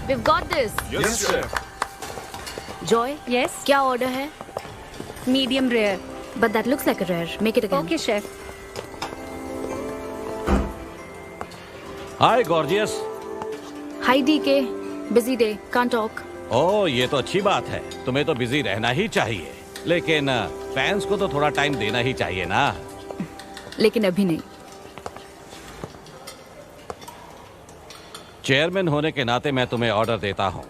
we've got this. Yes, chef. Joy, Yes, क्या order है? medium rare. But that looks like a rare. Make it again. Okay, chef. Hi gorgeous. Hi DK. Busy day. Can't talk. ओह, ये तो अच्छी बात है। तुम्हें तो busy रहना ही चाहिए, लेकिन फैंस को तो थोड़ा टाइम देना ही चाहिए ना। लेकिन अभी नहीं। चेयरमैन होने के नाते मैं तुम्हें ऑर्डर देता हूँ।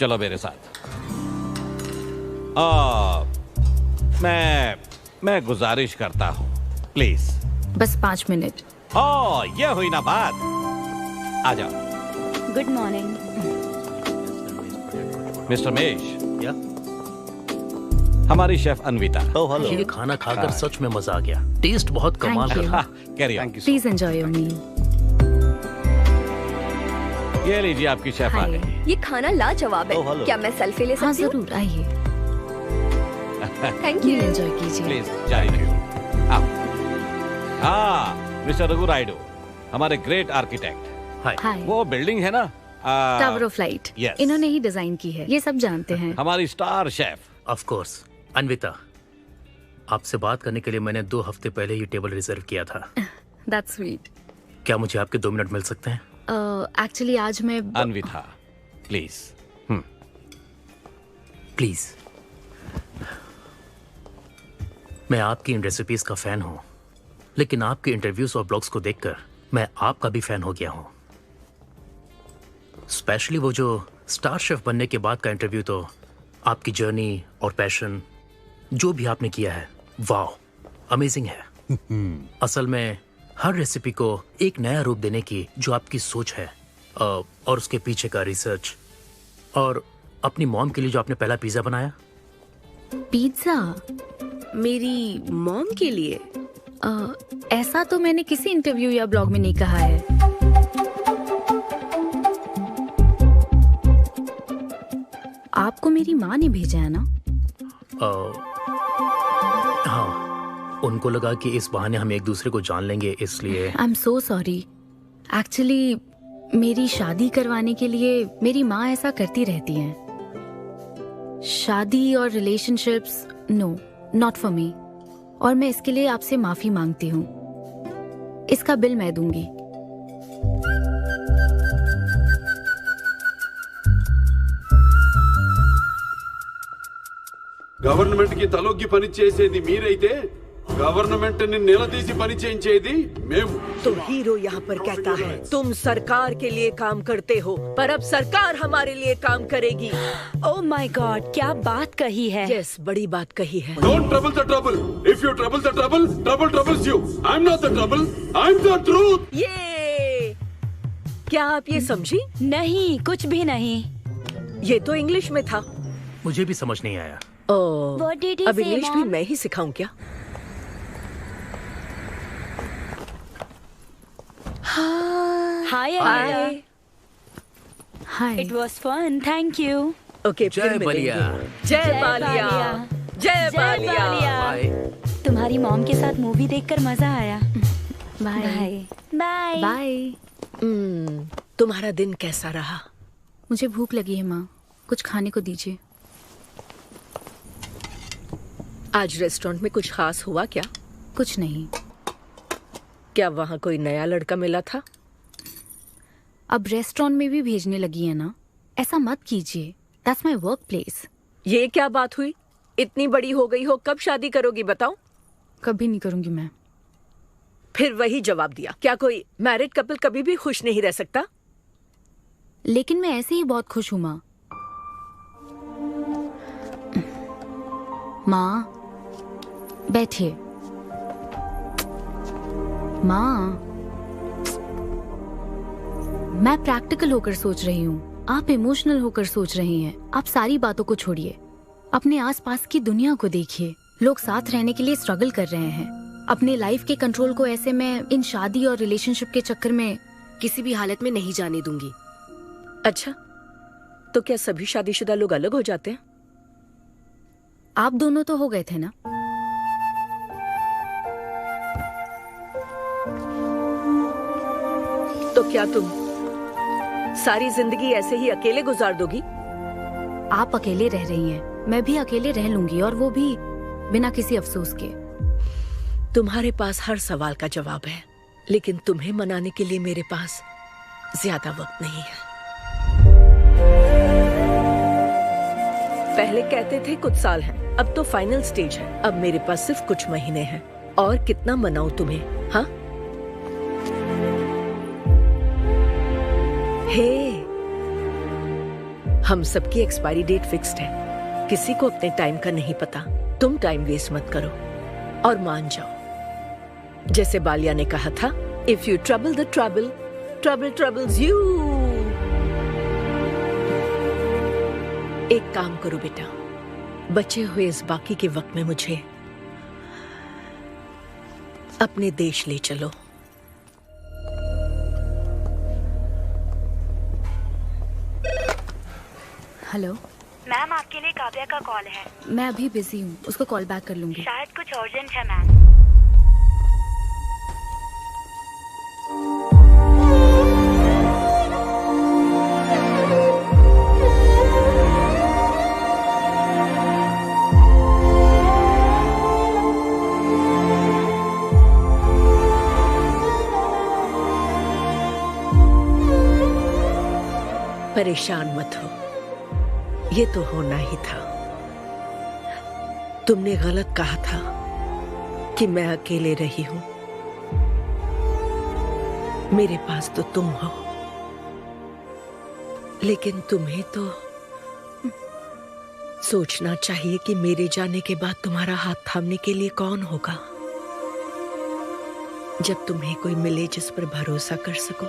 चलो मेरे साथ। मैं गुजारिश करता हूँ, प्लीज। बस 5 मिनट। ओह, ये हुई ना बात। आ जाओ। Good morning. मिस्टर मेश, या? हमारी शेफ अन्विता। Oh hello. ये खाना खाकर सच में मजा आ गया। टेस्ट बहुत कमाल Thank you. का। Carry on. Please enjoy your meal. ये लीजिए आपकी शेफ आ Hi. गई। ये खाना लाजवाब Oh, है। hello. क्या मैं सेल्फी ले हाँ सकती हूँ? जरूर आइए। Thank Meal you. enjoy कीजिए। प्लीज जाइए। आओ। हाँ, मिस्टर रघु राइडू, हमारे ग्रेट आर्किटेक्ट। हाय। Hi. वो बिल्डिंग है ना, टावर ऑफ लाइट। yes. इन्होंने ही डिजाइन की है। ये सब जानते हैं। हमारी star chef. Of course. Anvita, आपसे बात करने के लिए मैंने 2 हफ्ते पहले ये टेबल रिजर्व किया था। That's sweet. क्या मुझे आपके 2 मिनट मिल सकते हैं? एक्चुअली आज मैं अन्विता, प्लीज। प्लीज। मैं आपकी इन रेसिपीज का फैन हूँ, लेकिन आपके इंटरव्यूज और ब्लॉग्स को देखकर मैं आपका भी फैन हो गया हूँ। स्पेशली वो जो स्टार शेफ बनने के बाद का इंटरव्यू, तो आपकी जर्नी और पैशन जो भी आपने किया है, वाह, अमेजिंग है। असल में हर रेसिपी को एक नया रूप देने की जो आपकी सोच है, और उसके पीछे का रिसर्च, और अपनी मॉम के लिए जो आपने पहला पिज्जा बनाया। पिज्जा। मेरी मॉम के लिए? ऐसा तो मैंने किसी इंटरव्यू या ब्लॉग में नहीं कहा है। आपको मेरी माँ ने भेजा है ना? हाँ, उनको लगा कि इस बहाने हम एक दूसरे को जान लेंगे, इसलिए। I am so sorry. Actually मेरी शादी करवाने के लिए मेरी माँ ऐसा करती रहती हैं। शादी और relationships, no, not for me. और मैं इसके लिए आपसे माफी मांगती हूँ। इसका बिल मैं दूंगी। గవర్నమెంట్ కి తలొగ్గి పని చేసేది మీరైతే गवर्नमेंट ने निलदीसी पनी చేయించేది మేము। तो हीरो यहाँ पर कहता है तुम सरकार के लिए काम करते हो, पर अब सरकार हमारे लिए काम करेगी। Oh my God, क्या बात कही है। यस, बड़ी बात कही है। Don't trouble the trouble. If you trouble the trouble, trouble troubles you. I'm not the trouble. I'm the truth. ये क्या आप ये समझी? नहीं, कुछ भी नहीं। ये तो इंग्लिश में था। मुझे भी समझ नहीं आया। What did he अब say, इंग्लिश भी Mom? मैं ही सिखाऊं क्या? Hi, hi. Anita. Hi. It was fun. Thank you. Okay, जय फिर बलिया। मिलेंगे। जय बालिया। जय बालिया। बाय। तुम्हारी मॉम के साथ मूवी देखकर मजा आया। बाय। Bye bye. बाय। तुम्हारा दिन कैसा रहा? मुझे भूख लगी है माँ, कुछ खाने को दीजिए। आज रेस्टोरेंट में कुछ खास हुआ क्या? कुछ नहीं। क्या वहाँ कोई नया लड़का मिला था? अब रेस्टोरेंट में भी भेजने लगी है ना, ऐसा मत कीजिए। That's my work place. ये क्या बात हुई? इतनी बड़ी हो गई हो, कब शादी करोगी बताओ? कभी नहीं करूंगी मैं। फिर वही जवाब दिया। क्या कोई मैरिड कपल कभी भी खुश नहीं रह सकता? लेकिन मैं ऐसे ही बहुत खुश हूँ माँ। माँ बैठिए। माँ, मैं प्रैक्टिकल होकर सोच रही हूँ, आप इमोशनल होकर सोच रही हैं। आप सारी बातों को छोड़िए, अपने आसपास की दुनिया को देखिए। लोग साथ रहने के लिए स्ट्रगल कर रहे हैं। अपने लाइफ के कंट्रोल को ऐसे मैं इन शादी और रिलेशनशिप के चक्कर में किसी भी हालत में नहीं जाने दूंगी। अच्छा, तो क्या सभी शादीशुदा लोग अलग हो जाते हैं? आप दोनों तो हो गए थे ना। तो क्या तुम सारी जिंदगी ऐसे ही अकेले गुजार दोगी? आप अकेले रह रही हैं, मैं भी अकेले रह लूंगी, और वो भी बिना किसी अफसोस के। तुम्हारे पास हर सवाल का जवाब है, लेकिन तुम्हें मनाने के लिए मेरे पास ज्यादा वक्त नहीं है। पहले कहते थे कुछ साल हैं, अब तो फाइनल स्टेज है। अब मेरे पास सिर्फ कुछ महीने हैं, और कितना मनाऊं तुम्हें? हाँ, हे, हम सबकी एक्सपायरी डेट फिक्स्ड है। किसी को अपने टाइम का नहीं पता। तुम टाइम वेस्ट मत करो और मान जाओ। जैसे बालिया ने कहा था, if you trouble the trouble, trouble troubles you. एक काम करो बेटा, बचे हुए इस बाकी के वक्त में मुझे अपने देश ले चलो। हेलो मैम, आपके लिए काव्या का कॉल है। मैं अभी बिजी हूँ, उसको कॉल बैक कर लूंगी। शायद कुछ अर्जेंट है मैम। परेशान मत हो, ये तो होना ही था। तुमने गलत कहा था कि मैं अकेले रही हूं। मेरे पास तो तुम हो, लेकिन तुम्हें तो सोचना चाहिए कि मेरे जाने के बाद तुम्हारा हाथ थामने के लिए कौन होगा। जब तुम्हें कोई मिले जिस पर भरोसा कर सको,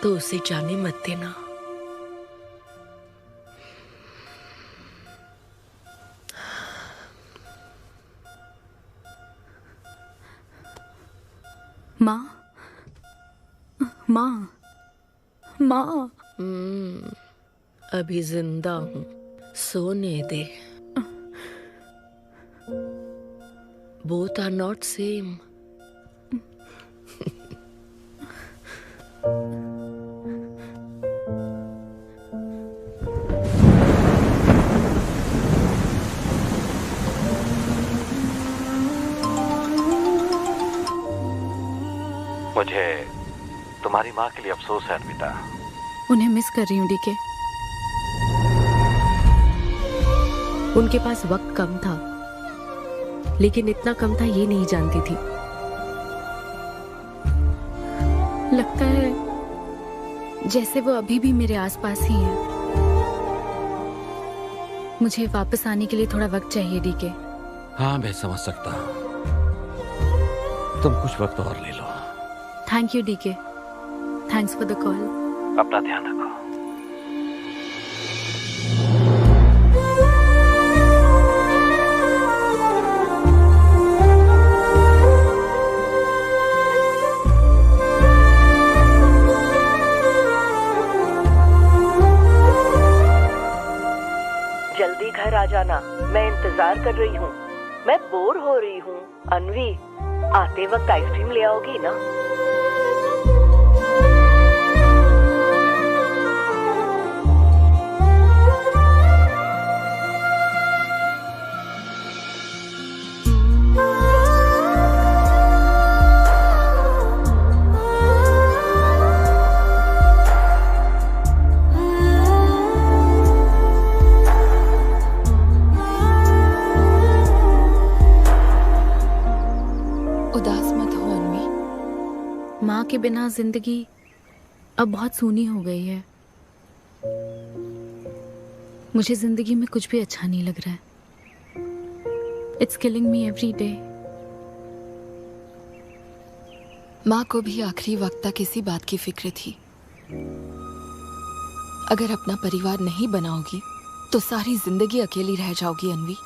तो उसे जाने मत देना। माँ, माँ, माँ। अभी जिंदा हूं, सोने दे। Both are not same. मुझे तुम्हारी माँ के लिए अफसोस है अन्विता। उन्हें मिस कर रही हूँ डीके। उनके पास वक्त कम था, लेकिन इतना कम था ये नहीं जानती थी। लगता है जैसे वो अभी भी मेरे आसपास ही है। मुझे वापस आने के लिए थोड़ा वक्त चाहिए डीके। हाँ, मैं समझ सकता हूँ। तुम कुछ वक्त और ले लो। Thank you DK. Thanks for the call. अपना ध्यान रखो। जल्दी घर आ जाना, मैं इंतजार कर रही हूँ। मैं बोर हो रही हूँ। अनवी, आते वक्त आइसक्रीम ले आओगी ना? उदास मत हो अन्वी। माँ के बिना जिंदगी अब बहुत सूनी हो गई है। मुझे जिंदगी में कुछ भी अच्छा नहीं लग रहा है। It's killing me every day. माँ को भी आखिरी वक्त तक इसी बात की फिक्र थी। अगर अपना परिवार नहीं बनाओगी तो सारी जिंदगी अकेली रह जाओगी अन्वी।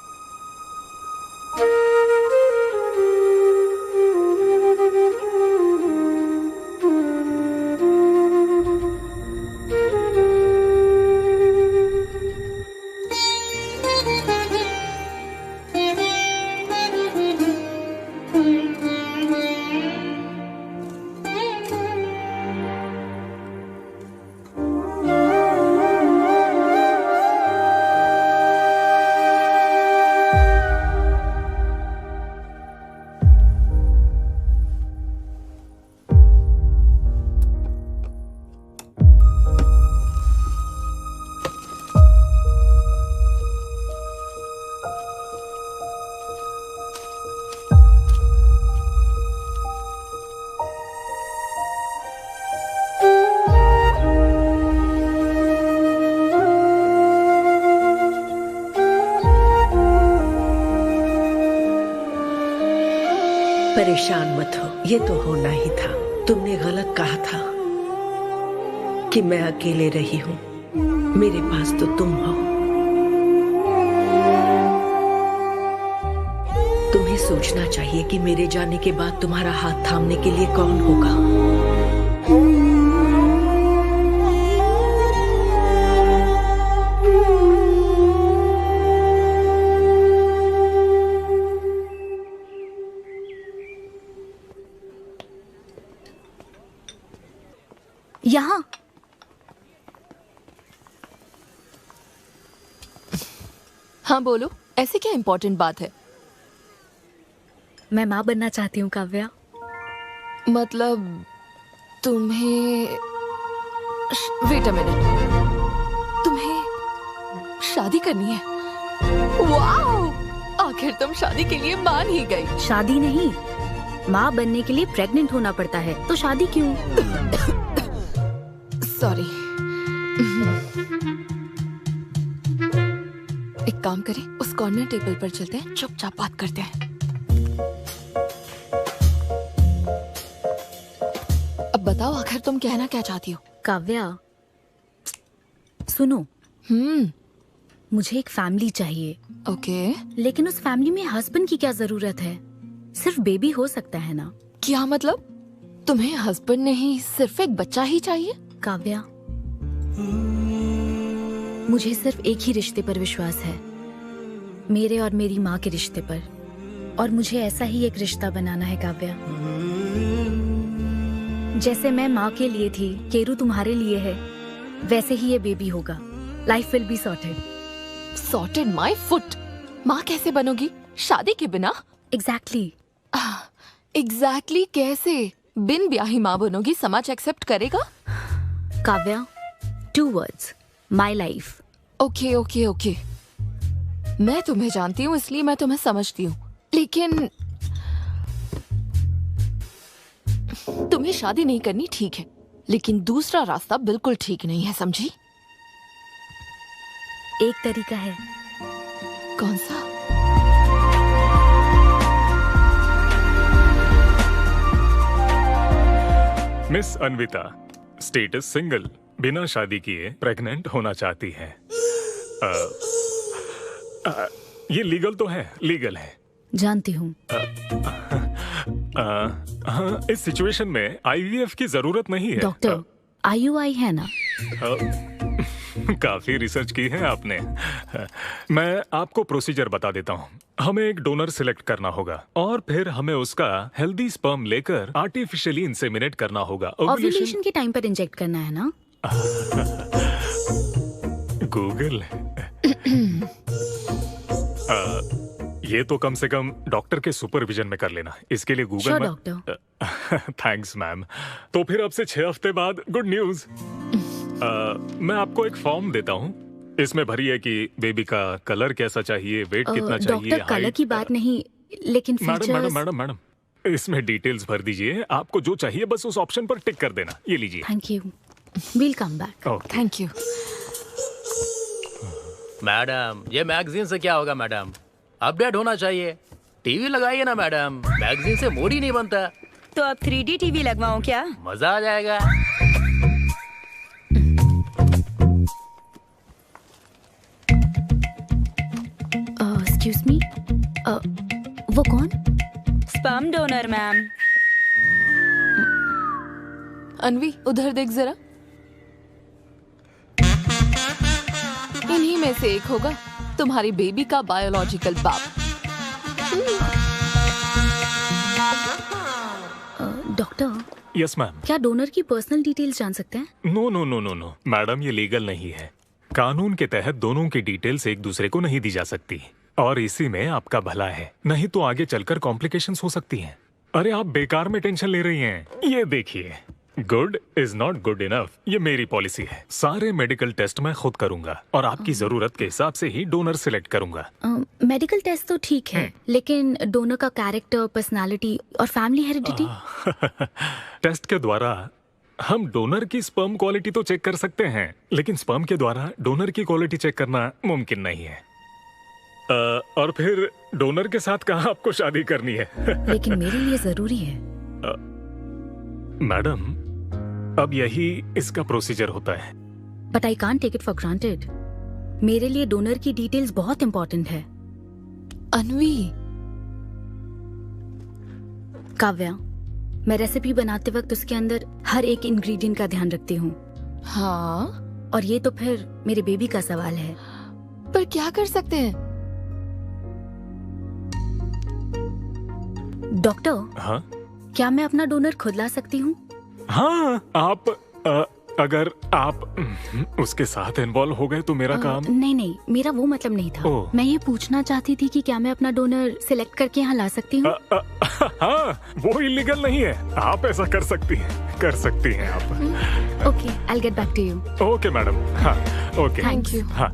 परेशान मत हो, ये तो होना ही था। तुमने गलत कहा था कि मैं अकेले रही हूं। मेरे पास तो तुम हो। तुम्हें सोचना चाहिए कि मेरे जाने के बाद तुम्हारा हाथ थामने के लिए कौन होगा। यहाँ हाँ बोलो, ऐसी क्या इम्पोर्टेंट बात है? मैं माँ बनना चाहती हूँ काव्या। मतलब तुम्हें वेट अ मिनट, तुम्हें शादी करनी है? वाओ, आखिर तुम शादी के लिए मान ही गई। शादी नहीं, माँ बनने के लिए प्रेग्नेंट होना पड़ता है, तो शादी क्यों? सॉरी। एक काम करें, उस कॉर्नर टेबल पर चलते हैं, चुपचाप बात करते हैं। अब बताओ आखिर तुम कहना क्या चाहती हो? काव्या सुनो, मुझे एक फैमिली चाहिए। ओके। लेकिन उस फैमिली में हस्बैंड की क्या जरूरत है? सिर्फ बेबी हो सकता है ना? क्या मतलब? तुम्हें हस्बैंड नहीं, सिर्फ एक बच्चा ही चाहिए? काव्या, मुझे सिर्फ एक ही रिश्ते पर विश्वास है, मेरे और मेरी माँ के रिश्ते पर, और मुझे ऐसा ही एक रिश्ता बनाना है काव्या। जैसे मैं माँ के लिए थी, केरू तुम्हारे लिए है, वैसे ही ये बेबी होगा। Life will be sorted. Sorted my foot. माँ कैसे बनोगी शादी के बिना? एग्जैक्टली। एग्जैक्टली कैसे? बिन ब्याही माँ बनोगी, समाज एक्सेप्ट करेगा? Kavya, 2 words, my life. Okay okay okay, मैं तुम्हें जानती हूँ इसलिए मैं तुम्हें समझती हूँ, लेकिन तुम्हें शादी नहीं करनी ठीक है, लेकिन दूसरा रास्ता बिल्कुल ठीक नहीं है, समझी? एक तरीका है। कौन सा? मिस अन्विता, स्टेटस सिंगल, बिना शादी किए प्रेग्नेंट होना चाहती है। ये लीगल तो है? लीगल है। जानती हूँ। हाँ, इस सिचुएशन में आईवीएफ की जरूरत नहीं है। डॉक्टर, IUI है ना? काफी रिसर्च की है आपने। मैं आपको प्रोसीजर बता देता हूँ। हमें एक डोनर सिलेक्ट करना होगा और फिर हमें उसका हेल्दी स्पर्म लेकर आर्टिफिशियली इंसेमिनेट करना होगा। ओव्यूलेशन के टाइम पर इंजेक्ट करना है ना? गूगल। ये तो कम से कम डॉक्टर के सुपरविजन में कर लेना, इसके लिए गूगल में। डॉक्टर। Thanks ma'am. तो फिर अब से 6 हफ्ते बाद गुड न्यूज। मैं आपको एक फॉर्म देता हूँ, इसमें भरिए कि बेबी का कलर कैसा चाहिए, वेट कितना चाहिए। डॉक्टर, कलर की बात नहीं, लेकिन मैडम मैडम मैडम, इसमें डिटेल्स भर दीजिए। आपको जो चाहिए बस उस ऑप्शन पर टिक कर देना। ये लीजिए। Thank you, will come back. Thank you. Madam, ये मैगजीन से क्या होगा मैडम? अपडेट होना चाहिए। टीवी लगाइए ना मैडम, मैगजीन से मूड ही नहीं बनता। तो अब 3D टीवी लगवाऊं क्या? मजा आ जाएगा। एक्सक्यूज मी, वो कौन? Sperm donor ma'am. अनवी, उधर देख जरा। इन्हीं में से एक होगा तुम्हारी बेबी का बायोलॉजिकल बाप। डॉक्टर। Yes ma'am. क्या डोनर की पर्सनल डिटेल्स जान सकते हैं? No no no no no madam, ये लीगल नहीं है। कानून के तहत दोनों की डिटेल्स एक दूसरे को नहीं दी जा सकती, और इसी में आपका भला है, नहीं तो आगे चलकर कॉम्प्लिकेशंस हो सकती हैं। अरे आप बेकार में टेंशन ले रही हैं। ये देखिए, good is not good enough, ये मेरी पॉलिसी है। सारे मेडिकल टेस्ट मैं खुद करूंगा और आपकी जरूरत के हिसाब से ही डोनर सिलेक्ट करूंगा। मेडिकल टेस्ट तो ठीक है, लेकिन डोनर का कैरेक्टर, पर्सनालिटी और फैमिली हेरिडिटी? टेस्ट के द्वारा हम डोनर की स्पर्म क्वालिटी तो चेक कर सकते हैं, लेकिन स्पर्म के द्वारा डोनर की क्वालिटी चेक करना मुमकिन नहीं है। और फिर डोनर के साथ कहाँ आपको शादी करनी है? लेकिन मेरे लिए जरूरी है। मैडम, अब यही इसका प्रोसीजर होता है। But I can't take it for granted. मेरे लिए डोनर की डिटेल्स बहुत इंपॉर्टेंट है। अनवी, काव्या, मैं रेसिपी बनाते वक्त उसके अंदर हर एक इंग्रेडिएंट का ध्यान रखती हूँ। हाँ, और ये तो फिर मेरे बेबी का सवाल है। पर क्या कर सकते हैं? डॉक्टर, हाँ क्या मैं अपना डोनर खुद ला सकती हूँ? हाँ, आप अगर आप उसके साथ इन्वॉल्व हो गए तो मेरा काम। नहीं, मेरा वो मतलब नहीं था। मैं ये पूछना चाहती थी कि क्या मैं अपना डोनर सिलेक्ट करके यहाँ ला सकती हूँ? हाँ, वो इलीगल नहीं है। आप ऐसा कर सकती हैं आप। Okay, I will get back to you. Okay madam. हाँ, ओके, थैंक यू। हाँ।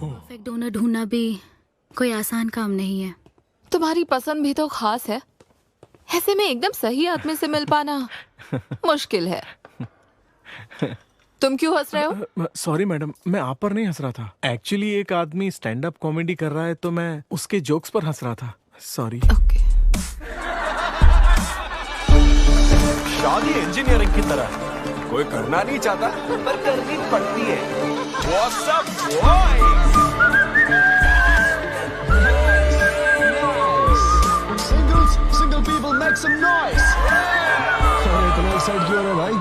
परफेक्ट डोनर ढूंढना भी कोई आसान काम नहीं है। तुम्हारी पसंद भी तो खास है, ऐसे में एकदम सही आदमी से मिल पाना मुश्किल है। तुम क्यों हंस रहे हो? सॉरी मैडम, मैं आप पर नहीं हंस रहा था। एक्चुअली एक आदमी स्टैंड अप कॉमेडी कर रहा है तो मैं उसके जोक्स पर हंस रहा था। सॉरी। ओके। शादी इंजीनियरिंग की तरह है। कोई करना नहीं चाहता पर करनी पड़ती है। What's up, boys? Single people make some noise. अरे इतना एक्साइट क्यों हो रहे भाई?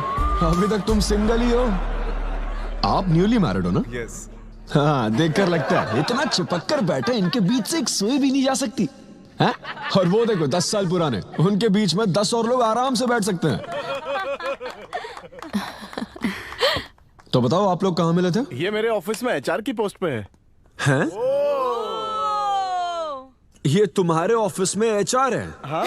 अभी तक तुम सिंगल ही हो। आप न्यूली मैरिड हो ना? Yes. हाँ, देखकर लगता है इतना चिपक कर बैठे, इनके बीच से एक सुई भी नहीं जा सकती है? और वो देखो 10 साल पुराने, उनके बीच में 10 और लोग आराम से बैठ सकते हैं। तो बताओ आप लोग कहाँ मिले थे? ये मेरे ऑफिस में एचआर की पोस्ट पे है। हैं? ये तुम्हारे ऑफिस में एचआर है? हाँ।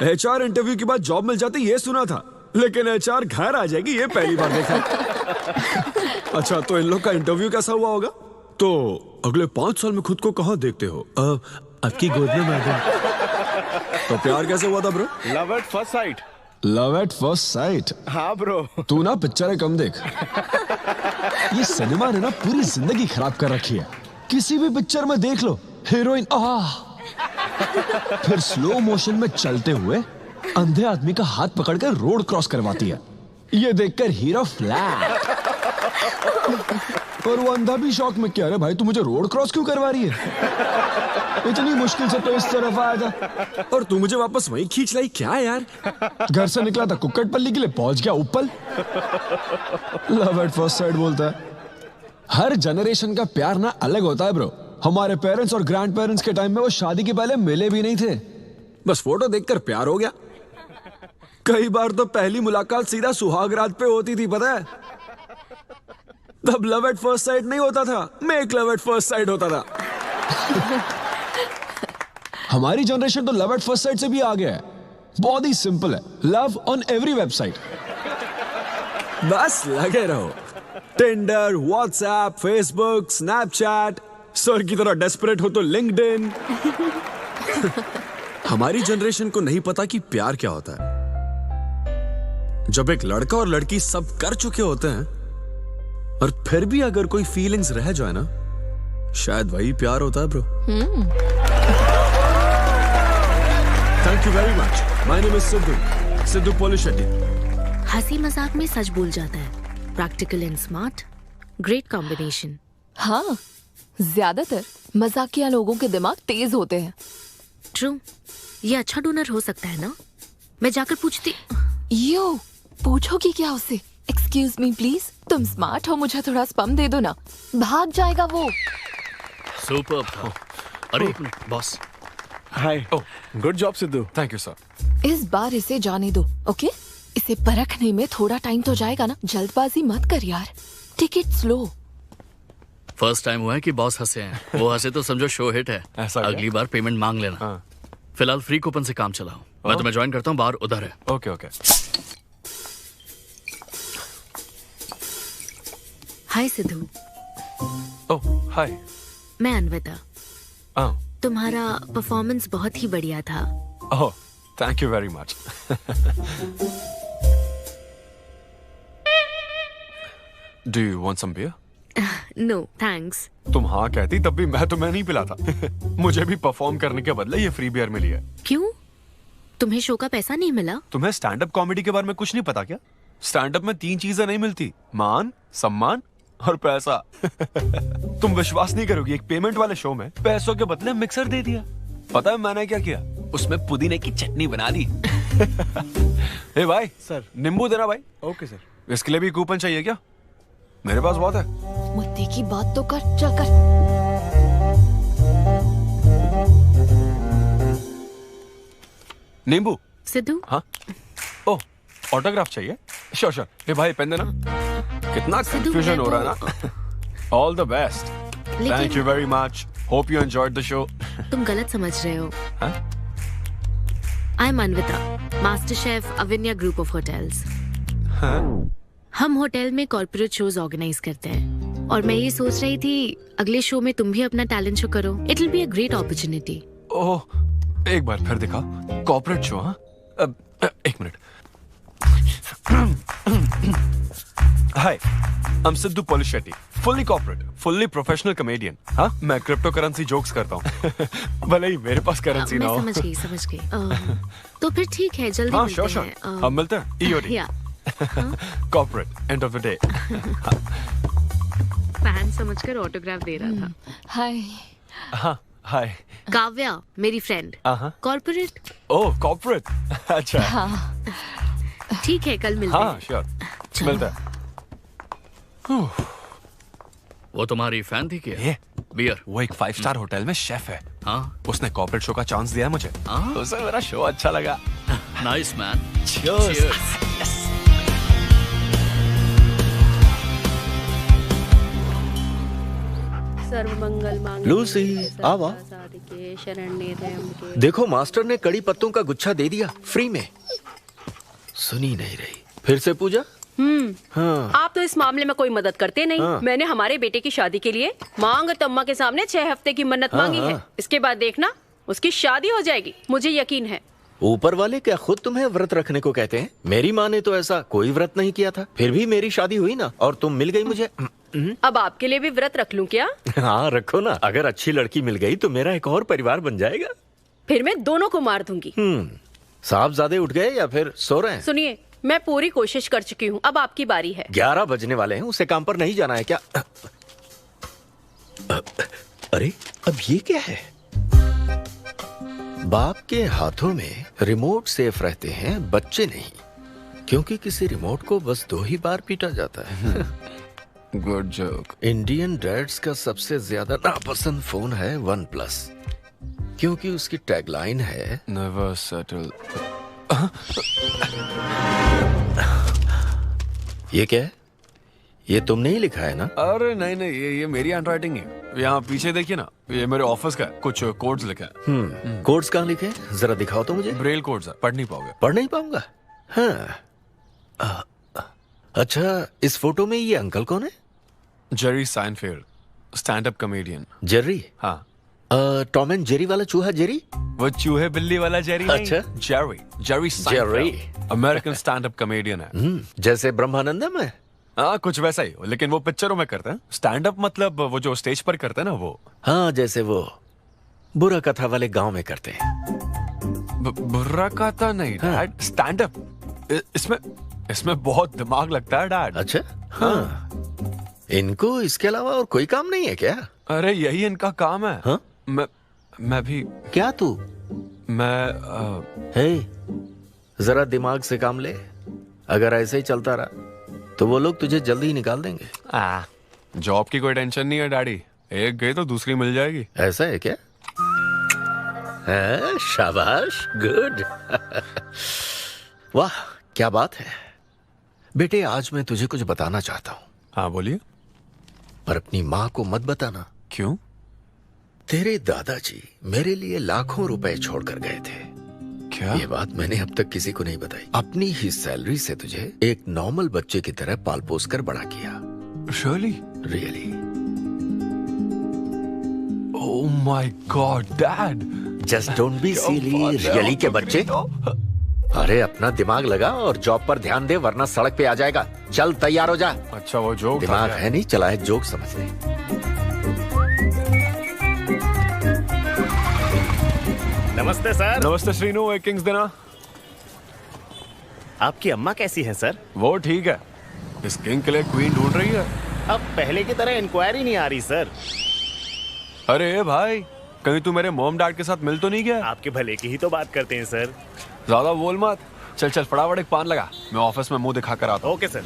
एचआर इंटरव्यू के बाद जॉब मिल जाती ये सुना था, लेकिन एचआर घर आ जाएगी ये पहली बार देखा। अच्छा, तो इन लोग का इंटरव्यू कैसा हुआ होगा? तो अगले 5 साल में खुद को कहाँ देखते हो? आपकी गोद में मैडम। तो प्यार कैसे हुआ था bro? Love at first sight. Love at first sight? हाँ ब्रो। तू ना पिक्चरें कम देख। ये सिनेमा ने ना पूरी जिंदगी खराब कर रखी है। किसी भी पिक्चर में देख लो, हीरोइन फिर स्लो मोशन में चलते हुए अंधे आदमी का हाथ पकड़कर रोड क्रॉस करवाती है। ये देखकर हीरो फ्लैट। और वो अंधा भी शौक में, क्या रे भाई तू मुझे रोड क्रॉस क्यों करवा रही है? इतनी मुश्किल से तो इस तरफ आया था और तू मुझे वापस वहीं खींच लाई क्या यार? घर से निकला था कुक्कटपल्ली के लिए, पहुंच गया ऊपर। लव एट फर्स्ट साइट बोलता है। हर जनरेशन का प्यार ना अलग होता है ब्रो। हमारे पेरेंट्स और ग्रैंड पेरेंट्स के टाइम में वो शादी के पहले मिले भी नहीं थे, बस फोटो देखकर प्यार हो गया। कई बार तो पहली मुलाकात सीधा सुहाग रात पे होती थी, पता है? तब लव एट फर्स्ट साइट नहीं होता था, make love at first sight होता था। हमारी जनरेशन तो लव एट फर्स्ट साइट से भी आगे है। बहुत ही सिंपल है, लव ऑन एवरी वेबसाइट। बस लगे रहो, Tinder, WhatsApp, Facebook, Snapchat, sir की तरह डेस्परेट हो तो लिंक्डइन। हमारी जनरेशन को नहीं पता कि प्यार क्या होता है। जब एक लड़का और लड़की सब कर चुके होते हैं और फिर भी अगर कोई फीलिंग्स रह जाए ना, शायद वही प्यार होता है bro. Thank you very much. My name is Siddhu Polishetty. हंसी मजाक में सच बोल जाता है। Practical and smart, great combination. हाँ, ज्यादातर मजाकिया लोगों के दिमाग तेज होते हैं। ट्रू, ये अच्छा डोनर हो सकता है ना? मैं जाकर पूछती। यो, पूछोगी क्या उससे? एक्सक्यूज मी प्लीज, तुम स्मार्ट हो, मुझे थोड़ा स्पम दे दो ना। भाग जाएगा वो। सुपर्ब था। अरे एक minute boss. Hi. Good job Sidhu. Thank you sir. इस बार इसे जाने दो, ओके? इसे परखने में थोड़ा टाइम तो जाएगा ना, जल्दबाजी मत कर यार। Take it slow. First time हुआ है कि बॉस हंसे हैं। वो हंसे तो समझो शो हिट है। अगली बार पेमेंट मांग लेना। फिलहाल फ्री कूपन से काम चलाओ। मैं तुम्हें ज्वाइन करता हूँ, बाहर उधर है। Okay okay. Hi Siddhu. Oh hi. मैं अनविता। तुम्हारा परफॉर्मेंस बहुत ही बढ़िया था। Oh thank you very much. Do you want some beer? No thanks. तुम हाँ कहती तब भी मैं तुम्हें नहीं पिलाता। मुझे भी परफॉर्म करने के बदले ये फ्री बियर मिली है। क्यों? तुम्हें शो का पैसा नहीं मिला? तुम्हें स्टैंड अप कॉमेडी के बारे में कुछ नहीं पता क्या? स्टैंड अप में 3 चीजें नहीं मिलती, मान, सम्मान और पैसा। तुम विश्वास नहीं करोगी, एक पेमेंट वाले शो में पैसों के बदले मिक्सर दे दिया। पता है मैंने क्या किया? उसमें पुदीने की चटनी बना दी। ए भाई सर, नींबू देना भाई। Okay sir. इसके लिए भी कूपन चाहिए क्या? मेरे पास बहुत है। मुद्दे की बात तो कर, चल कर। नींबू। सिद्धू। हाँ। ओह, ऑटोग्राफ चाहिए? Sure sure. ए भाई पेन देना। कितना कंफ्यूजन हो रहा है ना। All the best. Thank you very much. Hope you enjoyed the show. तुम गलत समझ रहे हो। I am Anvita, master chef Avinya group of hotels. हम होटल में कॉर्पोरेट शोज ऑर्गेनाइज करते हैं और मैं ये सोच रही थी अगले शो में तुम भी अपना टैलेंट शो करो। It will be a great opportunity. Oh, एक बार फिर दिखा। Corporate show? हाँ, एक minute. Hi, I am Siddhu Polishetty, fully corporate, fully professional comedian. हाँ, मैं क्रिप्टो करेंसी जोक्स करता हूँ। भले ही मेरे पास करेंसी ना हो। मैं समझ गई। तो फिर ठीक है, जल्दी हाँ, मिलते श्योर हैं। हम मिलते हैं। EOD corporate, end of the day. Fan समझकर ऑटोग्राफ दे रहा था। हाय। हाँ, हाय। काव्या, मेरी फ्रेंड। कॉर्पोरेट। ओह, कॉर्पोरेट। अच्छा। हाँ। ठीक है, कल मिलते हैं। हाँ, श्योर, मिलते हैं। वो तुम्हारी फैन थी क्या? ये बियर। वो एक 5 स्टार होटल में शेफ है। हाँ, उसने कॉर्पोरेट शो का चांस दिया है मुझे। उसे मेरा शो अच्छा लगा। Nice man. सर्वमंगल मांगल्ये लूसी, आवा। साधिके शरण्ये त्र्यंबके। देखो मास्टर ने कड़ी पत्तों का गुच्छा दे दिया फ्री में। सुनी नहीं रही। फिर से पूजा। हाँ। आप तो इस मामले में कोई मदद करते नहीं। हाँ। मैंने हमारे बेटे की शादी के लिए मांग तम्मा के सामने 6 हफ्ते की मन्नत मांगी है। इसके बाद देखना उसकी शादी हो जाएगी, मुझे यकीन है। ऊपर वाले क्या खुद तुम्हें व्रत रखने को कहते हैं? मेरी माँ ने तो ऐसा कोई व्रत नहीं किया था, फिर भी मेरी शादी हुई ना, और तुम मिल गई मुझे। अब आपके लिए भी व्रत रख लूं क्या? हाँ रखो ना, अगर अच्छी लड़की मिल गई तो मेरा एक और परिवार बन जाएगा। फिर मैं दोनों को मार दूंगी। साहबजादे उठ गए या फिर सो रहे हैं? सुनिए, मैं पूरी कोशिश कर चुकी हूँ, अब आपकी बारी है। 11 बजने वाले हैं, उसे काम पर नहीं जाना है क्या? अरे अब ये क्या है? बाप के हाथों में रिमोट सेफ रहते हैं, बच्चे नहीं, क्योंकि किसी रिमोट को बस 2 ही बार पीटा जाता है। Good joke. इंडियन डैड्स का सबसे ज्यादा नापसंद फोन है OnePlus, क्योंकि उसकी टैगलाइन है नेवर सेटल। ये क्या है? ये तुमने ही लिखा है ना? अरे नहीं नहीं, ये मेरी हैंडराइटिंग है। यहाँ पीछे देखिए ना, ये मेरे ऑफिस का है, कुछ कोड्स लिखा है। कोड्स कहाँ लिखे हैं? जरा दिखाओ तो मुझे। ब्रेल कोड्स है, पढ़ नहीं पाओगे। पढ़ नहीं पाऊंगा? हाँ। अच्छा, इस फोटो में ये अंकल कौन है? Jerry Seinfeld, stand up comedian. Jerry? हाँ। टॉम एंड जेरी वाला चूहा जेरी? वो चूहे बिल्ली वाला जेरी नहीं। अच्छा। Jerry Seinfeld American stand up comedian है। जैसे ब्रह्मानंदम है? हाँ, कुछ वैसा ही, लेकिन वो पिक्चरों में करते हैं। स्टैंड अप मतलब वो जो स्टेज पर करते हैं ना, वो। हाँ, जैसे वो बुरा कथा वाले गांव में करते हैं। बुरा कथा नहीं डैड, स्टैंड अप। इसमें बहुत दिमाग लगता है डैड। अच्छा। हाँ। इनको इसके अलावा और कोई काम नहीं है क्या? अरे यही इनका काम है। हाँ? मैं भी। क्या तू? मैं जरा दिमाग से काम ले। अगर ऐसे ही चलता रहा तो वो लोग तुझे जल्दी ही निकाल देंगे। जॉब की कोई टेंशन नहीं है डैडी, एक गई तो दूसरी मिल जाएगी। ऐसा है क्या? शाबाश, गुड। वाह क्या बात है बेटे। आज मैं तुझे कुछ बताना चाहता हूँ। हाँ बोलिए। पर अपनी माँ को मत बताना। क्यों? तेरे दादाजी मेरे लिए लाखों रुपए छोड़कर गए थे। क्या? ये बात मैंने अब तक किसी को नहीं बताई। अपनी ही सैलरी से तुझे एक नॉर्मल बच्चे की तरह पाल पोस कर बड़ा किया। Really? Oh my God dad. Just don't be silly. Really के बच्चे? अरे अपना दिमाग लगा और जॉब पर ध्यान दे, वरना सड़क पे आ जाएगा। चल तैयार हो जा। अच्छा वो जोक दिमाग है नहीं, चला है जोक समझने। नमस्ते सर। नमस्ते श्रीनू, एक किंग्स देना। आपकी अम्मा कैसी है सर? वो ठीक है, इस किंग के लिए क्वीन ढूंढ रही है। अब पहले की तरह इंक्वायरी नहीं आ रही सर। अरे भाई, कहीं तू मेरे मॉम डैड के साथ मिल तो नहीं गया? आपके भले की ही तो बात करते हैं सर। ज्यादा बोल मत। चल चल फटाफट एक पान लगा, मैं ऑफिस में मुंह दिखा कर आता हूँ। Okay sir.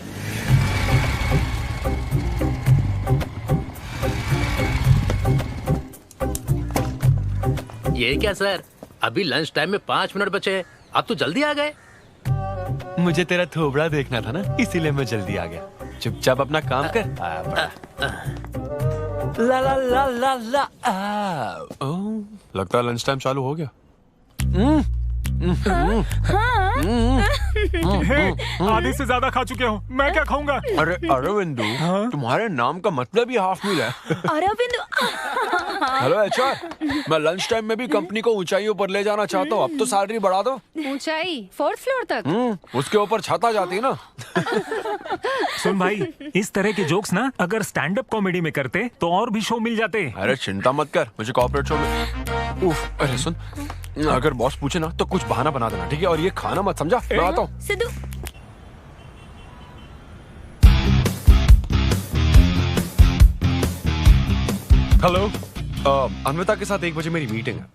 ये क्या सर, अभी लंच टाइम में 5 मिनट बचे, आप तो जल्दी आ गए। मुझे तेरा थोबड़ा देखना था ना, इसीलिए मैं जल्दी आ गया। चुपचाप अपना काम कर। ला ला ला ला ला। लगता है लंच टाइम चालू हो गया। आधे से ज्यादा खा चुके हो, मैं क्या खाऊंगा? अरे अरविंदु, तुम्हारे नाम का मतलब ही हाफ मील है। अरविंदु। हेलो एचआर, मैं लंच टाइम में भी कंपनी को ऊंचाइयों पर ले जाना चाहता हूँ। अब तो सैलरी बढ़ा दो। ऊंचाई 4th फ्लोर तक? उसके ऊपर छत आ जाती है ना। सुन भाई, इस तरह के जोक्स ना अगर स्टैंड अप कॉमेडी में करते तो और भी शो मिल जाते। अरे चिंता मत कर, मुझे कॉर्पोरेट शो में। उफ, अरे सुन, अगर बॉस पूछे ना तो कुछ बहाना बना देना, ठीक है? और ये खाना मत समझा, मैं आता हूँ। सिद्धू। हेलो, अन्विता के साथ 1 बजे मेरी मीटिंग है।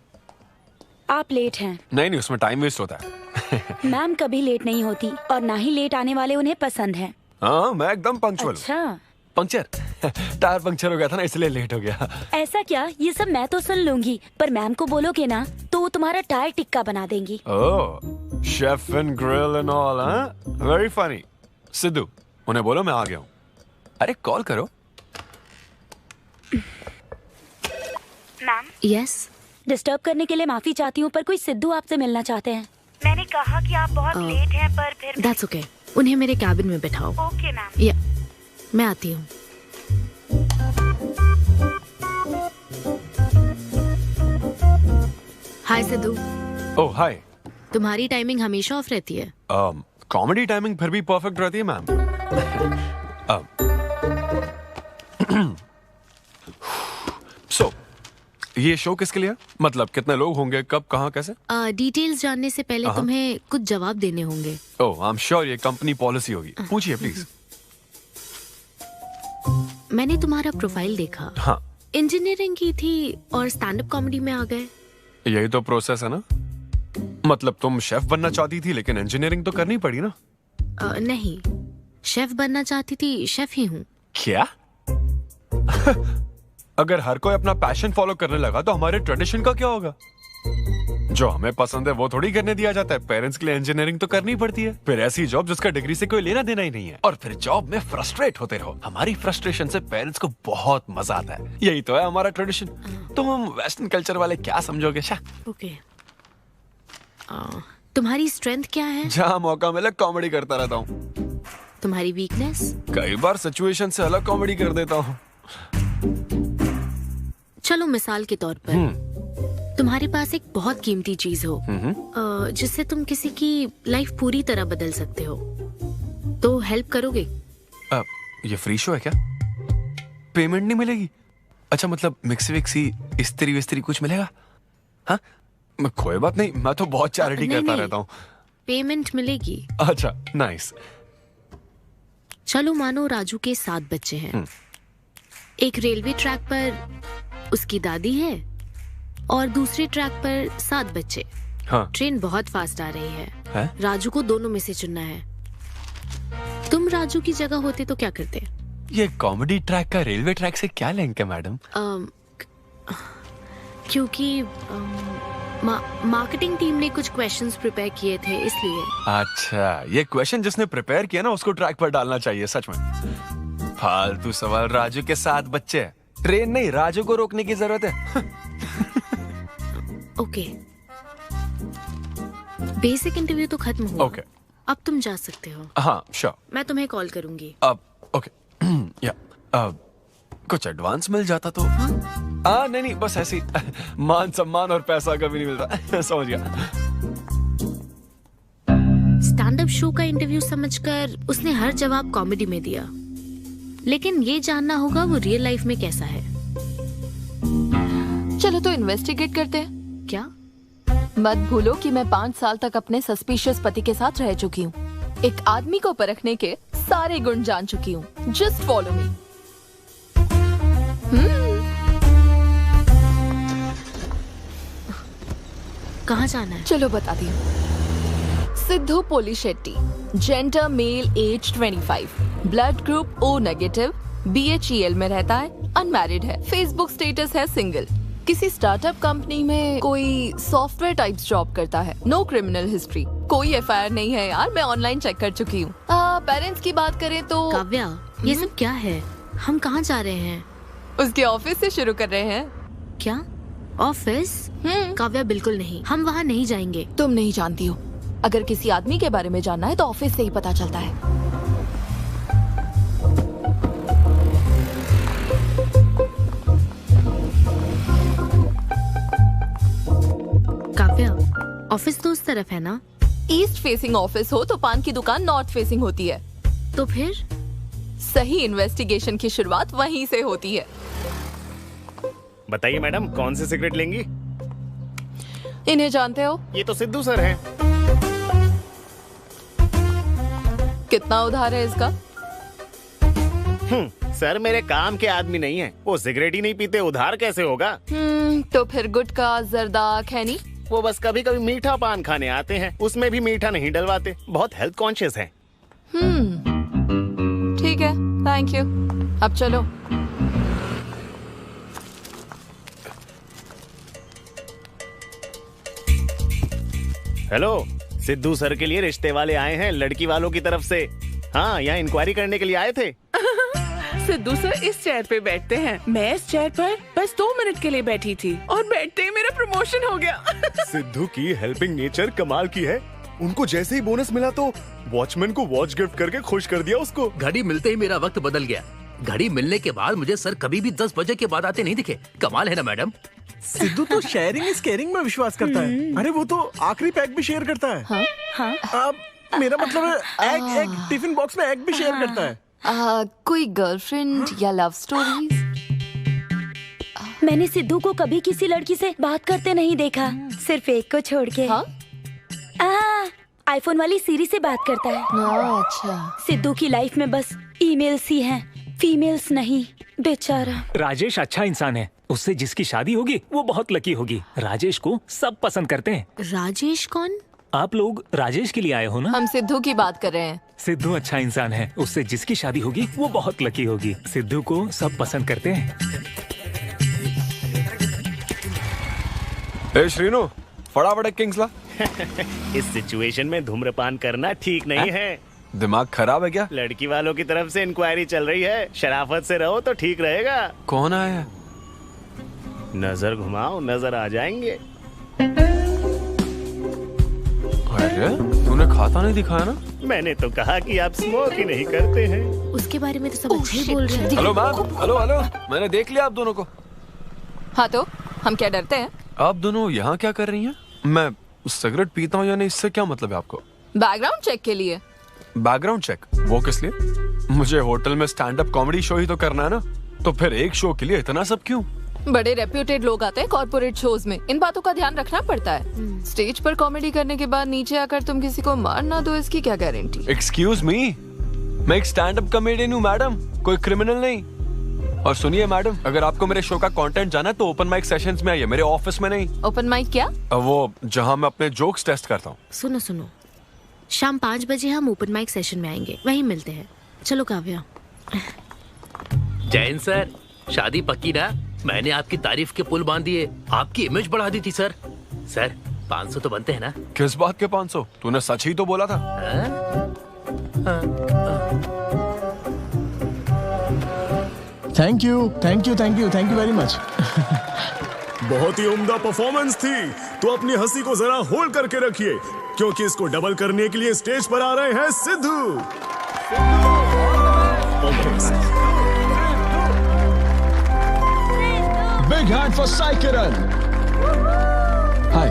आप लेट हैं। नहीं, उसमें टाइम वेस्ट होता है। मैम कभी लेट नहीं होती और ना ही लेट आने वाले उन्हें पसंद हैं। हाँ, मैं एकदम पंक्चुअल। अच्छा। पंक्चर टायर पंक्चर हो गया था ना, इसलिए लेट हो गया। ऐसा क्या? ये सब मैं तो सुन लूंगी, पर मैम को बोलोगे ना तो वो तुम्हारा टायर टिक्का बना देंगी। Oh, chef and grill and all, हाँ? Very funny. सिद्धू, उन्हें बोलो मैं आ गया हूँ। अरे कॉल करो। मैम। यस। डिस्टर्ब करने के लिए माफी चाहती हूँ, पर कोई सिद्धू आपसे मिलना चाहते हैं। मैंने कहा कि आप बहुत लेट हैं, पर फिर दैट्स ओके। उन्हें मेरे कैबिन में बैठाओ। Okay ma'am. या मैं आती हूँ। हाय सिद्धू। ओह हाय। तुम्हारी टाइमिंग हमेशा ऑफ रहती है? कॉमेडी टाइमिंग फिर भी परफेक्ट रहती है मैम। सो ये शो किसके लिए? मतलब कितने लोग होंगे, कब, कहाँ, कैसे? डिटेल्स जानने से पहले तुम्हें कुछ जवाब देने होंगे। ओह, आई एम श्योर ये कंपनी पॉलिसी होगी। पूछिए प्लीज। मैंने तुम्हारा प्रोफाइल देखा। हाँ। इंजीनियरिंग की थी और स्टैंड अप कॉमेडी में आ गए। यही तो प्रोसेस है ना। मतलब तुम शेफ बनना चाहती थी, लेकिन इंजीनियरिंग तो करनी पड़ी ना। नहीं, शेफ बनना चाहती थी, शेफ ही हूँ। क्या? अगर हर कोई अपना पैशन फॉलो करने लगा तो हमारे ट्रेडिशन का क्या होगा? जो हमें पसंद है वो थोड़ी करने दिया जाता है। पेरेंट्स के लिए इंजीनियरिंग तो करनी पड़ती है, फिर ऐसी जॉब जिसका डिग्री से कोई लेना देना ही नहीं है, और फिर जॉब में फ्रस्ट्रेट होते रहो। हमारी फ्रस्ट्रेशन से पेरेंट्स को बहुत मजा आता है। यही तो है हमारा ट्रेडिशन। तुम हम वेस्टर्न कल्चर वाले क्या समझोगे? ओके। तुम्हारी स्ट्रेंथ क्या है? जहाँ मौका मिले कॉमेडी करता रहता हूँ। तुम्हारी वीकनेस? कई बार सिचुएशन से अलग कॉमेडी कर देता हूँ। चलो मिसाल के तौर पर तुम्हारे पास एक बहुत कीमती चीज हो जिससे तुम किसी की लाइफ पूरी तरह बदल सकते हो, तो हेल्प करोगे? ये फ्री शो है क्या? पेमेंट नहीं मिलेगी? अच्छा, मतलब मिक्सी विक्सी इस्त्री विस्त्री कुछ मिलेगा? हाँ, कोई बात नहीं, मैं तो बहुत चैरिटी करता रहता हूँ। पेमेंट मिलेगी। अच्छा, नाइस। चलो मानो राजू के 7 बच्चे हैं। एक रेलवे ट्रैक पर उसकी दादी है और दूसरे ट्रैक पर 7 बच्चे। हाँ। ट्रेन बहुत फास्ट आ रही है। राजू को दोनों में से चुनना है। तुम राजू की जगह होते तो क्या करते? ये कॉमेडी ट्रैक का रेलवे ट्रैक से क्या लिंक है मैडम? क्योंकि मार्केटिंग टीम ने कुछ क्वेश्चंस प्रिपेयर किए थे, इसलिए। अच्छा, ये क्वेश्चन जिसने प्रिपेयर किया ना उसको ट्रैक पर डालना चाहिए। सच में फालतू सवाल। राजू के 7 बच्चे, ट्रेन नहीं, राजू को रोकने की जरूरत है। ओके, बेसिक इंटरव्यू तो खत्म हुआ। ओके, अब तुम जा सकते हो। हाँ श्योर। मैं तुम्हें कॉल करूंगी। अब ओके। या कुछ एडवांस मिल जाता तो। नहीं, बस ऐसी मान सम्मान और पैसा कभी नहीं मिलता। समझ गया। स्टैंड अप शो का इंटरव्यू समझकर उसने हर जवाब कॉमेडी में दिया, लेकिन ये जानना होगा वो रियल लाइफ में कैसा है। चलो तो इन्वेस्टिगेट करते हैं। क्या? मत भूलो कि मैं 5 साल तक अपने सस्पिशियस पति के साथ रह चुकी हूँ। एक आदमी को परखने के सारे गुण जान चुकी हूँ। Just follow me. कहाँ जाना है? चलो बताती हूँ। Siddhu Polishetty, gender male, age 25, blood group O negative, BHEL में रहता है, अनमैरिड है, फेसबुक स्टेटस है सिंगल, किसी स्टार्टअप कंपनी में कोई सॉफ्टवेयर टाइप्स जॉब करता है, नो क्रिमिनल हिस्ट्री, कोई FIR नहीं है यार, मैं ऑनलाइन चेक कर चुकी हूँ। पेरेंट्स की बात करें तो काव्या, ये सब क्या है? हम कहाँ जा रहे हैं? उसके ऑफिस से शुरू कर रहे हैं। क्या ऑफिस? काव्या बिल्कुल नहीं, हम वहाँ नहीं जाएंगे। तुम नहीं जानती हो, अगर किसी आदमी के बारे में जानना है तो ऑफिस से ही पता चलता है। काव्या, ऑफिस तो उस तरफ है ना? ईस्ट फेसिंग ऑफिस हो तो पान की दुकान नॉर्थ फेसिंग होती है। तो फिर सही इन्वेस्टिगेशन की शुरुआत वहीं से होती है। बताइए मैडम, कौन से सिगरेट लेंगी? इन्हें जानते हो? ये तो सिद्धू सर हैं। कितना उधार है इसका? सर मेरे काम के आदमी नहीं है, वो सिगरेट ही नहीं पीते, उधार कैसे होगा? तो फिर गुटखा, जर्दा, खैनी? वो बस कभी कभी मीठा पान खाने आते हैं, उसमें भी मीठा नहीं डलवाते, बहुत हेल्थ कॉन्शियस हैं। ठीक है, थैंक यू। अब चलो। हेलो, सिद्धू सर के लिए रिश्ते वाले आए हैं, लड़की वालों की तरफ से। हाँ, यहाँ इंक्वायरी करने के लिए आए थे। सिद्धू सर इस चेयर पे बैठते हैं, मैं इस चेयर पर बस 2 मिनट के लिए बैठी थी और बैठते ही मेरा प्रमोशन हो गया। सिद्धू की हेल्पिंग नेचर कमाल की है। उनको जैसे ही बोनस मिला तो वॉचमैन को वॉच गिफ्ट करके खुश कर दिया उसको। घड़ी मिलते ही मेरा वक्त बदल गया। घड़ी मिलने के बाद मुझे सर कभी भी 10 बजे के बाद आते नहीं दिखे। कमाल है ना मैडम? सिद्धू तो शेयरिंग इज केयरिंग में विश्वास करता है। अरे वो तो आखिरी पैक भी शेयर करता है। हाँ? अब मेरा मतलब है एग टिफिन बॉक्स में एग भी शेयर करता है। कोई गर्लफ्रेंड या लव स्टोरीज? मैंने सिद्धू को कभी किसी लड़की से बात करते नहीं देखा, सिर्फ एक को छोड़ के। आईफोन वाली सीरी से बात करता है। अच्छा। सिद्धू की लाइफ में बस ईमेल्स ही हैं, फीमेल्स नहीं, बेचारा। राजेश अच्छा इंसान है, उससे जिसकी शादी होगी वो बहुत लकी होगी। राजेश को सब पसंद करते हैं। राजेश कौन? आप लोग राजेश के लिए आए हो ना? हम सिद्धू की बात कर रहे हैं। सिद्धू अच्छा इंसान है, उससे जिसकी शादी होगी वो बहुत लकी होगी। सिद्धू को सब पसंद करते हैं। ए श्रीनु, फटाफट एक किंग्स ला। इस सिचुएशन में धूम्रपान करना ठीक नहीं है। दिमाग खराब है क्या? लड़की वालों की तरफ से इंक्वायरी चल रही है, शराफत से रहो तो ठीक रहेगा। कौन आया है? नजर घुमाओ, नजर आ जाएंगे। अरे तूने खाता नहीं दिखाया ना? मैंने तो कहा कि आप स्मोक ही नहीं करते हैं। उसके बारे में तो सब अच्छे ही बोल रहे हैं। हेलो मैम, हेलो हेलो, मैंने देख लिया आप दोनों को। हाँ तो हम क्या डरते हैं? आप दोनों यहाँ क्या कर रही हैं? मैं सिगरेट पीता हूँ या नहीं, इससे क्या मतलब है आपको? बैकग्राउंड चेक के लिए। Background check? वो किस लिए? मुझे होटल में स्टैंड अप कॉमेडी शो ही तो करना है ना, तो फिर एक शो के लिए इतना सब क्यों? बड़े रेप्यूटेड लोग आते हैं कॉर्पोरेट शोज में, इन बातों का ध्यान रखना पड़ता है। स्टेज पर कॉमेडी करने के बाद नीचे आकर तुम किसी को मार ना दो, इसकी क्या गारंटी? एक्सक्यूज मी, मैं एक स्टैंड अप कॉमेडियन हूँ मैडम, कोई क्रिमिनल नहीं। और सुनिए मैडम, अगर आपको मेरे शो का कंटेंट जाना है तो ओपन माइक सेशंस में आइए, मेरे ऑफिस में नहीं। ओपन माइक क्या? वो जहाँ मैं अपने जोक्स टेस्ट करता हूँ। सुनो सुनो, शाम 5 बजे हम ओपन माइक सेशन में आएंगे, वहीं मिलते हैं। चलो काव्या। जैन सर, शादी पक्की ना? मैंने आपकी तारीफ के पुल बांध दिए, आपकी इमेज बढ़ा दी थी सर। सर 500 तो बनते हैं ना? किस बात के 500? तूने सच ही तो बोला था। Thank you thank you thank you thank you very much. बहुत ही उम्दा परफॉर्मेंस थी, तो अपनी हंसी को जरा होल्ड करके रखिए, क्योंकि इसको डबल करने के लिए स्टेज पर आ रहे हैं Sidhu. Big hand for Sai Kiran. Hi.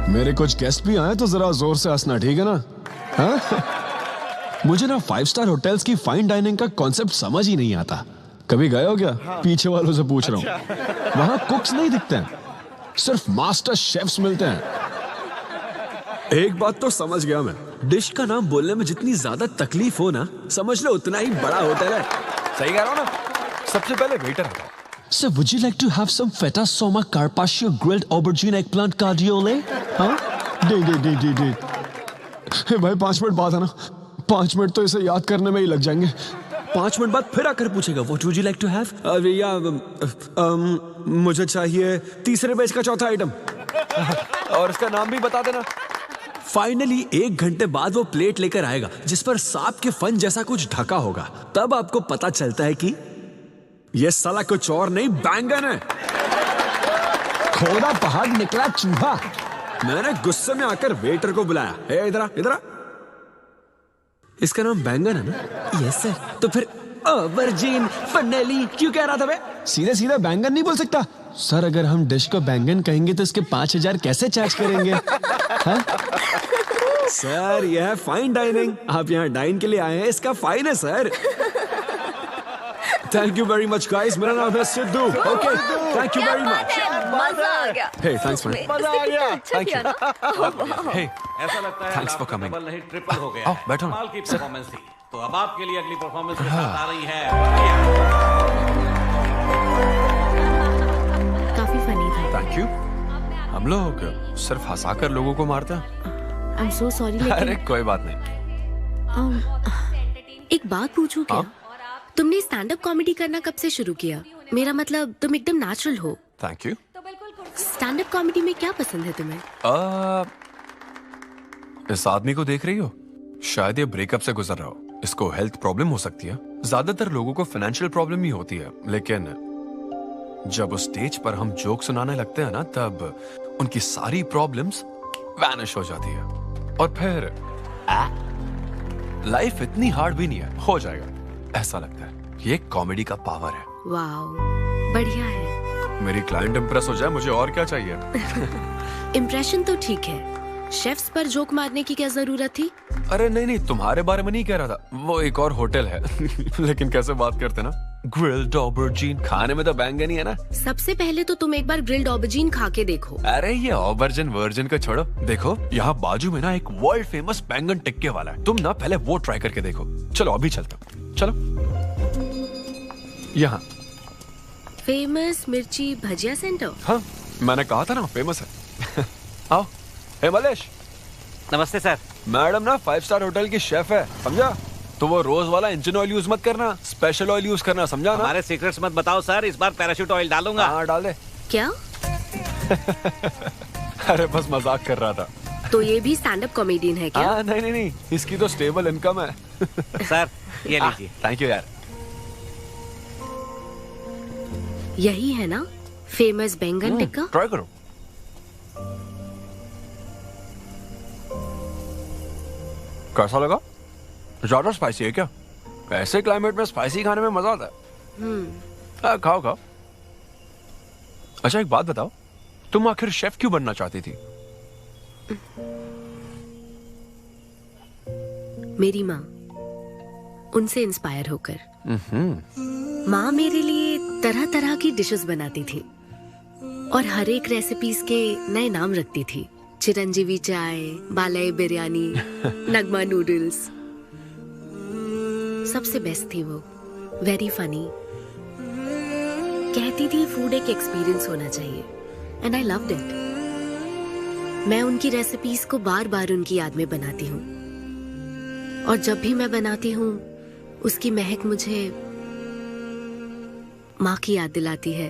मेरे कुछ गेस्ट भी आए तो जरा जोर से हंसना, ठीक है ना? हाँ? मुझे ना 5 स्टार होटल्स की फाइन डाइनिंग का कॉन्सेप्ट समझ ही नहीं आता। कभी गए हो क्या? पीछे वालों से पूछ रहा हूँ। वहां कुक्स नहीं दिखते हैं, सिर्फ मास्टर शेफ्स मिलते हैं। एक बात तो समझ गया मैं, डिश का नाम बोलने में जितनी ज्यादा तकलीफ हो ना, समझ लो उतना ही बड़ा होटल है। सही कह रहा हूँ ना? सबसे पहले वेटर आता है। Sir, would you like to have some feta soma carpaccio grilled aubergine eggplant cardiole? हाँ? दे। हे भाई 5 मिनट बाद है ना, 5 मिनट तो इसे याद करने में ही लग जाएंगे। 5 मिनट बाद फिर आकर पूछेगा What would you like to have? मुझे चाहिए तीसरे बैच का चौथा आइटम। और इसका नाम भी बता देना। फाइनली 1 घंटे बाद वो प्लेट लेकर आएगा जिस पर सांप के फन जैसा कुछ ढका होगा। तब आपको पता चलता है कि ये साला कुछ और नहीं, बैंगन है। खोदा पहाड़ निकला चूहा। मैंने गुस्से में आकर वेटर को बुलाया, हे इधर आ। इसका नाम बैंगन है ना? Yes sir. तो फिर ऑबरजीन फनेली क्यों कह रहा था बे? सीधे बैंगन नहीं बोल सकता सर। अगर हम डिश को बैंगन कहेंगे तो इसके 5000 कैसे चार्ज करेंगे? हाँ? सर यह है फाइन डाइनिंग, आप यहाँ डाइन के लिए आए हैं, इसका फाइन है sir. Thank you very much guys, मेरा नाम है Sidhu. Okay, thank you very much. मजा आ गया। Hey thanks man. मजा आ गया। Thank you. हे ऐसा लगता है थैंक्स फॉर कमिंग। डबल नहीं ट्रिपल हो गया। आओ बैठो। कमाल की परफॉर्मेंस थी। तो अब आपके लिए अगली परफॉर्मेंस के साथ आ रही है। काफी फनी था। Thank you. हम लोग सिर्फ हंसाकर लोगों को मारते हैं। I am so sorry. अरे कोई बात नहीं। एक बात पूछूं क्या? तुमने स्टैंड अप कॉमेडी करना कब से शुरू किया? मेरा मतलब तुम एकदम नेचुरल हो। Thank you. Stand up comedy में क्या पसंद है तुम्हें? इस आदमी को देख रही हो? शायद ये ब्रेकअप से गुजर रहा हो। इसको हेल्थ प्रॉब्लम हो सकती है। ज्यादातर लोगों को फाइनेंशियल प्रॉब्लम ही होती है, लेकिन जब उस स्टेज पर हम जोक सुनाने लगते हैं ना, तब उनकी सारी प्रॉब्लम्स वैनिश हो जाती है। और फिर लाइफ इतनी हार्ड भी नहीं है, हो जाएगा ऐसा लगता है। ये कॉमेडी का पावर है। वाओ, बढ़िया है। मेरी क्लाइंट इंप्रेस हो जाए, मुझे और क्या चाहिए? इम्प्रेशन तो ठीक है, शेफ्स पर जोक मारने की क्या जरूरत थी? अरे नहीं, तुम्हारे बारे में नहीं कह रहा था। वो एक और होटल है। लेकिन कैसे बात करते ना, ग्रिल्ड ऑबरजीन। खाने में तो बैंगन ही है ना। सबसे पहले तो तुम एक बार ग्रिल्ड ऑबरजीन खा के देखो। अरे ये ऑबरजीन वर्जिन को छोड़ो, देखो यहाँ बाजू में ना एक वर्ल्ड फेमस बैंगन टिक्के वाला है। तुम ना पहले वो ट्राई करके देखो। चलो अभी चलता हूँ, चलो। यहाँ फेमस मिर्ची भजिया सेंटर। हाँ, मैंने कहा था ना फेमस है। आओ। हे मलेश। नमस्ते सर। मैडम ना 5 स्टार होटल की शेफ है, समझा? तो वो रोज वाला इंजन ऑयल यूज मत करना, स्पेशल ऑयल यूज करना, समझा ना? हमारे सीक्रेट्स मत बताओ सर, इस बार पैराशूट ऑयल डालूंगा। हाँ डाल दे। क्या? अरे बस मजाक कर रहा था। तो ये भी स्टैंड अप कॉमेडियन है क्या? नहीं, इसकी तो स्टेबल इनकम है। सर ये लीजिए। थैंक यू यार। यही है ना फेमस बैंगन टिक्का? ट्राई करो। कैसा लगा? ज्यादा स्पाइसी है क्या? ऐसे क्लाइमेट में स्पाइसी खाने में मजा आता है। खाओ। अच्छा एक बात बताओ, तुम आखिर शेफ क्यों बनना चाहती थी? मेरी माँ, उनसे इंस्पायर होकर। माँ मेरे लिए तरह तरह की डिशेस बनाती थी और हर एक रेसिपीज के नए नाम रखती थी। चिरंजीवी चाय, बालाई बिरयानी, नगमा नूडल्स। सबसे बेस्ट थी वो, वेरी फनी। कहती थी फूड एक एक्सपीरियंस होना चाहिए, एंड आई लव्ड इट। मैं उनकी रेसिपीज को बार बार उनकी याद में बनाती हूँ, और जब भी मैं बनाती हूँ उसकी महक मुझे माँ की याद दिलाती है।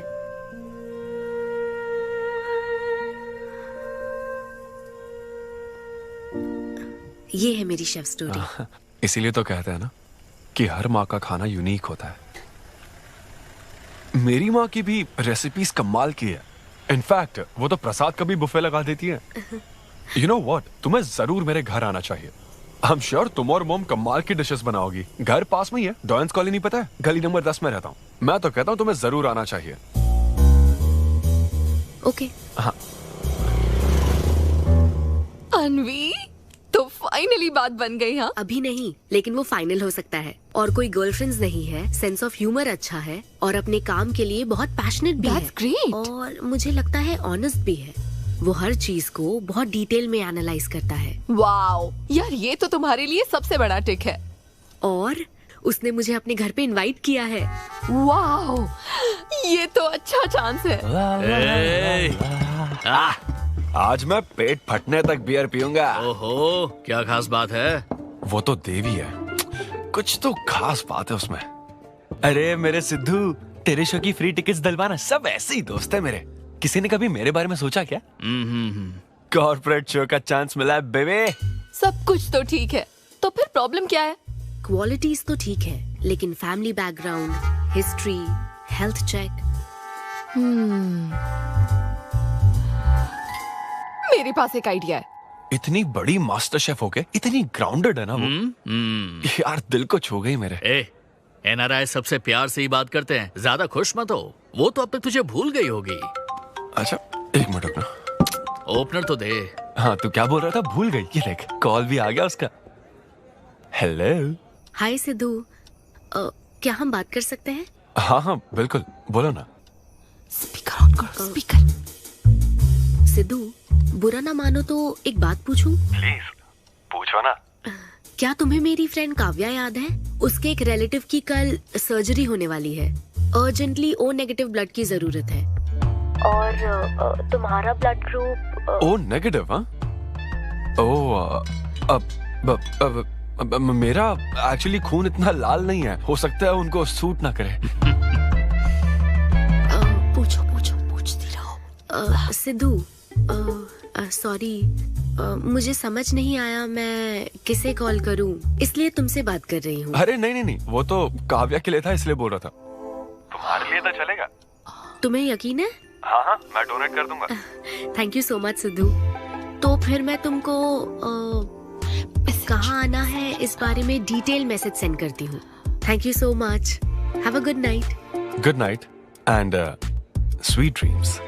ये है मेरी शेफ स्टोरी। इसीलिए तो कहते हैं ना कि हर माँ का खाना यूनिक होता है। मेरी माँ की भी रेसिपीज कमाल की है। इनफैक्ट वो तो प्रसाद का भी बुफे लगा देती है। यू नो व्हाट, तुम्हें जरूर मेरे घर आना चाहिए। आई एम श्योर तुम और मोम कमाल की डिशेस बनाओगी। घर पास में ही है, डॉयंस कॉलोनी पता है? गली नंबर 10 में रहता हूँ। मैं तो कहता हूँ तुम्हें जरूर आना चाहिए। ओके। हाँ अन्वी, तो फाइनली बात बन गई। हाँ, अभी नहीं, लेकिन वो फाइनल हो सकता है। और कोई गर्लफ्रेंड्स नहीं है, सेंस ऑफ ह्यूमर अच्छा है और अपने काम के लिए बहुत पैशनेट भी है। ग्रेट। और मुझे लगता है ऑनेस्ट भी है। वो हर चीज को बहुत डिटेल में एनालाइज करता है। वाओ यार, ये तो तुम्हारे लिए सबसे बड़ा टिक है। और उसने मुझे अपने घर पे इनवाइट किया है। वाओ, ये तो अच्छा चांस है। आज मैं पेट फटने तक बियर पीऊंगा। ओहो, क्या खास बात है? वो तो देवी है, कुछ तो खास बात है उसमें। अरे मेरे सिद्धू, तेरे शो की फ्री टिकट्स दिलवाना, सब ऐसे ही दोस्त है मेरे। किसी ने कभी मेरे बारे में सोचा क्या? कॉर्पोरेट शो का चांस मिला है बेबे। सब कुछ तो ठीक है, तो फिर प्रॉब्लम क्या है? क्वालिटीज तो ठीक है, लेकिन family background, history, health check. मेरे पास एक आइडिया है। इतनी बड़ी मास्टर शेफ हो के इतनी ग्राउंडेड है ना वो। यार दिल को छू गई मेरे। एनआरआई सबसे प्यार से ही बात करते हैं, ज्यादा खुश मत हो। वो तो अब तक तुझे भूल गई होगी। अच्छा एक मिनट रुकना, ओपनर तो दे। हाँ तू क्या बोल रहा था? भूल गई? ये देख, कॉल भी आ गया उसका। हेलो। हाय सिद्धू, क्या हम बात कर सकते हैं? हाँ हाँ बिल्कुल, बोलो ना। स्पीकर ऑन करो, स्पीकर। सिद्धू, बुरा ना मानो तो एक बात पूछूं? प्लीज पूछो ना। क्या तुम्हें मेरी फ्रेंड काव्या याद है? उसके एक रिलेटिव की कल सर्जरी होने वाली है। अर्जेंटली O नेगेटिव ब्लड की जरूरत है। और तुम्हारा ब्लड ग्रुप O नेगेटिव? हाँ, अब मेरा एक्चुअली खून इतना लाल नहीं है, हो सकता है उनको सूट ना करे। पूछती रहो। सिद्धू, सॉरी, मुझे समझ नहीं आया मैं किसे कॉल करूं, इसलिए तुमसे बात कर रही हूँ। अरे नहीं, वो तो काव्या के लिए था, इसलिए बोल रहा था। तुम्हारे लिए तो चलेगा? तुम्हें यकीन है? हाँ, मैं डोनेट कर दूंगा। Thank you so much Sidhu. तो फिर मैं तुमको कहाँ आना है इस बारे में डिटेल मैसेज सेंड करती हूँ। Thank you so much. Have a good night. Good night and sweet dreams.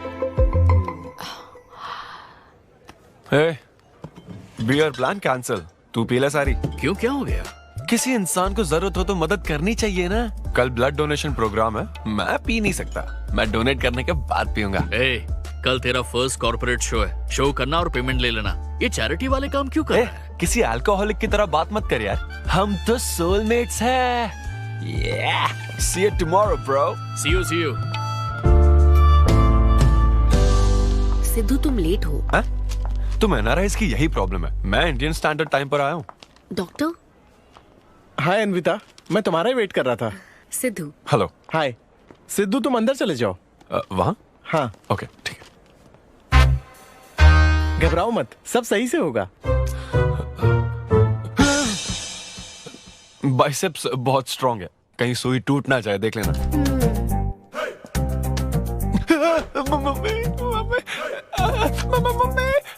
Beer plan cancel. तू पी ले सारी। क्यों, क्या हो गया? किसी इंसान को जरूरत हो तो मदद करनी चाहिए ना। कल ब्लड डोनेशन प्रोग्राम है, मैं पी नहीं सकता। मैं डोनेट करने के बाद पीऊंगा। कल तेरा फर्स्ट कॉर्पोरेट शो है, शो करना और पेमेंट ले लेना। ये चैरिटी वाले काम क्यों कर रहा है? किसी अल्कोहलिक की तरह बात मत कर यार, हम तो सोलमेट्स हैं। See you tomorrow, bro. See you. Sidhu तुम लेट हो। तुम एनआरआईज की यही प्रॉब्लम है। मैं इंडियन स्टैंडर्ड टाइम पर आया हूँ। डॉक्टर। हाय अन्विता, मैं तुम्हारा ही वेट कर रहा था। सिद्धू। हेलो। हाय सिद्धू, तुम अंदर चले जाओ। वहाँ? हाँ ओके ठीक है। घबराओ मत, सब सही से होगा। बाइसेप्स बहुत स्ट्रांग है, कहीं सुई टूट ना जाए, देख लेना।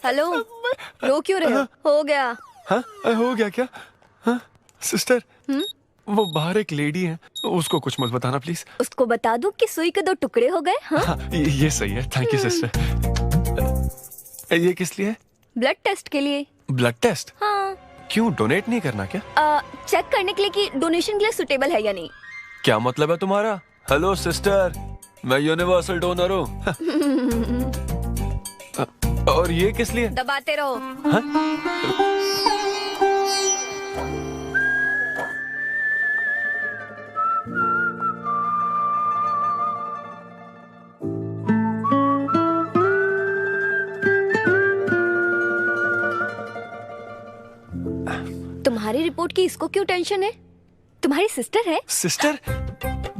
हेलो, रो क्यों रहे हो? हो गया। हाँ, हो गया क्या? हाँ, सिस्टर, वो बाहर एक लेडी है, उसको कुछ मत बताना प्लीज। उसको बता दूं कि सुई के 2 टुकड़े हो गए। हाँ? ये सही है, थैंक यू सिस्टर। ये किस लिए? ब्लड टेस्ट के लिए। Blood test? हाँ। क्यों, डोनेट नहीं करना क्या? चेक करने के लिए कि डोनेशन के लिए सुटेबल है या नहीं। क्या मतलब है तुम्हारा? हेलो सिस्टर, मैं यूनिवर्सल डोनर हूँ। और ये किस लिए? दबाते रहो। हाँ? तुम्हारी रिपोर्ट की इसको क्यों टेंशन है? तुम्हारी सिस्टर है। सिस्टर?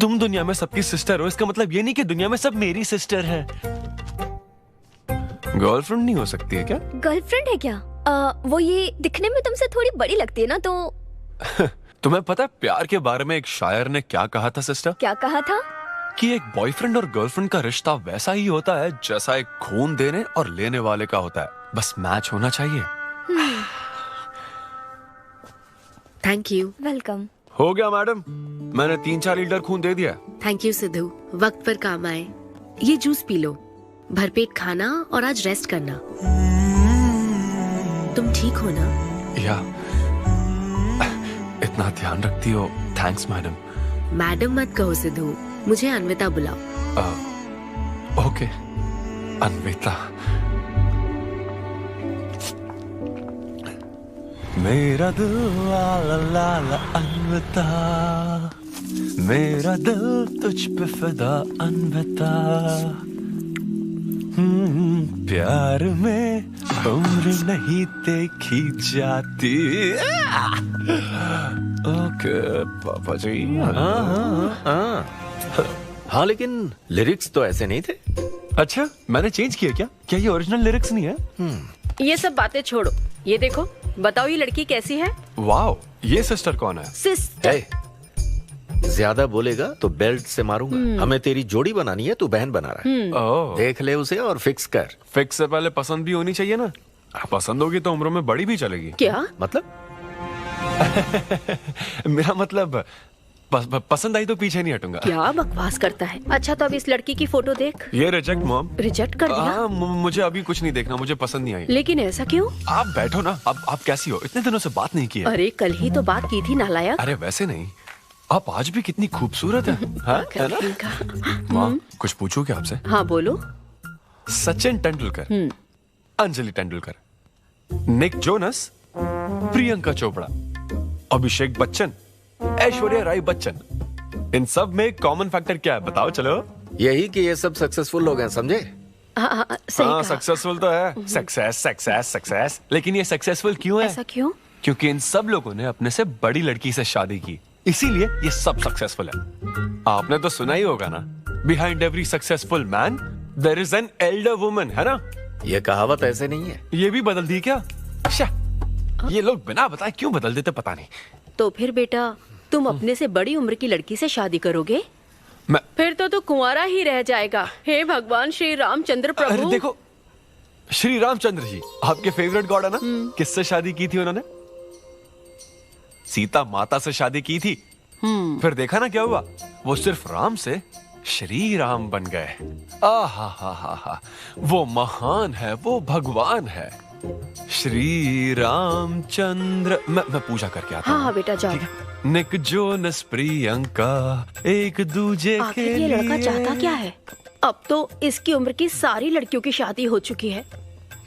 तुम दुनिया में सबकी सिस्टर हो, इसका मतलब ये नहीं कि दुनिया में सब मेरी सिस्टर है। गर्लफ्रेंड नहीं हो सकती है क्या? गर्लफ्रेंड है क्या? वो ये दिखने में तुमसे थोड़ी बड़ी लगती है ना, तो तुम्हें पता है प्यार के बारे में एक शायर ने क्या कहा था सिस्टर? क्या कहा था? कि एक बॉयफ्रेंड और गर्लफ्रेंड का रिश्ता वैसा ही होता है जैसा एक खून देने और लेने वाले का होता है, बस मैच होना चाहिए। Thank you. वेलकम। हो गया मैडम, मैंने 3-4 लीटर खून दे दिया। थैंक यू सिद्धू, वक्त पर काम आए। ये जूस पी लो, भरपेट खाना और आज रेस्ट करना। तुम ठीक हो ना? या इतना ध्यान रखती हो, थैंक्स मैडम। मैडम मत कहो सिद्धू, मुझे अन्विता बुलाओ। ओके अन्विता। मेरा दिल ला ला ला ला अन्विता, मेरा दिल तुझ पे फिदा अन्विता। प्यार में उम्र नहीं देखी जाती। ओके पापा जी। हाँ लेकिन लिरिक्स तो ऐसे नहीं थे। अच्छा मैंने चेंज किया क्या? क्या ये ओरिजिनल लिरिक्स नहीं है? ये सब बातें छोड़ो, ये देखो, बताओ ये लड़की कैसी है? वाओ, ये सिस्टर कौन है? सिस्टर। ज्यादा बोलेगा तो बेल्ट से मारूंगा। हमें तेरी जोड़ी बनानी है, तू बहन बना रहा है। ओह। देख ले उसे और फिक्स कर। फिक्स से पहले पसंद भी होनी चाहिए ना। पसंद होगी तो उम्र में बड़ी भी चलेगी। क्या मतलब? मेरा मतलब पसंद आई तो पीछे नहीं हटूंगा। क्या बकवास करता है। अच्छा तो अब इस लड़की की फोटो देख। ये रिजेक्ट मॉम। रिजेक्ट कर दिया? हाँ मुझे अभी कुछ नहीं देखना, मुझे पसंद नहीं आई। लेकिन ऐसा क्यों? आप बैठो ना। अब आप कैसी हो? इतने दिनों से बात नहीं की है। अरे कल ही तो बात की थी नालायक। अरे वैसे नहीं, आप आज भी कितनी खूबसूरत है। हाँ है ना? माँ कुछ पूछूं क्या आपसे? हाँ बोलो। सचिन तेंदुलकर, अंजलि तेंदुलकर, निक जोनस, प्रियंका चोपड़ा, अभिषेक बच्चन, ऐश्वर्या राय बच्चन, इन सब में कॉमन फैक्टर क्या है बताओ? चलो यही कि ये सब सक्सेसफुल लोग हैं, समझे? हाँ सक्सेसफुल तो है। Success success success. लेकिन ये सक्सेसफुल क्यों है? ऐसा क्यों? क्योंकि इन सब लोगों ने अपने से बड़ी लड़की से शादी की, इसीलिए ये सब सक्सेसफुल है। आपने तो सुना ही होगा ना, behind every successful man there is an elder woman, है ना? ये कहावत ऐसे नहीं है। ये भी बदल दी क्या? ये लोग बिना बताए क्यों बदल देते पता नहीं। तो फिर बेटा तुम अपने से बड़ी उम्र की लड़की से शादी करोगे? फिर तो तू कुंवारा ही रह जाएगा। हे भगवान श्री रामचंद्र प्रभु। अरे देखो, श्री रामचंद्र जी आपके फेवरेट गॉड है ना? किससे शादी की थी उन्होंने? सीता माता से शादी की थी। फिर देखा ना क्या हुआ, वो सिर्फ राम से श्री राम बन गए। आहा, वो महान है, वो भगवान है श्री रामचंद्र। मैं पूजा करके आता हूँ। हाँ बेटा जाओ। निक जोनस प्रियंका एक दूजे के ये लड़का चाहता क्या है? अब तो इसकी उम्र की सारी लड़कियों की शादी हो चुकी है,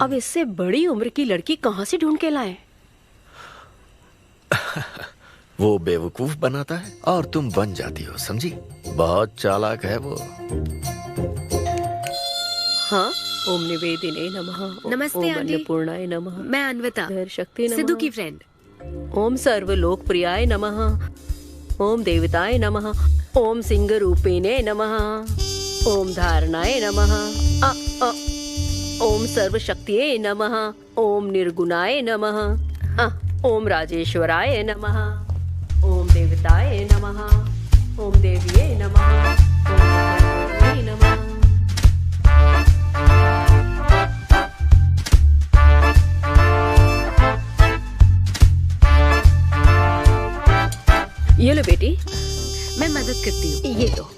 अब इससे बड़ी उम्र की लड़की कहाँ से ढूंढ के लाए? वो बेवकूफ बनाता है और तुम बन जाती हो, समझी? बहुत चालाक है वो। हाँ, ओम निवेदिने नमः। नमस्ते ओम आंटी। अन्नपूर्णाय नमः। मैं अन्विता, शक्ति नमः। सिद्धू की फ्रेंड। ओम सर्वलोकप्रियाय नमः। ओम देवताय नमः। ओम सिंह रूपिणे नमः। ओम धारणाय नमः। ओम सर्वशक्तिये नमः। ओम निर्गुणाय नमः। ओम राजेश्वराय नमः। ओम देवताय नमः। ओम देव्ये नमः। ओम देव्ये नमः। ये लो बेटी, मैं मदद करती हूँ। ये लो।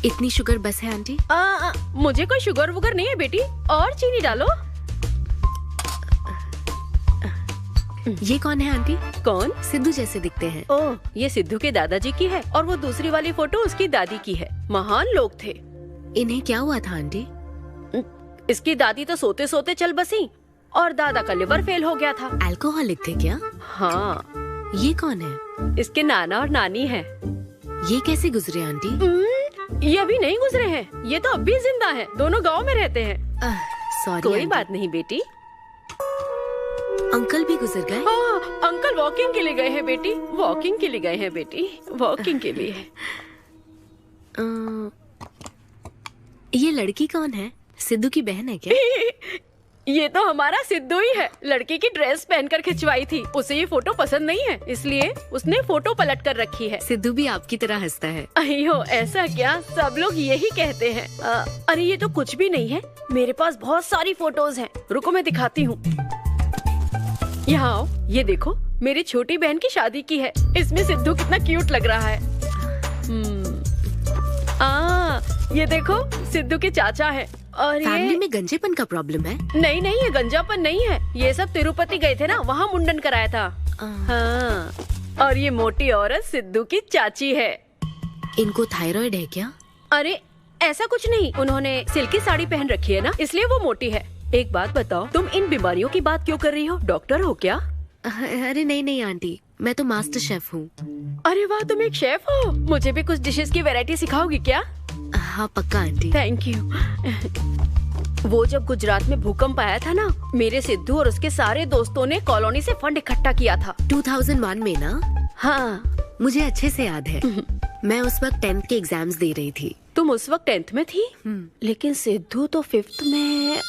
इतनी शुगर बस है आंटी? मुझे कोई शुगर वुगर नहीं है बेटी, और चीनी डालो। ये कौन है आंटी? कौन? सिद्धू जैसे दिखते हैं। ओह, ये सिद्धू के दादाजी की है और वो दूसरी वाली फोटो उसकी दादी की है। महान लोग थे। इन्हें क्या हुआ था आंटी? इसकी दादी तो सोते सोते चल बसी और दादा का लिवर फेल हो गया था। अल्कोहलिक थे क्या? हाँ। ये कौन है? इसके नाना और नानी है। ये कैसे गुजरे आंटी? ये अभी नहीं गुजरे हैं, ये तो अब भी जिंदा है। दोनों गांव में रहते हैं। सॉरी। कोई बात नहीं बेटी। अंकल भी गुजर गए? हाँ, अंकल वॉकिंग के लिए गए हैं बेटी। वॉकिंग के लिए गए हैं बेटी, वॉकिंग के लिए। ये लड़की कौन है? सिद्धू की बहन है क्या? ये तो हमारा सिद्धू ही है। लड़की की ड्रेस पहनकर खिंचवाई थी, उसे ये फोटो पसंद नहीं है, इसलिए उसने फोटो पलट कर रखी है। सिद्धू भी आपकी तरह हंसता है। अयो ऐसा क्या, सब लोग यही कहते हैं। अरे ये तो कुछ भी नहीं है, मेरे पास बहुत सारी फोटोज हैं। रुको मैं दिखाती हूँ। यहाँ आओ, ये देखो, मेरी छोटी बहन की शादी की है। इसमें सिद्धू कितना क्यूट लग रहा है। ये देखो सिद्धू के चाचा है। और फैमिली में गंजेपन का प्रॉब्लम है? नहीं नहीं, ये गंजापन नहीं है। ये सब तिरुपति गए थे ना, वहाँ मुंडन कराया था। हाँ। और ये मोटी औरत सिद्धू की चाची है। इनको थायराइड है क्या? अरे ऐसा कुछ नहीं, उन्होंने सिल्की साड़ी पहन रखी है ना, इसलिए वो मोटी है। एक बात बताओ, तुम इन बीमारियों की बात क्यों कर रही हो? डॉक्टर हो क्या? अरे नहीं नहीं आंटी, मैं तो मास्टर शेफ हूँ। अरे वाह, तुम एक शेफ हो। मुझे भी कुछ डिशेस की वैरायटी सिखाओगी क्या? हाँ पक्का आंटी। Thank you. वो जब गुजरात में भूकंप आया था ना, मेरे सिद्धू और उसके सारे दोस्तों ने कॉलोनी से फंड इकट्ठा किया था। 2001 में ना? हाँ मुझे अच्छे से याद है। मैं उस वक्त 10th के एग्जाम्स दे रही थी। तुम उस वक्त 10th में थी? लेकिन सिद्धू तो 5th में।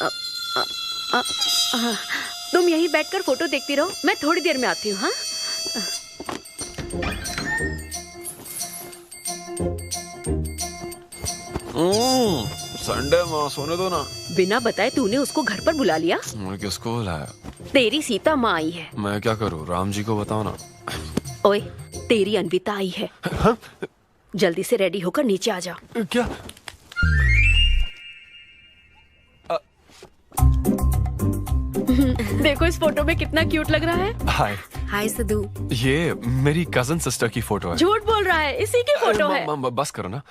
तुम यहीं बैठकर फोटो देखती रहो, मैं थोड़ी देर में आती हूँ। हाँ संडे माँ, सोने दो ना। बिना बताए तूने उसको घर पर बुला लिया? मैं किसको बुलाया? तेरी सीता माँ आई है। मैं क्या करूँ, राम जी को बताओ ना। ओए, तेरी अन्विता आई है। हाँ? जल्दी से रेडी होकर नीचे आ जा। क्या? देखो इस फोटो में कितना क्यूट लग रहा है। हाय। हाय सिद्धू। ये मेरी कजन सिस्टर की फोटो है। झूठ बोल रहा है, इसी की फोटो है। बस करो ना,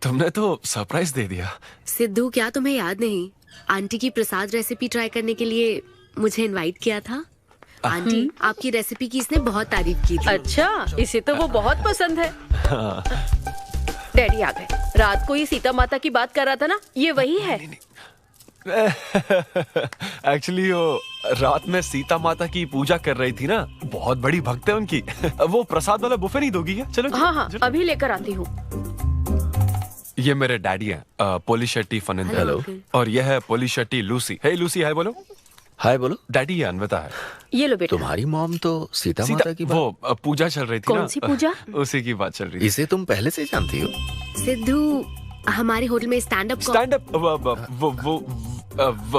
तुमने तो सरप्राइज दे दिया। सिद्धू, क्या तुम्हें याद नहीं, आंटी की प्रसाद रेसिपी ट्राई करने के लिए मुझे इनवाइट किया था? आंटी, आपकी रेसिपी की इसने बहुत तारीफ की थी। अच्छा, इसे तो वो बहुत पसंद है। डैडी आ गए। रात को ये सीता माता की बात कर रहा था ना, ये वही है। एक्चुअली वो रात में सीता माता की पूजा कर रही थी ना, बहुत बड़ी भक्त है उनकी। वो प्रसाद वाला बुफे नहीं दोगी क्या? चलो। हाँ हाँ, अभी लेकर आती हूँ। ये मेरे डैडी हैं, पोली शेट्टी फनिंदर। और ये है पोली शेट्टी लूसी। हे लूसी, हाय बोलो। हाय बोलो। डैडी ये अन्विता है। ये लो बेटा। तुम्हारी मॉम तो सीता माता की बात। वो पूजा चल रही थी ना। कौन सी पूजा? उसी की बात चल रही थी। इसे तुम पहले से जानती हो? सिद्धू, हमारे होटल में स्टैंड अप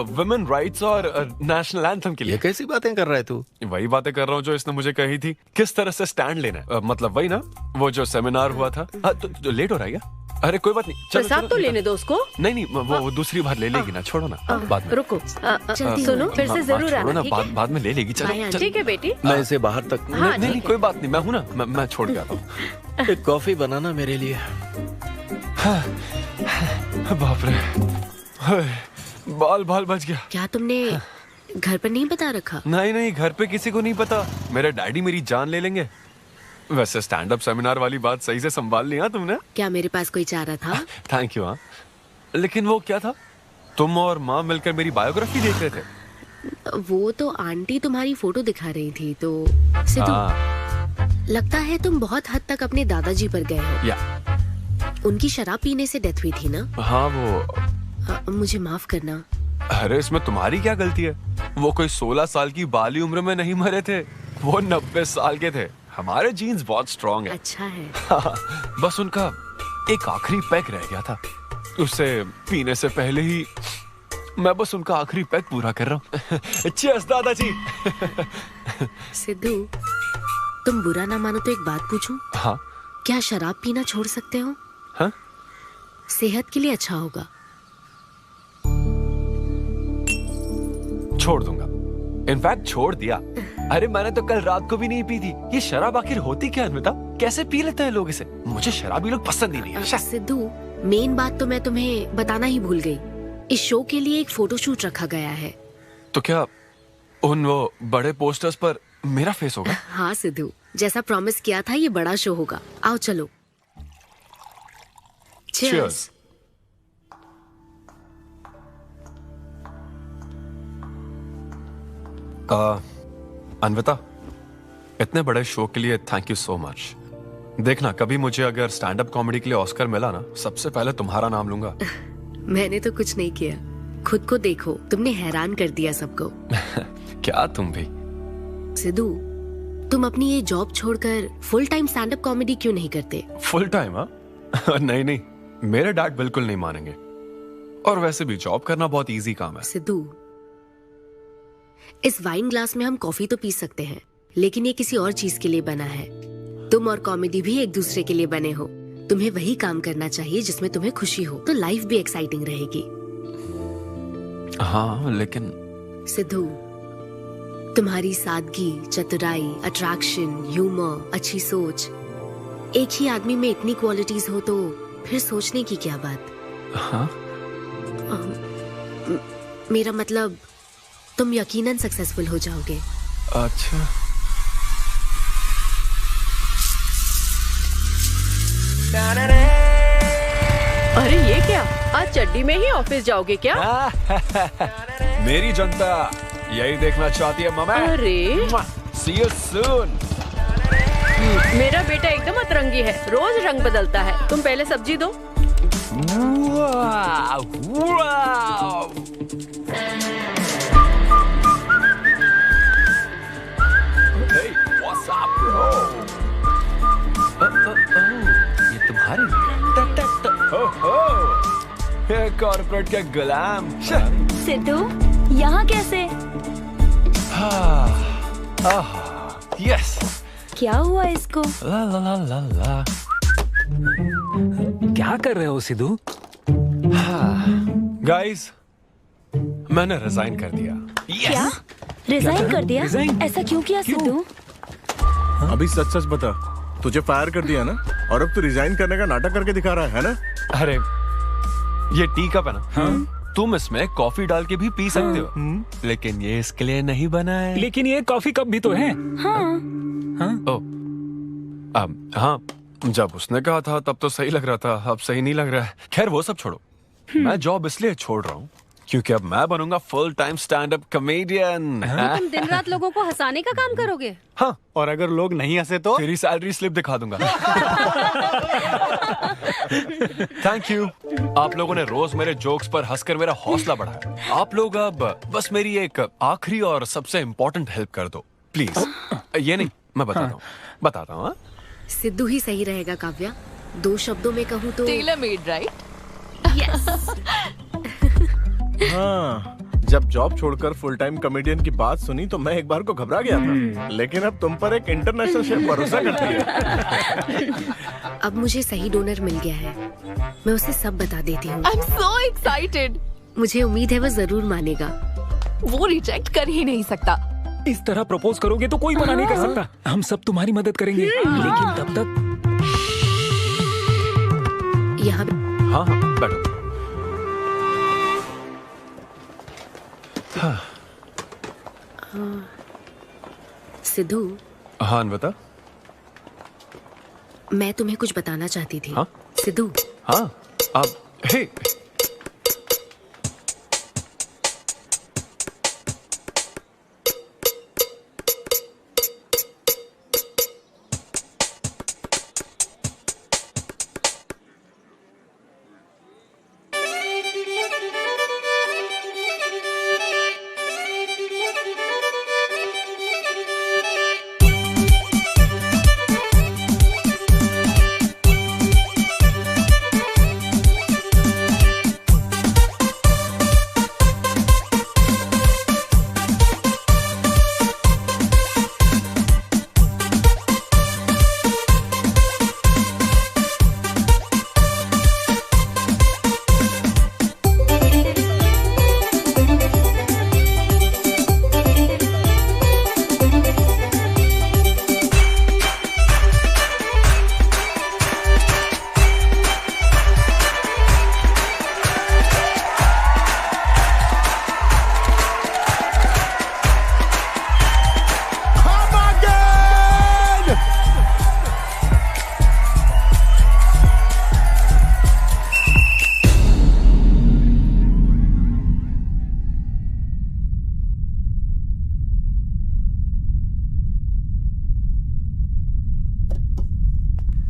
वुमेन राइट्स और नेशनल एंथम के लिए। ये कैसी बातें कर रहा है तू? वही बातें कर रहा हूँ जो इसने मुझे कही थी, किस तरह से स्टैंड लेना है। मतलब वही ना, वो जो सेमिनार हुआ था। तो लेट हो रहा है क्या? अरे कोई बात नहीं, प्रसाद तो लेने दो उसको। नहीं, वो दूसरी बार ले लेगी ना, छोड़ो ना। बाद में रुको, सुनो, फिर से जरूर आना। बाद में ले लेगी। चलो ठीक है बेटी। मैं इसे बाहर तक। नहीं, कोई बात नहीं, मैं हूँ ना, मैं छोड़ के आता हूँ। एक कॉफी बनाना मेरे लिए। बाप रे, बाल बच गया। क्या तुमने घर पर नहीं बता रखा? नहीं, घर पे किसी को नहीं पता। मेरे डैडी मेरी जान ले लेंगे। वैसे स्टैंड अप सेमिनार वाली बात सही से संभाल लिया तुमने। क्या मेरे पास कोई चारा था? Thank you. हाँ, लेकिन वो क्या था, तुम और माँ मिलकर मेरी बायोग्राफी देख रहे थे। वो तो आंटी तुम्हारी फोटो दिखा रही थी। तो सिद्धू, लगता है तुम बहुत हद तक अपने दादाजी पर गए हो। या उनकी शराब पीने से डेथ हुई थी ना? हाँ, वो मुझे माफ करना। अरे इसमें तुम्हारी क्या गलती है? वो कोई 16 साल की बाली उम्र में नहीं मरे थे, वो 90 साल के थे। हमारे जीन्स बहुत स्ट्रॉन्ग है। अच्छा है। बस उनका एक आखिरी पैक रह गया था, उसे पीने से पहले ही मैं बस उनका आखिरी पैक पूरा कर रहा हूँ। चीयर्स दादाजी। सिद्धू, तुम बुरा ना मानो तो एक बात पूछूं? हाँ। क्या शराब पीना छोड़ सकते हो? हाँ? सेहत के लिए अच्छा होगा। छोड़ दूंगा, इनफैक्ट छोड़ दिया। अरे मैंने तो कल रात को भी नहीं पी थी। ये शराब आखिर होती क्या है अन्विता? कैसे पी लेते हैं लोग इसे? मुझे शराबी लोग पसंद ही नहीं है। सिद्धू, मेन बात तो मैं तुम्हें बताना ही भूल गई। इस शो के लिए एक फोटोशूट रखा गया है। तो क्या उन वो बड़े पोस्टर्स पर मेरा फेस होगा? हाँ सिद्धू, जैसा प्रॉमिस किया था, ये बड़ा शो होगा। आओ चलो। Cheers. अन्विता, इतने बड़े शो के लिए थैंक यू सो मच। देखना, कभी मुझे अगर स्टैंड अप कॉमेडी के लिए ऑस्कर मिला ना, सबसे पहले तुम्हारा नाम लूंगा। मैंने तो कुछ नहीं किया, खुद को देखो, तुमने हैरान कर दिया सबको। क्या तुम भी? सिद्धू, तुम अपनी ये जॉब छोड़कर full time stand up comedy क्यों नहीं करते? Full time? हाँ नहीं, मेरे डैड बिल्कुल नहीं मानेंगे। और वैसे भी जॉब करना बहुत इजी काम है। सिद्धू, इस वाइन ग्लास में हम कॉफी तो पी सकते हैं, लेकिन ये किसी और चीज के लिए बना है। तुम और कॉमेडी भी एक दूसरे के लिए बने हो। तुम्हें वही काम करना चाहिए जिसमें तुम्हें खुशी हो, तो लाइफ भी एक्साइटिंग रहेगी। हाँ लेकिन सिद्धू, तुम्हारी सादगी, चतुराई, अट्रैक्शन, ह्यूमर, अच्छी सोच, एक ही आदमी में इतनी क्वालिटीज हो तो फिर सोचने की क्या बात। हाँ? मेरा मतलब तुम यकीनन सक्सेसफुल हो जाओगे। अच्छा। अरे ये क्या, आज चड्डी में ही ऑफिस जाओगे क्या? मेरी जनता यही देखना चाहती है मामा। अरे See you soon। मेरा बेटा एकदम अतरंगी है, रोज रंग बदलता है। तुम पहले सब्जी दो। वाव, वाव। Hey, what's up, bro? ये तुम्हारे लिए। कॉर्पोरेट के गुलाम। सिद्धू, यहाँ कैसे? यस। क्या हुआ इसको? ला ला ला ला ला। क्या कर रहे हो सिद्धू? गाइस, मैंने रिजाइन कर दिया। क्या? रिजाइन कर दिया? ऐसा क्यों किया सिद्धू? अभी सच सच बता, तुझे फायर कर दिया ना, और अब तू रिजाइन करने का नाटक करके दिखा रहा है ना? अरे ये टी कप है ना? हाँ? तुम इसमें कॉफी डाल के भी पी सकते हो, लेकिन ये इसके लिए नहीं बना है। लेकिन ये कॉफी कप भी तो है। हाँ। हाँ, जब उसने कहा था तब तो सही लग रहा था, अब सही नहीं लग रहा है। खैर वो सब छोड़ो, मैं जॉब इसलिए छोड़ रहा हूँ क्योंकि अब मैं बनूंगा full time stand up comedian. तुम दिन रात लोगों को हंसाने का काम करोगे? हाँ, और अगर लोग नहीं हंसे तो तेरी सैलरी स्लिप दिखा दूंगा। थैंक यू, आप लोगों ने रोज मेरे जोक्स पर हंसकर मेरा हौसला बढ़ाया। आप लोग अब बस मेरी एक आखिरी और सबसे इम्पोर्टेंट हेल्प कर दो प्लीज। ये नहीं, मैं बताता हूँ। सिद्धू ही सही रहेगा काव्या। 2 शब्दों में कहूँ तो टेलर मेड, राइट? यस। हाँ, जब जॉब छोड़कर फुल टाइम कॉमेडियन की बात सुनी तो मैं एक बार को घबरा गया था, लेकिन अब तुम पर एक इंटरनेशनल शेफ भरोसा करती है। अब मुझे सही डोनर मिल गया है, मैं उसे सब बता देती हूँ। I'm so excited। मुझे उम्मीद है वो जरूर मानेगा। वो रिजेक्ट कर ही नहीं सकता। इस तरह प्रपोज करोगे तो कोई मना नहीं कर सकता। हम सब तुम्हारी मदद करेंगे, लेकिन तब तक यहाँ। हाँ, बैठो। सिद्धू। हाँ बता। मैं तुम्हें कुछ बताना चाहती थी। हाँ? सिद्धू। हाँ, अब हे।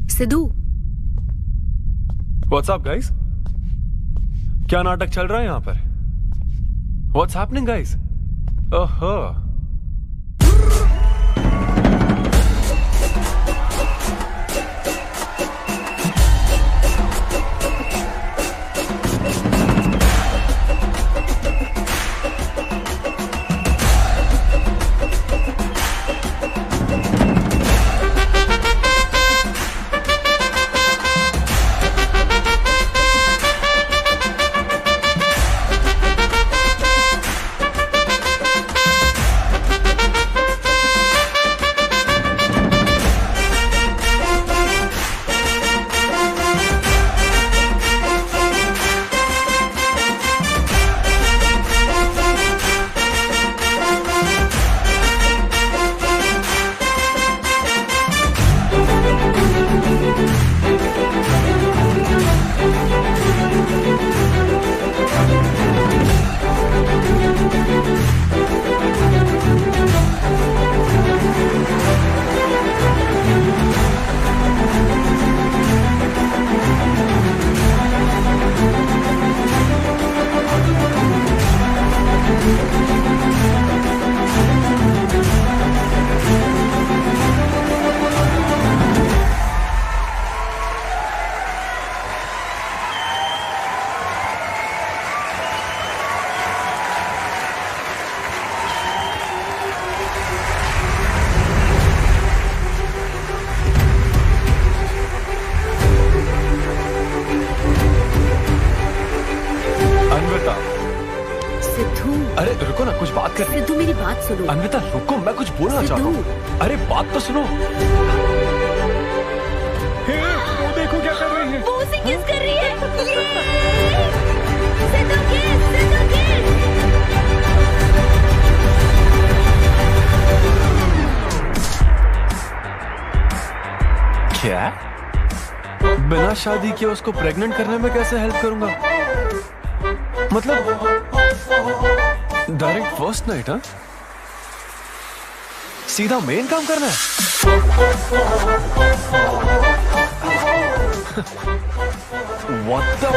सिद्धू। What's up, guys? क्या नाटक चल रहा है यहाँ पर? What's happening, guys? ओहो। कर रही है? सिद्धू मेरी बात सुनो। अन्विता रुको, मैं कुछ बोलना चाहता हूँ। अरे बात तो सुनो। वो देखो क्या कर रही है। वो उसे किस कर रही है। सिद्धू किस, सिद्धू किस। क्या? बिना शादी के उसको प्रेग्नेंट करने में कैसे हेल्प करूंगा? मतलब डायरेक्ट फर्स्ट नाइट? हाँ, सीधा मेन काम करना है। What the?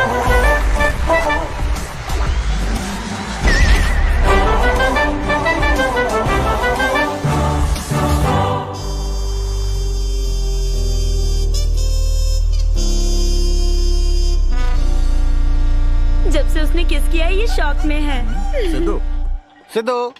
जब से उसने किस किया है ये शॉक में है। सिद्धू सिद्धू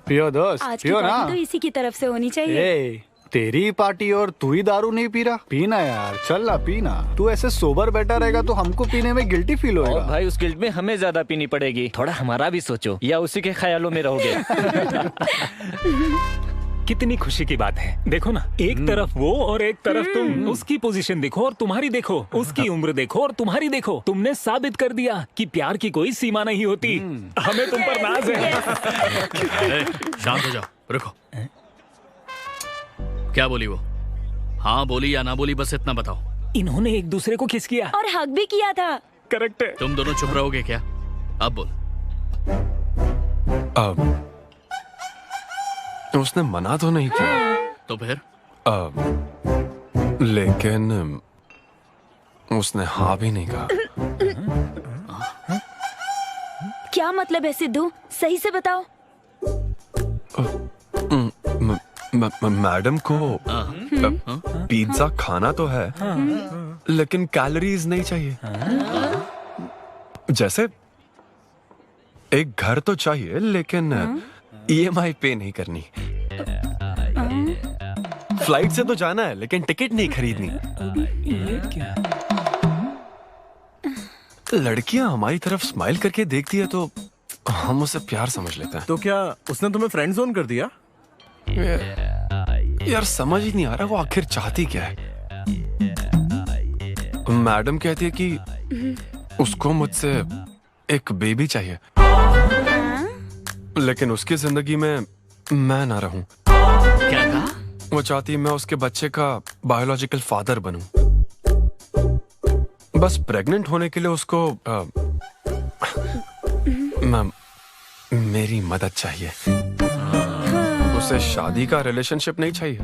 पियो दोस्त, आज की पियो ना। पार्टी तो इसी की तरफ से होनी चाहिए। ए, तेरी पार्टी और तू ही दारू नहीं पी रहा। पीना यार, चल ना पीना। तू ऐसे सोबर बैठा रहेगा तो हमको पीने में गिल्टी फील होएगा। और भाई उस गिल्ट में हमें ज्यादा पीनी पड़ेगी। थोड़ा हमारा भी सोचो, या उसी के ख्यालों में रहोगे। कितनी खुशी की बात है। देखो ना, एक तरफ वो और एक तरफ तुम। उसकी पोजीशन देखो और तुम्हारी देखो, उसकी उम्र देखो और तुम्हारी देखो। तुमने साबित कर दिया कि प्यार की कोई सीमा नहीं होती। हमें तुम पर नाज है। शांत हो जाओ, रुको। क्या बोली वो? हाँ बोली या ना बोली, बस इतना बताओ। इन्होंने एक दूसरे को किस किया और हक भी किया था। करेक्ट है। तुम दोनों चुप रहोगे क्या? अब बोल। उसने मना तो नहीं किया। तो फिर? लेकिन उसने हाँ भी नहीं कहा। क्या मतलब है सिद्धू, सही से बताओ। मैडम को पिज्जा खाना तो है, लेकिन कैलोरीज नहीं चाहिए। जैसे एक घर तो चाहिए, लेकिन EMI पे नहीं करनी। फ्लाइट से तो जाना है, लेकिन टिकट नहीं खरीदनी। लड़कियां हमारी तरफ स्माइल करके देखती है तो हम उसे प्यार समझ लेते हैं। तो क्या उसने तुम्हें फ्रेंड जोन कर दिया? यार समझ ही नहीं आ रहा वो आखिर चाहती क्या है। मैडम कहती है कि उसको मुझसे एक बेबी चाहिए, लेकिन उसकी जिंदगी में मैं ना रहूं। क्या कहा? वो चाहती है मैं उसके बच्चे का बायोलॉजिकल फादर बनूं। बस प्रेग्नेंट होने के लिए उसको मेरी मदद चाहिए। उसे शादी का रिलेशनशिप नहीं चाहिए।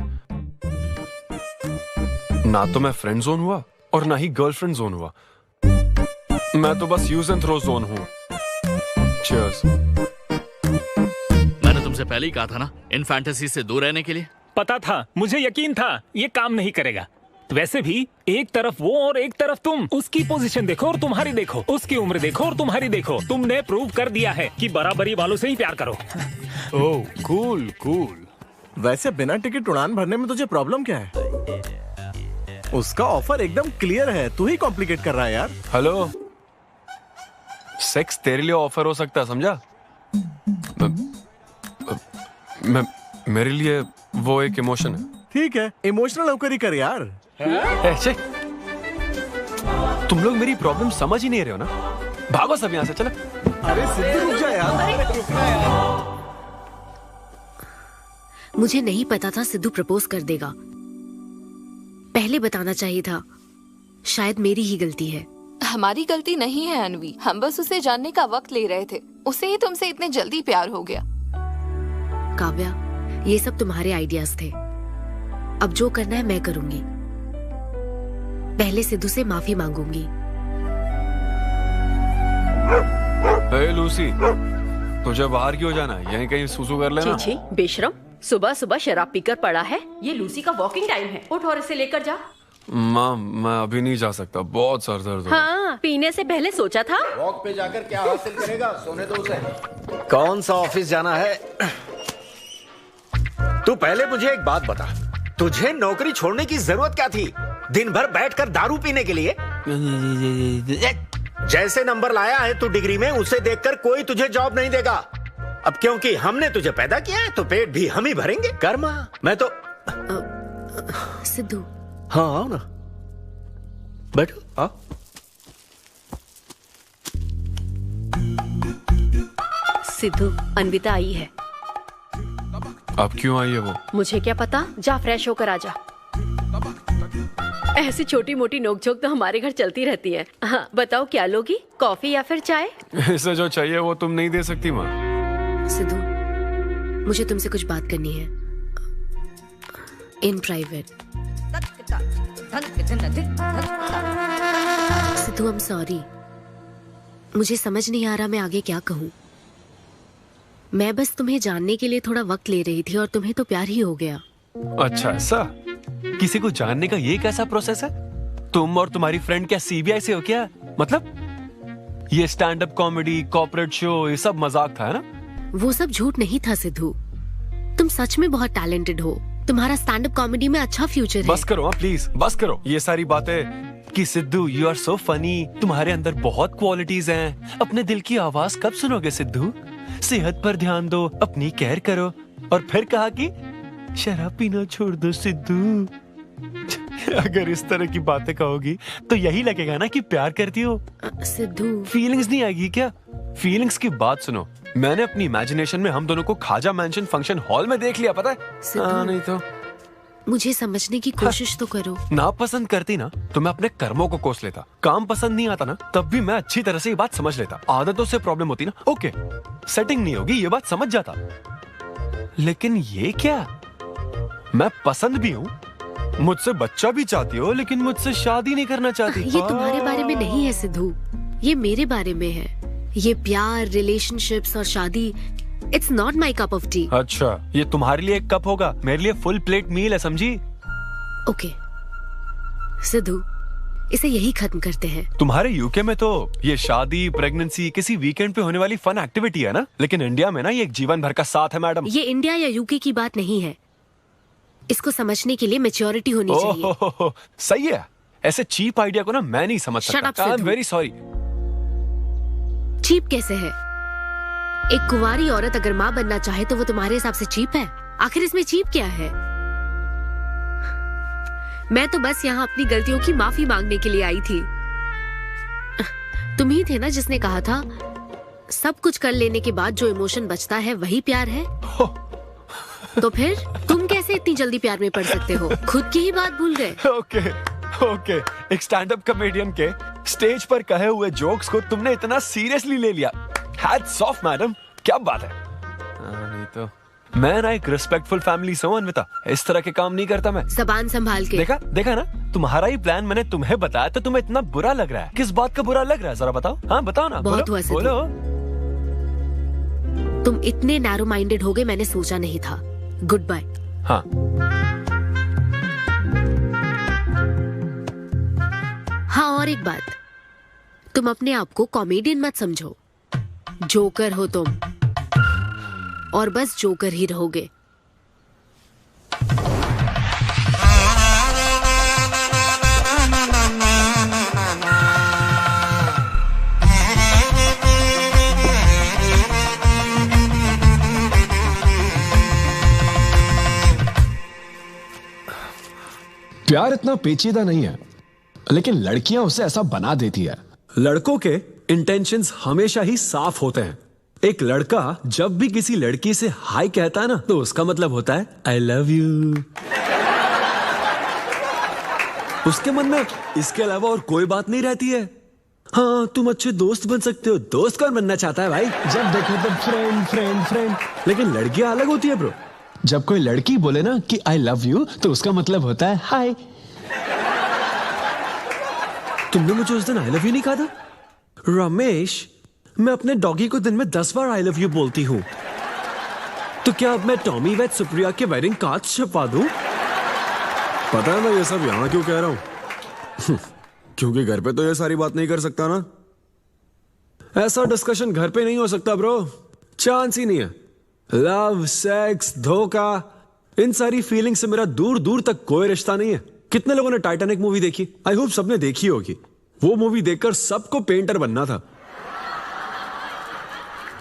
ना तो मैं फ्रेंड जोन हुआ और ना ही गर्लफ्रेंड जोन हुआ। मैं तो बस यूज एंड थ्रो जोन हूं। चीयर्स। मैंने तुमसे पहले ही कहा था ना, इन फैंटेसी से दूर रहने के लिए। पता था, मुझे यकीन था ये काम नहीं करेगा। वैसे भी एक तरफ वो और एक तरफ तुम। उसकी पोजीशन देखो और तुम्हारी देखो, उसकी उम्र देखो और तुम्हारी देखो। तुमने प्रूव कर दिया है कि बराबरी वालों से ही प्यार करो। ओह कूल कूल। वैसे बिना टिकट उड़ान भरने में तुझे प्रॉब्लम क्या है? उसका ऑफर एकदम क्लियर है, तू ही कॉम्प्लिकेट कर रहा है यार। हेलो, सेक्स तेरे लिए ऑफर हो सकता है, समझा? मेरे लिए वो एक इमोशन है। ठीक है, इमोशनल नौकरी कर यार। ऐसे तुम लोग मेरी प्रॉब्लम समझ ही नहीं रहे हो ना। भागो सब यहाँ से, चलो। अरे सिद्धू रुक जा यार। मुझे नहीं पता था सिद्धू प्रपोज कर देगा। पहले बताना चाहिए था। शायद मेरी ही गलती है। हमारी गलती नहीं है अनवी, हम बस उसे जानने का वक्त ले रहे थे। उसे ही तुमसे इतने जल्दी प्यार हो गया। काव्या, ये सब तुम्हारे आइडियाज थे। अब जो करना है मैं करूंगी। पहले सिद्धू से माफी मांगूंगी। हे लूसी, तुझे बाहर क्यों जाना है? यहीं कहीं सुसु कर लेना। छी बेशरम, सुबह सुबह शराब पीकर पड़ा है। ये लूसी का वॉकिंग टाइम है, उठ और इसे लेकर जा। माँ, मैं अभी नहीं जा सकता, बहुत सर दर्द हो। हाँ, पीने से पहले सोचा था। वॉक पे जाकर क्या हासिल करेगा? सोने दो उसे। कौन सा ऑफिस जाना है? तू पहले मुझे एक बात बता, तुझे नौकरी छोड़ने की जरूरत क्या थी? दिन भर बैठकर दारू पीने के लिए? जैसे नंबर लाया है तू डिग्री में, उसे देखकर कोई तुझे जॉब नहीं देगा। अब क्योंकि हमने तुझे पैदा किया है तो पेट भी हम ही भरेंगे। कर्मा, मैं तो सिद्धू। हाँ आओ ना, बैठो आओ। सिद्धू, अन्विता आई है। अब क्यों आई है वो? मुझे क्या पता, जा फ्रेश होकर आ जा। ऐसी छोटी मोटी नोकझोंक तो हमारे घर चलती रहती है। हाँ बताओ क्या लोगी, कॉफी या फिर चाय? इसे जो चाहिए वो तुम नहीं दे सकती माँ। सिद्धू, मुझे तुमसे कुछ बात करनी है, in private. Sidhu, I am sorry, मुझे समझ नहीं आ रहा मैं आगे क्या कहूँ। मैं बस तुम्हें जानने के लिए थोड़ा वक्त ले रही थी और तुम्हें तो प्यार ही हो गया। अच्छा ऐसा? किसी को जानने का ये कैसा प्रोसेस है? तुम और तुम्हारी फ्रेंड क्या सीबीआई से हो क्या? मतलब ये stand up comedy, corporate show, ये सब मजाक था, है ना? वो सब झूठ नहीं था सिद्धू, तुम सच में बहुत टैलेंटेड हो। तुम्हारा स्टैंड अप कॉमेडी में अच्छा फ्यूचर है। बस करो प्लीज, बस करो ये सारी बातें कि Sidhu you are so funny, तुम्हारे अंदर बहुत क्वालिटीज हैं। अपने दिल की आवाज कब सुनोगे सिद्धू? सेहत पर ध्यान दो, अपनी केयर करो। और फिर कहा कि शराब पीना छोड़ दो सिद्धू। अगर इस तरह की बातें कहोगी तो यही लगेगा ना कि प्यार करती हो। सिद्धू, फीलिंग्स नहीं आएगी क्या? फीलिंग्स की बात सुनो, मैंने अपनी इमेजिनेशन में हम दोनों को खाजा मैंशन फंक्शन हॉल में देख लिया, पता है? नहीं तो मुझे समझने की कोशिश तो करो। ना पसंद करती ना तो मैं अपने कर्मों को कोस लेता। काम पसंद नहीं आता ना तब भी मैं अच्छी तरह से ये बात समझ लेता। आदतों से प्रॉब्लम होती ना, ओके सेटिंग नहीं होगी, ये बात समझ जाता। लेकिन ये क्या, मैं पसंद भी हूँ, मुझसे बच्चा भी चाहती हो, लेकिन मुझसे शादी नहीं करना चाहती। ये तुम्हारे बारे में नहीं है सिद्धू, ये मेरे बारे में है। ये प्यार, रिलेशनशिप्स और शादी, it's not my cup of T. अच्छा, ये तुम्हारे लिए एक कप होगा, मेरे लिए फुल प्लेट मील है, समझी? ओके सिद्धू, इसे यही खत्म करते हैं। तुम्हारे यूके में तो ये शादी, प्रेगनेंसी किसी वीकेंड पे होने वाली फन एक्टिविटी है ना, लेकिन इंडिया में ना ये एक जीवन भर का साथ है मैडम। ये इंडिया या यूके की बात नहीं है, इसको समझने के लिए मैच्योरिटी होनी चाहिए। सही है, ऐसे चीप आइडिया को ना मैं नहीं समझ सकता। I am very sorry. Cheap कैसे है? एक कुंवारी औरत अगर माँ बनना चाहे तो वो तुम्हारे हिसाब से चीप है? आखिर इसमें चीप क्या है? मैं तो बस यहाँ अपनी गलतियों की माफी मांगने के लिए आई थी। तुम ही थे ना जिसने कहा था सब कुछ कर लेने के बाद जो इमोशन बचता है वही प्यार है। तो फिर तुम कैसे इतनी जल्दी प्यार में पड़ सकते हो? खुद की ही बात भूल गए। ओके, एक स्टैंड अप कॉमेडियन के स्टेज पर कहे हुए जोक्स को तुमने इतना सीरियसली ले लिया। हैट्स ऑफ मैडम, क्या बात है। नहीं तो मैं ना एक रिस्पेक्टफुल फैमिली से हूं अन्विता, इस तरह के काम नहीं करता मैं। जबान संभाल के। देखा ना, तुम्हारा ही प्लान मैंने तुम्हें बताया तो तुम्हें इतना बुरा लग रहा है। किस बात का बुरा लग रहा है जरा बताओ। हाँ बताओ ना, बहुत हुआ बोलो। तुम इतने नैरो माइंडेड हो गए मैंने सोचा नहीं था। Goodbye. हाँ हाँ, और एक बात, तुम अपने आप को कॉमेडियन मत समझो, जोकर हो तुम, और बस जोकर ही रहोगे। प्यार इतना पेचीदा नहीं है, लेकिन लड़कियां उसे ऐसा बना देती है। लड़कों के इंटेंशंस हमेशा ही साफ होते हैं। एक लड़का जब भी किसी लड़की से हाय कहता है ना, तो उसका मतलब होता है आई लव यू। उसके मन में इसके अलावा और कोई बात नहीं रहती है। हाँ, तुम अच्छे दोस्त बन सकते हो। दोस्त कौन बनना चाहता है भाई? जब देखो तब फ्रेंड फ्रेंड फ्रेंड। लेकिन लड़कियां अलग होती है ब्रो। जब कोई लड़की बोले ना कि आई लव यू, तो उसका मतलब होता है हाय। तुमने मुझे उस दिन आई लव यू नहीं कहा था? रमेश, मैं अपने डॉगी को दिन में 10 बार आई लव यू बोलती हूँ। तो क्या अब मैं टॉमी वेट सुप्रिया के वेडिंग कार्ड्स छपवा दूं? पता है मैं ये सब यहाँ क्यों कह रहा हूँ? क्योंकि घर पे तो ये सारी बात नहीं कर सकता ना। ऐसा डिस्कशन घर पे नहीं हो सकता ब्रो, चांस ही नहीं है। लव, सेक्स, धोखा, इन सारी फीलिंग से मेरा दूर दूर तक कोई रिश्ता नहीं है। कितने लोगों ने टाइटैनिक मूवी देखी? आई होप सबने देखी होगी। वो मूवी देखकर सबको पेंटर बनना था।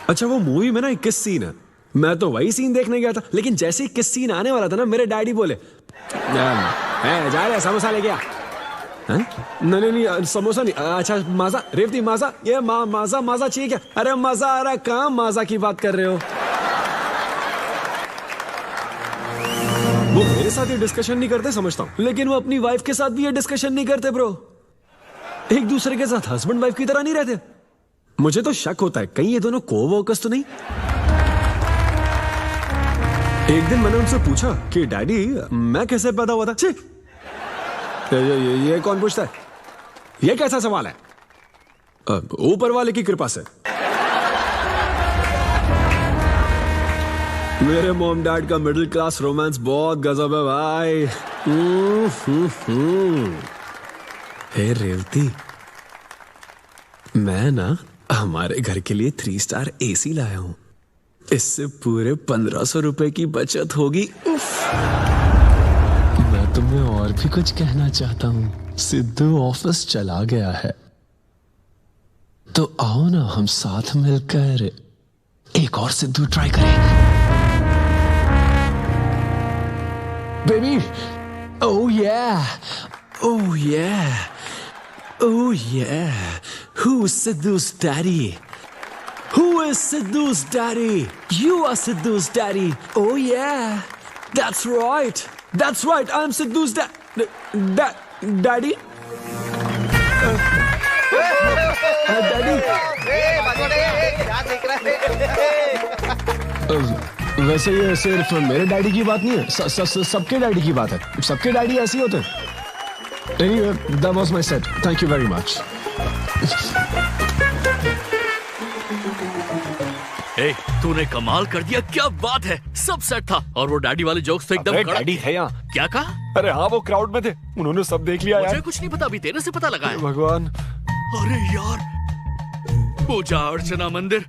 अच्छा, वो मूवी में ना 21 सीन है, मैं तो वही सीन देखने गया था, लेकिन जैसे 21 सीन आने वाला था ना, मेरे डैडी बोले जा रहे समोसा ले गया। नहीं नहीं समोसा नहीं, अच्छा माजा, रेवती माजा, ये माजा माजा चाहिए क्या? अरे मजा आ रहा है, कहाँ माजा की बात कर रहे हो? वो मेरे साथ ये डिस्कशन नहीं करते समझता हूँ, लेकिन वो अपनी वाइफ के साथ भी ये डिस्कशन नहीं करते ब्रो। एक दूसरे के साथ हस्बैंड वाइफ की तरह नहीं रहते। मुझे तो शक होता है कहीं ये दोनों कोवर्कर्स तो नहीं। एक दिन मैंने उनसे पूछा कि डैडी मैं कैसे पैदा हुआ था? छी, ये कौन पूछता है? ये कैसा सवाल है? ऊपर वाले की कृपा से। मेरे मॉम डैड का मिडिल क्लास रोमांस बहुत गजब है भाई। हे रेवती, मैं ना हमारे घर के लिए 3 स्टार AC लाया हूं। इससे पूरे 1500 रुपए की बचत होगी। मैं तुम्हें और भी कुछ कहना चाहता हूं। सिद्धू ऑफिस चला गया है, तो आओ ना हम साथ मिलकर एक और सिद्धू ट्राई करें। Baby, oh yeah, oh yeah, oh yeah. Who's Sidhu's daddy? Who is Sidhu's daddy? You are Sidhu's daddy. Oh yeah, that's right. That's right. I'm Sidhu's daddy. Daddy. वैसे ये सिर्फ मेरे डैडी की बात नहीं है, सबके डैडी की बात है। सबके डैडी ऐसे ही होते हैं। Anyway, that was my set. Thank you very much. ए, तूने कमाल कर दिया, क्या बात है, सब सेट था। और वो डैडी वाले जोक्स तो एकदम डैडी थे यहाँ। क्या कहा? अरे हाँ, वो क्राउड में थे, उन्होंने सब देख लिया यार। मुझे कुछ नहीं पता, अभी तेरे से पता लगा है। भगवान। अरे यार, पूजा अर्चना मंदिर,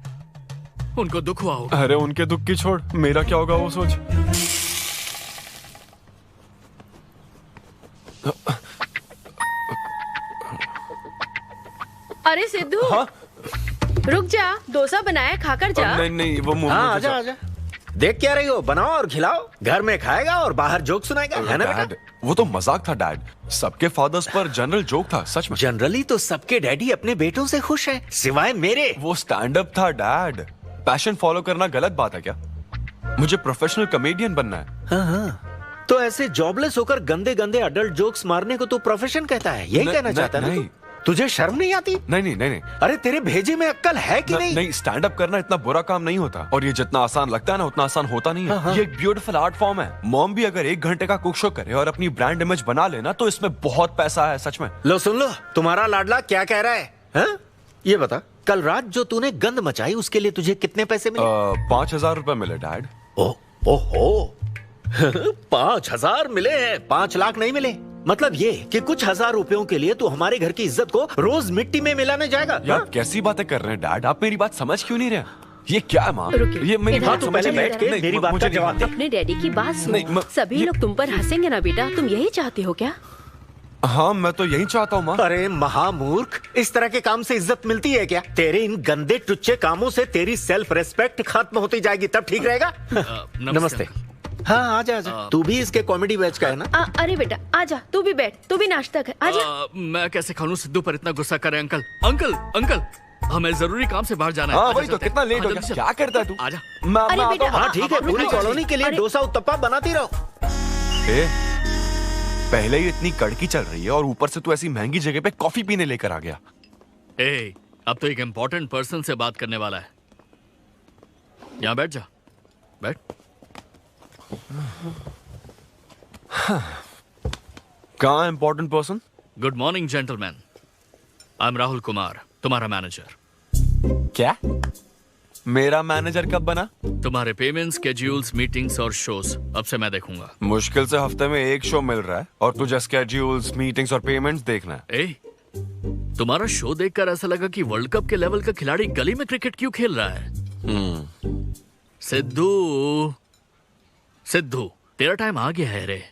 उनको दुख हुआ होगा। अरे उनके दुख की छोड़, मेरा क्या होगा वो सोच। अरे सिद्धू, हाँ? रुक जा, डोसा बनाया, खाकर जा। नहीं नहीं, वो मुंह हाँ, आजा आजा। देख क्या रही हो, बनाओ और खिलाओ। घर में खाएगा और बाहर जोक सुनाएगा, है ना बेटा? वो तो मजाक था डैड, सबके फादर्स पर जनरल जोक था, सच में। जनरली तो सबके डैडी अपने बेटों से खुश हैं, सिवाय मेरे। वो स्टैंड अप था डैड। पैशन फॉलो करना गलत बात है क्या? मुझे प्रोफेशनल कॉमेडियन बनना है। हाँ हाँ, तो ऐसे जॉबलेस होकर गंदे गंदे अडल्ट जोक्स मारने को तू प्रोफेशन कहता है, यही कहना चाहता है ना? तुझे शर्म नहीं आती? नहीं नहीं नहीं नहीं। अरे तेरे भेजे में अक्ल है कि नहीं? नहीं, स्टैंड अप करना इतना बुरा काम नहीं होता, और ये जितना आसान लगता है ना उतना आसान होता नहीं है। हाँ। ये एक ब्यूटीफुल आर्ट फॉर्म है। मॉम भी अगर 1 घंटे का कुक शो करे और अपनी ब्रांड इमेज बना लेना, तो इसमें बहुत पैसा है, सच में। लो सुन लो, तुम्हारा लाडला क्या कह रहा है, हाँ? ये बता, कल रात जो तूने गंद मचाई उसके लिए तुझे कितने पैसे मिले? 5000 रुपए मिले डैड। ओहो 5000 मिले हैं, 5 लाख नहीं मिले। मतलब ये कि कुछ 1000 रुपयों के लिए तू हमारे घर की इज्जत को रोज मिट्टी में मिलाने जाएगा? यार कैसी बातें कर रहे हैं डैड, आप मेरी बात समझ क्यों नहीं रहे? ये क्या है माँ? ये मेरी बात तो पहले बैठ के मेरी बात का जवाब दे। अपने डैडी की बात सुन। सभी लोग तुम पर हंसेंगे ना बेटा, तुम यही चाहते हो क्या? हाँ, मैं तो यही चाहता हूँ माँ। अरे महामूर्ख, इस तरह के काम से इज्जत मिलती है क्या? तेरे इन गंदे टुच्चे कामों से तेरी सेल्फ रेस्पेक्ट खत्म होती जाएगी, तब ठीक रहेगा। नमस्ते। हाँ आजा आजा, तू भी इसके कॉमेडी बैच का है ना? अरे बेटा आजा, तू भी बैठ, तू भी नाश्ता कर, आजा। मैं कैसे खा लूं, सिद्धू पर इतना गुस्सा करे। अंकल अंकल अंकल, हमें जरूरी काम से बाहर जाना है। हाँ वही तो, कितना लेट हो गया, क्या करता है तू? आजा। अरे बेटा, हाँ ठीक है, पूरी कॉलोनी के लिए डोसा उत्तप्पा बनाती रहो। पहले ही इतनी कड़की चल रही है और ऊपर से तू ऐसी महंगी जगह पे कॉफी पीने लेकर आ गया। अब तो एक इम्पोर्टेंट पर्सन से बात करने वाला है। यहाँ बैठ जा, बैठ। कहाँ important person? Good morning gentleman, I am Rahul Kumar, तुम्हारा मैनेजर। क्या? मेरा मैनेजर कब बना? तुम्हारे पेमेंट्स, स्केड्यूल्स, मीटिंग्स और शोज अब से मैं देखूंगा। मुश्किल से हफ्ते में 1 शो मिल रहा है और तुझे स्केड्यूल्स, मीटिंग्स और पेमेंट्स देखना है। तुम्हारा शो देखकर ऐसा लगा कि वर्ल्ड कप के लेवल का खिलाड़ी गली में क्रिकेट क्यों खेल रहा है। सिद्धू सिद्धू, तेरा टाइम आ गया है रे।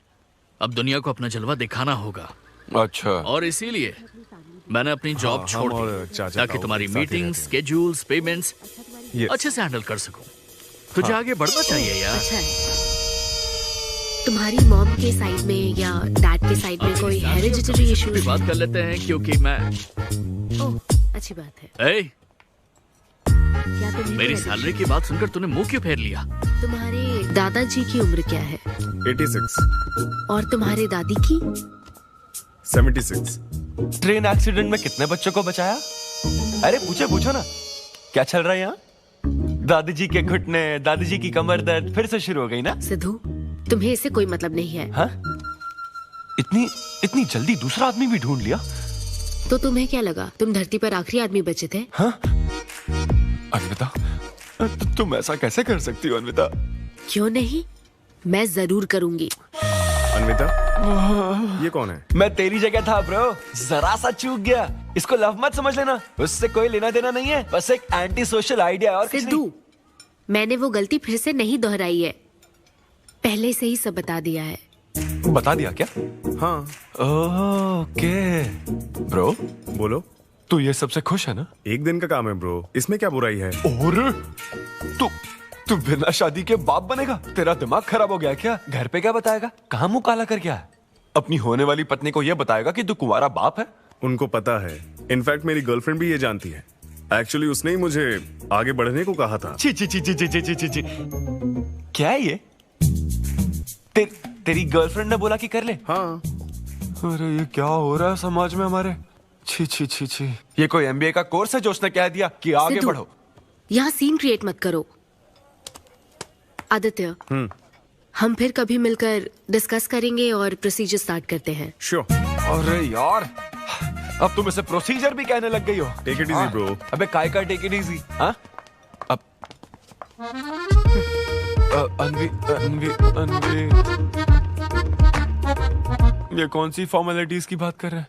अब दुनिया को अपना जलवा दिखाना होगा। अच्छा। और इसीलिए मैंने अपनी जॉब छोड़ दी ताकि तुम्हारी मीटिंग्स, स्केड्यूल्स, पेमेंट्स अच्छे से हैंडल कर सकूं। तुझे आगे बढ़ना चाहिए यार। अच्छा है। तुम्हारी मॉम के साइड में या डैड के साइड में कोई हेरिडिटरी इशू? बात कर लेते हैं क्योंकि मैं ओह, अच्छी बात है। क्या मेरी सैलरी की बात सुनकर तूने मुंह क्यों फेर लिया? तुम्हारे दादाजी की उम्र क्या है? 86। और तुम्हारे दादी की? 76। ट्रेन एक्सीडेंट में कितने बच्चों को बचाया? अरे पूछो ना, क्या चल रहा है यहाँ? दादी जी के घुटने, दादी जी की कमर दर्द फिर से शुरू हो गई ना? सिद्धू, तुम्हें इससे कोई मतलब नहीं है। हाँ? इतनी जल्दी दूसरा आदमी भी ढूंढ लिया? तो तुम्हें क्या लगा तुम धरती पर आखिरी आदमी बचे थे? हाँ? अन्विता, तुम ऐसा कैसे कर सकती हो अन्विता? क्यों नहीं, मैं जरूर करूंगी। अन्विता, ये कौन है? मैं तेरी जगह था ब्रो, जरा सा चूक गया। इसको लव मत समझ लेना, उससे कोई लेना देना नहीं है, बस एक एंटी सोशल आइडिया और कुछ नहीं। सिद्धू, मैंने वो गलती फिर से नहीं दोहराई है, पहले से ही सब बता दिया है। बता दिया क्या? हाँ। ओके ब्रो, बोलो। तू ये सबसे खुश है ना? एक दिन का काम है ब्रो, इसमें क्या बुराई है? और तू बिना शादी के बाप बनेगा? तेरा दिमाग खराब हो गया क्या? घर पे क्या बताएगा? कहाँ मुंह काला कर क्या है? अपनी होने वाली पत्नी को ये बताएगा कि तू कुंवारा बाप है? उनको पता है, इनफैक्ट मेरी गर्लफ्रेंड भी ये जानती है। एक्चुअली उसने ही मुझे आगे बढ़ने को कहा था। ची ची ची ची ची ची ची ची। क्या है ये? तेरी गर्लफ्रेंड ने बोला कि कर ले? हाँ। अरे ये क्या हो रहा है समाज में हमारे? छी छी छी छी। ये कोई एमबीए का कोर्स है जो उसने कह दिया कि आगे बढ़ो? यहाँ सीन क्रिएट मत करो। आदित्य, हम फिर कभी मिलकर डिस्कस करेंगे और प्रोसीजर स्टार्ट करते हैं। श्योर। अरे यार, अब तुम इसे प्रोसीजर भी कहने लग गई हो। Take it easy bro. अबे काय का टेक इट इजी? हाँ? अब अनवी ये कौन सी फॉर्मेलिटीज की बात कर रहे हैं?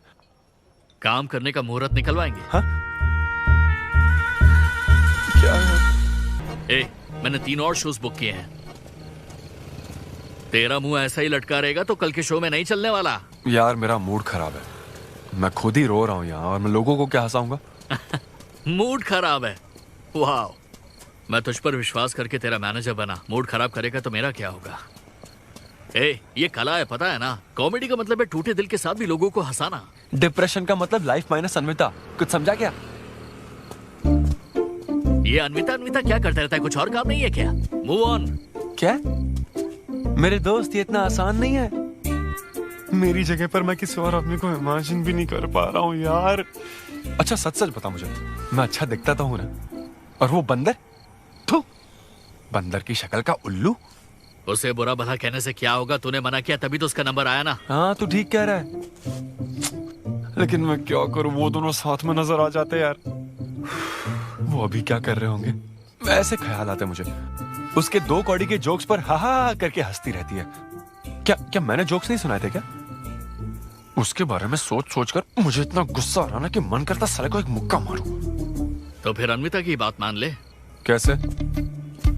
काम करने का मुहूर्त निकलवाएंगे। हाँ? क्या है? मैंने 3 और शोज बुक किए हैं। तेरा मुंह ऐसा ही लटका रहेगा तो कल के शो में नहीं चलने वाला। यार मेरा मूड खराब है, मैं खुद ही रो रहा हूँ यहाँ, और मैं लोगों को क्या हंसाऊंगा? मूड खराब है? वाह, मैं तुझ पर विश्वास करके तेरा मैनेजर बना। मूड खराब करेगा तो मेरा क्या होगा? ये कला है, पता है ना? कॉमेडी का मतलब है टूटे दिल के साथ भी लोगों को हंसाना। डिप्रेशन का मतलब लाइफ माइनस अन्विता, कुछ समझा क्या? ये अन्विता क्या करता रहता है? कुछ और काम नहीं है क्या? Move on. क्या मेरे दोस्त, ये इतना आसान नहीं है। मेरी जगह पर मैं किसी और आदमी को इमेजिन भी नहीं कर पा रहा हूँ यार। अच्छा सच बता मुझे, मैं अच्छा दिखता तो हूँ ना? और वो बंदर, बंदर की शक्ल का उल्लू। उसे बुरा भला कहने से क्या होगा? तूने मना किया तभी तो उसका नंबर आया ना। हाँ तू ठीक कह रहा है, लेकिन मैं क्या करूं, वो दोनों साथ में नजर आ जाते यार। वो अभी क्या कर रहे होंगे? ऐसे ख्याल आते मुझे। उसके 2 कौड़ी के जोक्स पर हा हा करके हंसती रहती है। क्या मैंने जोक्स नहीं सुनाए थे क्या? उसके बारे में सोच कर मुझे इतना गुस्सा आ रहा ना कि मन करता साले को एक मुक्का मारूं। तो फिर अन्विता की बात मान ले। कैसे?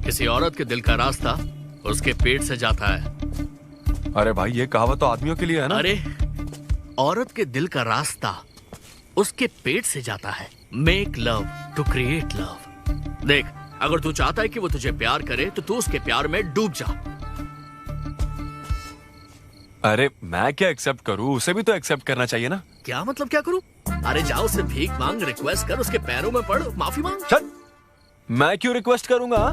किसी औरत के दिल का रास्ता उसके पेट से जाता है। अरे भाई ये कहावत तो आदमियों के लिए है ना? अरे औरत के दिल का रास्ता उसके पेट से जाता है। Make love to create love. देख, अगर तू चाहता है कि वो तुझे प्यार करे तो तू उसके प्यार में डूब जा। अरे मैं क्या एक्सेप्ट करूं? उसे भी तो एक्सेप्ट करना चाहिए ना? क्या मतलब क्या करूं? अरे जाओ उससे भीख मांग, रिक्वेस्ट कर, उसके पैरों में पड़, माफी मांग। चल, मैं क्यों रिक्वेस्ट करूंगा?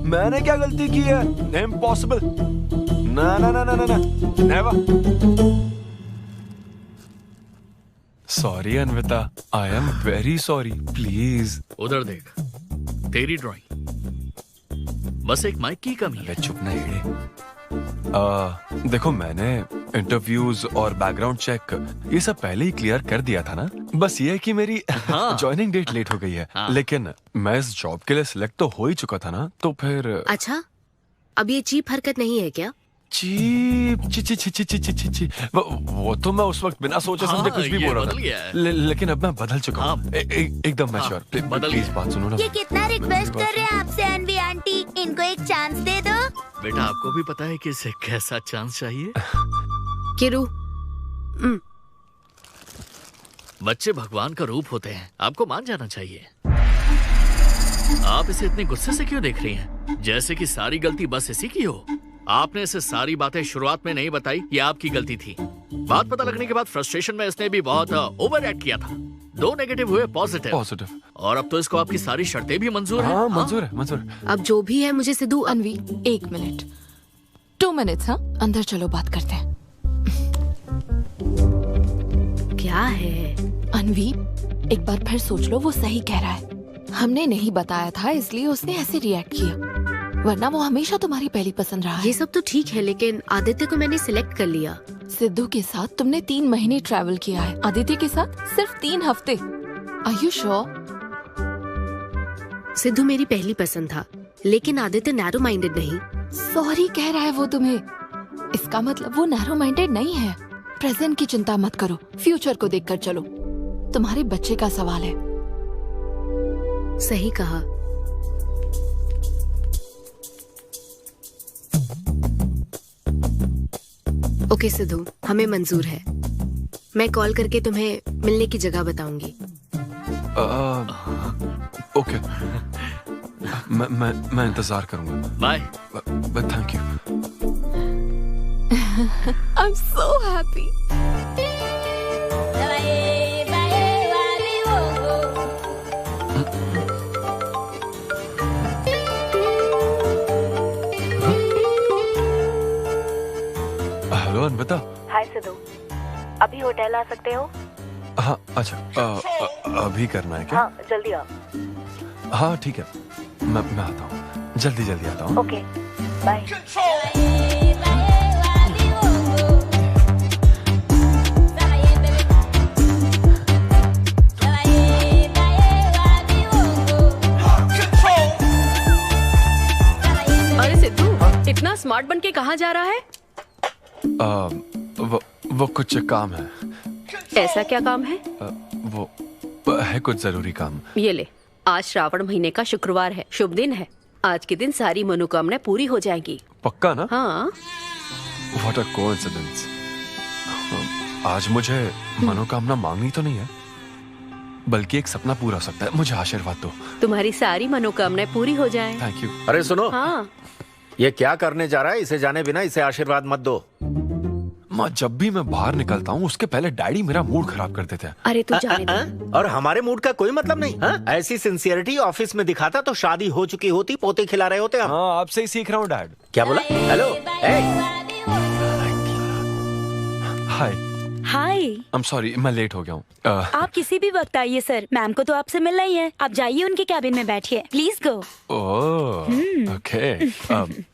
मैंने क्या गलती की है? इम्पॉसिबल। ना ना ना ना ना never. Sorry Anvita, I am very sorry, please. उधर देख, तेरी ड्राइंग, बस एक माइक की कमी है। चुप ना एड़े। देखो मैंने इंटरव्यूज और बैकग्राउंड चेक ये सब पहले ही क्लियर कर दिया था ना। बस ये है कि मेरी ज्वाइनिंग डेट लेट हो गई है। लेकिन मैं इस जॉब के लिए सिलेक्ट तो हो ही चुका था ना, तो फिर। अच्छा, अब ये चीप हरकत नहीं है क्या? चीप ची ची ची ची ची ची ची वो तो मैं उस वक्त बिना सोचे समझे कुछ भी बोल रहा था। लेकिन अब मैं बदल चुका हूँ, एकदम मैच्योर। प्लीज बात सुनो ना। ये कितना रिक्वेस्ट कर रहे हैं आपसे अनवी आंटी, इनको एक चांस दे दो। बेटा आपको भी पता है कि इसे कैसा चांस चाहिए? किरू, बच्चे भगवान का रूप होते हैं, आपको मान जाना चाहिए। आप इसे इतने गुस्से से क्यों देख रही हैं? जैसे कि सारी गलती बस इसी की हो। आपने इसे सारी बातें शुरुआत में नहीं बताई, ये आपकी गलती थी। बात पता लगने के बाद फ्रस्ट्रेशन में इसने भी बहुत ओवर एक्ट किया था। 2 नेगेटिव हुए पॉजिटिव, और अब तो इसको आपकी सारी शर्तें भी मंजूर हैं। हाँ, मंजूर है, मंजूर है। अब जो भी है मुझे सिद्धू। अनवी 1 मिनट, 2 मिनट्स। हाँ, अंदर चलो, बात करते हैं। क्या है अनवी, एक बार फिर सोच लो, वो सही कह रहा है। हमने नहीं बताया था इसलिए उसने ऐसे रिएक्ट किया, वरना वो हमेशा तुम्हारी पहली पसंद रहा है। ये सब तो ठीक है, लेकिन आदित्य को मैंने सिलेक्ट कर लिया। सिद्धू के साथ तुमने 3 महीने ट्रैवल किया है, आदित्य के साथ सिर्फ 3 हफ्ते। Are you sure? सिद्धू मेरी पहली पसंद था, लेकिन आदित्य नैरो माइंडेड नहीं। सॉरी कह रहा है वो तुम्हें, इसका मतलब वो नैरो माइंडेड नहीं है। प्रेजेंट की चिंता मत करो, फ्यूचर को देखकर चलो। तुम्हारे बच्चे का सवाल है। सही कहा। ओके सिद्धू, हमें मंजूर है। मैं कॉल करके तुम्हें मिलने की जगह बताऊंगी। ओके, मैं इंतजार करूंगा। Bye. Thank you. I'm so happy. Hello Anvita. Hi Sidhu, अभी होटल आ सकते हो? हाँ अच्छा, अभी करना है क्या? हाँ जल्दी आओ। हाँ ठीक है, मैं आता हूँ, जल्दी आता हूँ। Okay bye. अरे सिद्धू, इतना स्मार्ट बन के कहाँ जा रहा है? वो कुछ काम है। ऐसा क्या काम है? वो है कुछ जरूरी काम। ये ले, आज श्रावण महीने का शुक्रवार है, शुभ दिन है। आज के दिन सारी मनोकामनाएं पूरी हो जाएंगी। पक्का ना? हाँ। What a coincidence। आज मुझे मनोकामना मांगनी तो नहीं है, बल्कि एक सपना पूरा हो सकता है। मुझे आशीर्वाद दो। तुम्हारी सारी मनोकामनाएं पूरी हो जाएं। Thank you. अरे सुनो, हाँ। ये क्या करने जा रहा है? इसे जाने बिना इसे आशीर्वाद मत दो। माँ, जब भी मैं बाहर निकलता हूँ उसके पहले डैडी मेरा मूड खराब कर देते हैं। अरे तू जाने दे। और हमारे मूड का कोई मतलब नहीं। हाँ? ऐसी सिंसियरिटी ऑफिस में दिखाता तो शादी हो चुकी होती, पोते खिला रहे होते हम। हाँ, आपसे ही सीख रहा हूँ डैड। क्या बोला? Hello. Hi. Hi. I am sorry, मैं लेट हो गया हूँ। आप किसी भी वक्त आइए सर, मैम को तो आपसे मिलना ही है। आप जाइए उनके कैबिन में बैठिए, प्लीज गो। Oh okay.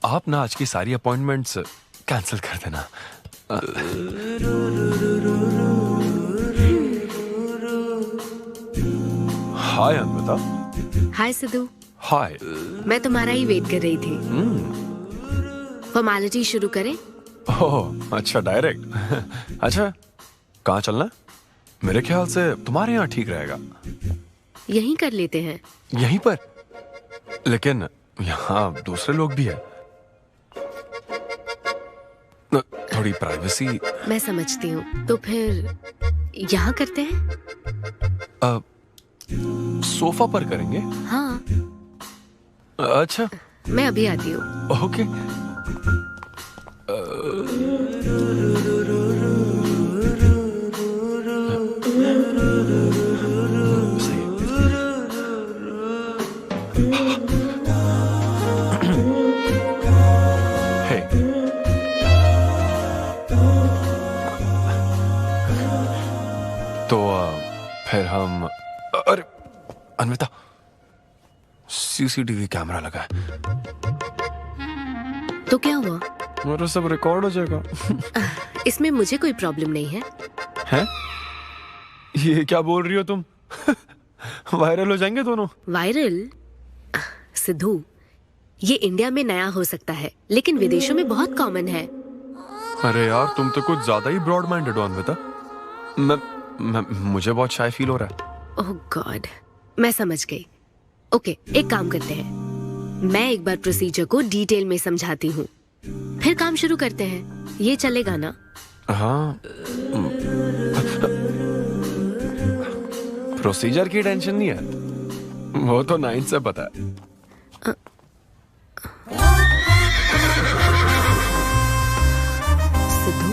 आप ना आज की सारी अपॉइंटमेंट्स कैंसिल कर देना। हाय अनविता। हाय सिद्धू। हाय। मैं तुम्हारा ही वेट कर रही थी। फॉर्मेलिटी शुरू करें? ओह अच्छा, डायरेक्ट। अच्छा, कहाँ चलना है? मेरे ख्याल से तुम्हारे यहाँ ठीक रहेगा। यहीं कर लेते हैं। यहीं पर? लेकिन यहाँ दूसरे लोग भी है, थोड़ी प्राइवेसी। मैं समझती हूँ, तो फिर यहाँ करते हैं। सोफा पर करेंगे? हाँ। अच्छा, मैं अभी आती हूँ। ओके। तो फिर हम, अरे अनविता, सीसीटीवी कैमरा लगा है। तो क्या हुआ? मेरा सब रिकॉर्ड हो जाएगा। इसमें मुझे कोई प्रॉब्लम नहीं है। हैं? ये क्या बोल रही हो तुम? वायरल हो जाएंगे दोनों। वायरल? सिद्धू, ये इंडिया में नया हो सकता है, लेकिन विदेशों में बहुत कॉमन है। अरे यार, तुम तो कुछ ज्यादा ही ब्रॉड माइंडेड हो अनविता। मुझे बहुत शाय फील हो रहा है। ओह गॉड, मैं समझ गई। ओके, एक काम करते हैं, मैं एक बार प्रोसीजर को डिटेल में समझाती हूँ, फिर काम शुरू करते हैं। ये चलेगा ना? हाँ। प्रोसीजर की टेंशन नहीं है, वो तो 9 से पता है। सिद्धू,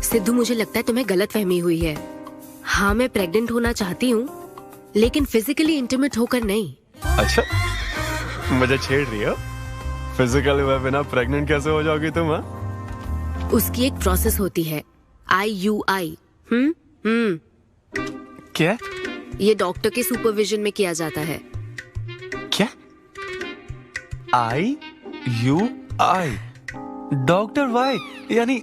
सिद्धू मुझे लगता है तुम्हें गलतफहमी हुई है। हाँ, मैं प्रेग्नेंट होना चाहती हूँ, लेकिन फिजिकली इंटीमेट होकर नहीं। अच्छा, मुझे छेड़ रही हो? फिजिकल हुए बिना प्रेग्नेंट कैसे हो जाओगी तुम? हाँ, उसकी एक प्रोसेस होती है, IUI। क्या? ये डॉक्टर के सुपरविजन में किया जाता है। क्या? IUI? Doctor why? यानी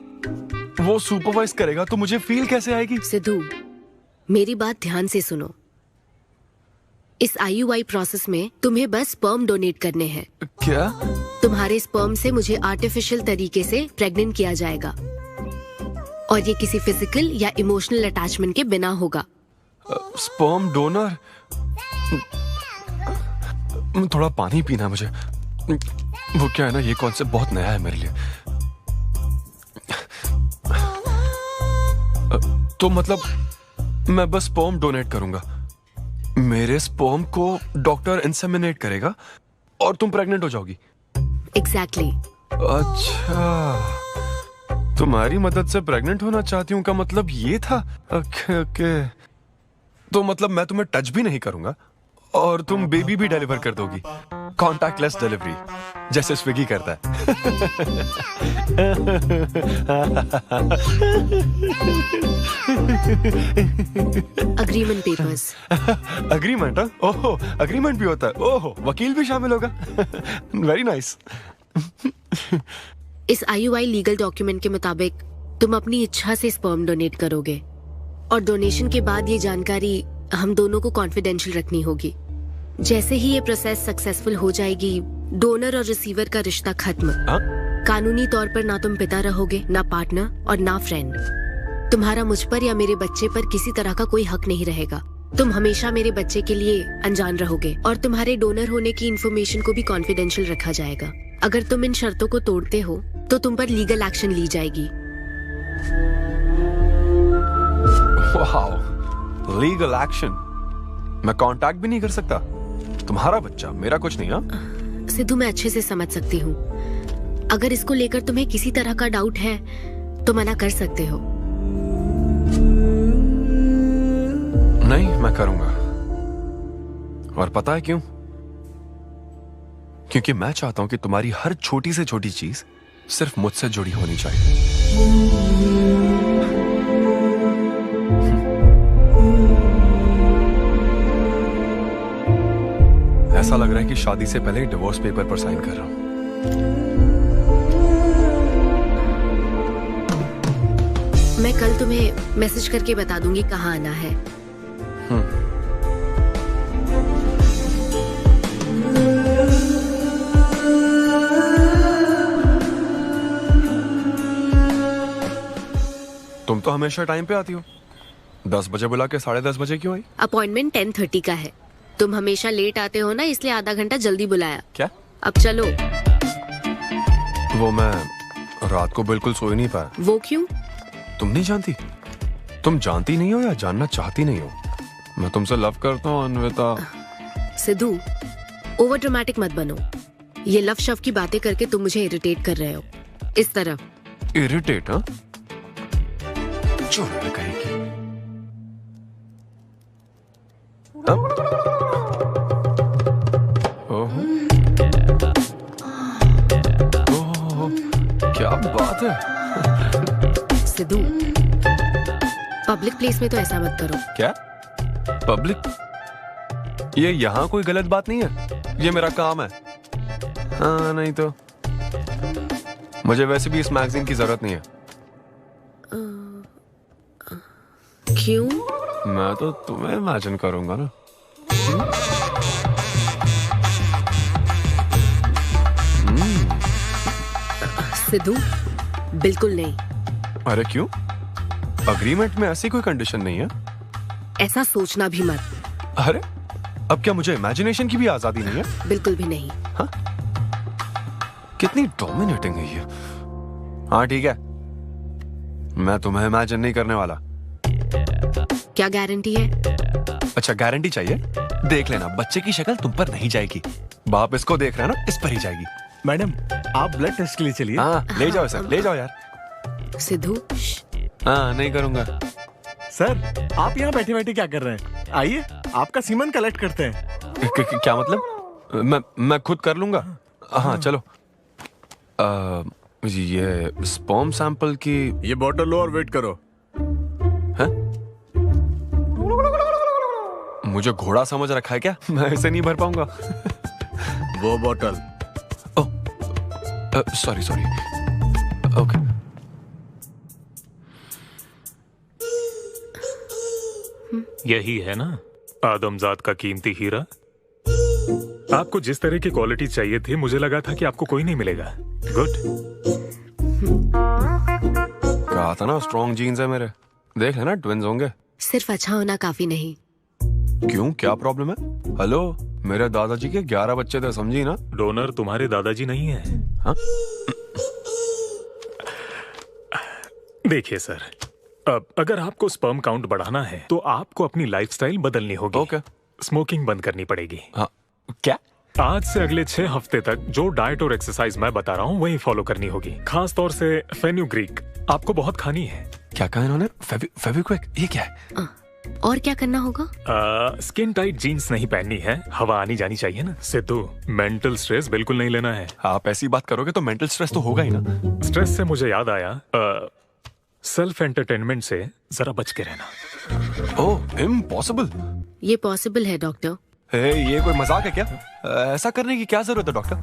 वो सुपरवाइज करेगा तो मुझे फील कैसे आएगी? सिद्धू, मेरी बात ध्यान से सुनो। इस IUI प्रोसेस में तुम्हें बस स्पर्म डोनेट करने हैं। क्या? तुम्हारे स्पर्म से मुझे आर्टिफिशियल तरीके से प्रेग्नेंट किया जाएगा, और ये किसी फिजिकल या इमोशनल अटैचमेंट के बिना होगा। Sperm donor? थोड़ा पानी पीना मुझे। वो क्या है ना, ये कॉन्सेप्ट बहुत नया है मेरे लिए। तो मतलब मैं बस स्पर्म डोनेट करूंगा, मेरे स्पर्म को डॉक्टर इंसेमिनेट करेगा और तुम प्रेग्नेंट हो जाओगी? एग्जैक्टली। अच्छा, तुम्हारी मदद से प्रेग्नेंट होना चाहती हूँ का मतलब ये था? ओके। तो मतलब मैं तुम्हें टच भी नहीं करूंगा और तुम बेबी भी डिलीवर कर दोगी, कॉन्टैक्टलेस डिलीवरी जैसे स्विगी करता है। Agreement papers. अग्रीमेंट? ओहो, अग्रीमेंट भी होता है? ओहो, वकील भी शामिल होगा? Very nice. इस IUI लीगल डॉक्यूमेंट के मुताबिक तुम अपनी इच्छा से स्पर्म डोनेट करोगे, और डोनेशन के बाद ये जानकारी हम दोनों को कॉन्फिडेंशियल रखनी होगी। जैसे ही ये प्रोसेस सक्सेसफुल हो जाएगी, डोनर और रिसीवर का रिश्ता खत्म। कानूनी तौर पर ना तुम पिता रहोगे, ना पार्टनर और ना फ्रेंड। तुम्हारा मुझ पर या मेरे बच्चे पर किसी तरह का कोई हक नहीं रहेगा। तुम हमेशा मेरे बच्चे के लिए अनजान रहोगे, और तुम्हारे डोनर होने की इन्फॉर्मेशन को भी कॉन्फिडेंशियल रखा जाएगा। अगर तुम इन शर्तों को तोड़ते हो तो तुम पर लीगल एक्शन ली जाएगी। Wow, legal action? मैं कांटेक्ट भी नहीं कर सकता? तुम्हारा बच्चा, मेरा कुछ नहीं। हाँ सिद्धू, मैं अच्छे से समझ सकती हूँ। अगर इसको लेकर तुम्हें किसी तरह का डाउट है तो मना कर सकते हो। नहीं, मैं करूंगा। और पता है क्यों? क्योंकि मैं चाहता हूं कि तुम्हारी हर छोटी से छोटी चीज सिर्फ मुझसे जुड़ी होनी चाहिए। ऐसा लग रहा है कि शादी से पहले डिवोर्स पेपर पर साइन कर रहा हूं। मैं कल तुम्हें मैसेज करके बता दूंगी कहाँ आना है। तुम तो हमेशा टाइम पे आती हो। 10 बजे बुला के 10:30 बजे क्यों आई? अपॉइंटमेंट 10:30 का है। तुम हमेशा लेट आते हो ना, इसलिए आधा घंटा जल्दी बुलाया। क्या? अब चलो। वो मैं रात को बिल्कुल सो ही नहीं पाया। वो क्यों? तुम नहीं जानती? तुम जानती नहीं हो या जानना चाहती नहीं हो? मैं तुमसे लव करता हूँ अन्विता। सिद्धू, ओवर ड्रामेटिक मत बनो। ये लव शव की बातें करके तुम मुझे इरिटेट कर रहे हो। इस तरफ। इरिटेट? हाँ, चोर कहेगी। ओहो, क्या बात है। सिद्धू, पब्लिक प्लेस में तो ऐसा मत करो। क्या? पब्लिक? ये यहाँ कोई गलत बात नहीं है, ये मेरा काम है। हाँ, नहीं तो मुझे वैसे भी इस मैगजीन की जरूरत नहीं है। क्यों? मैं तो तुम्हें इमेजिन करूंगा ना। सिद्धू, बिल्कुल नहीं। अरे क्यों? अग्रीमेंट में ऐसी कोई कंडीशन नहीं है। ऐसा सोचना भी मत। अरे, अब क्या मुझे इमेजिनेशन की भी आजादी नहीं है? बिल्कुल भी नहीं। हाँ? कितनी डोमिनेटिंग है ये। हाँ ठीक है, मैं तुम्हें इमेजिन नहीं करने वाला। क्या गारंटी है? अच्छा गारंटी चाहिए? देख लेना, बच्चे की शक्ल तुम पर नहीं जाएगी। बाप इसको देख रहा है ना, इस पर ही जाएगी। मैडम आप ब्लड टेस्ट के लिए चलिए। हाँ ले जाओ सर, ले जाओ यार। सिद्धू। हाँ नहीं करूंगा। सर आप यहाँ बैठे बैठे क्या कर रहे हैं? आइए आपका सीमन कलेक्ट करते हैं। क्या मतलब? मैं खुद कर लूंगा। हाँ चलो। ये स्पर्म सैंपल की ये बोतल लो और वेट करो। है? मुझे घोड़ा समझ रखा है क्या? मैं इसे नहीं भर पाऊंगा। वो बोतल। Sorry sorry. ओके। यही है ना आदमजात का कीमती हीरा। आपको जिस तरह की क्वालिटी चाहिए थी, मुझे लगा था कि आपको कोई नहीं मिलेगा। गुड। कहा था ना स्ट्रॉन्ग जीन्स है मेरे। देख लेना ट्विंस होंगे। सिर्फ अच्छा होना काफी नहीं। क्यों, क्या प्रॉब्लम है? हेलो, मेरे दादाजी के 11 बच्चे थे, समझी ना? डोनर तुम्हारे दादाजी नहीं है। हाँ? देखिए सर, अब अगर आपको स्पर्म काउंट बढ़ाना है तो आपको अपनी लाइफस्टाइल बदलनी होगी। ओके। स्मोकिंग बंद करनी पड़ेगी। हाँ। क्या? आज से अगले 6 हफ्ते तक जो डाइट और एक्सरसाइज मैं बता रहा हूँ वही फॉलो करनी होगी। खास तौर से फेन्यूग्रीक आपको बहुत खानी है। क्या कहा इन्होंने? फेविक्विक? ये क्या है? और क्या करना होगा? स्किन टाइट जीन्स नहीं पहननी है, हवा आनी जानी चाहिए ना। सिद्धू, मेंटल स्ट्रेस बिल्कुल नहीं लेना है। आप ऐसी बात करोगे तो मेंटल स्ट्रेस तो होगा ही ना। स्ट्रेस से मुझे याद आया, सेल्फ एंटरटेनमेंट से जरा बच के रहना। ओह, इम्पॉसिबल। ये पॉसिबल है डॉक्टर। ये कोई मजाक है क्या? ऐसा करने की क्या जरूरत है डॉक्टर?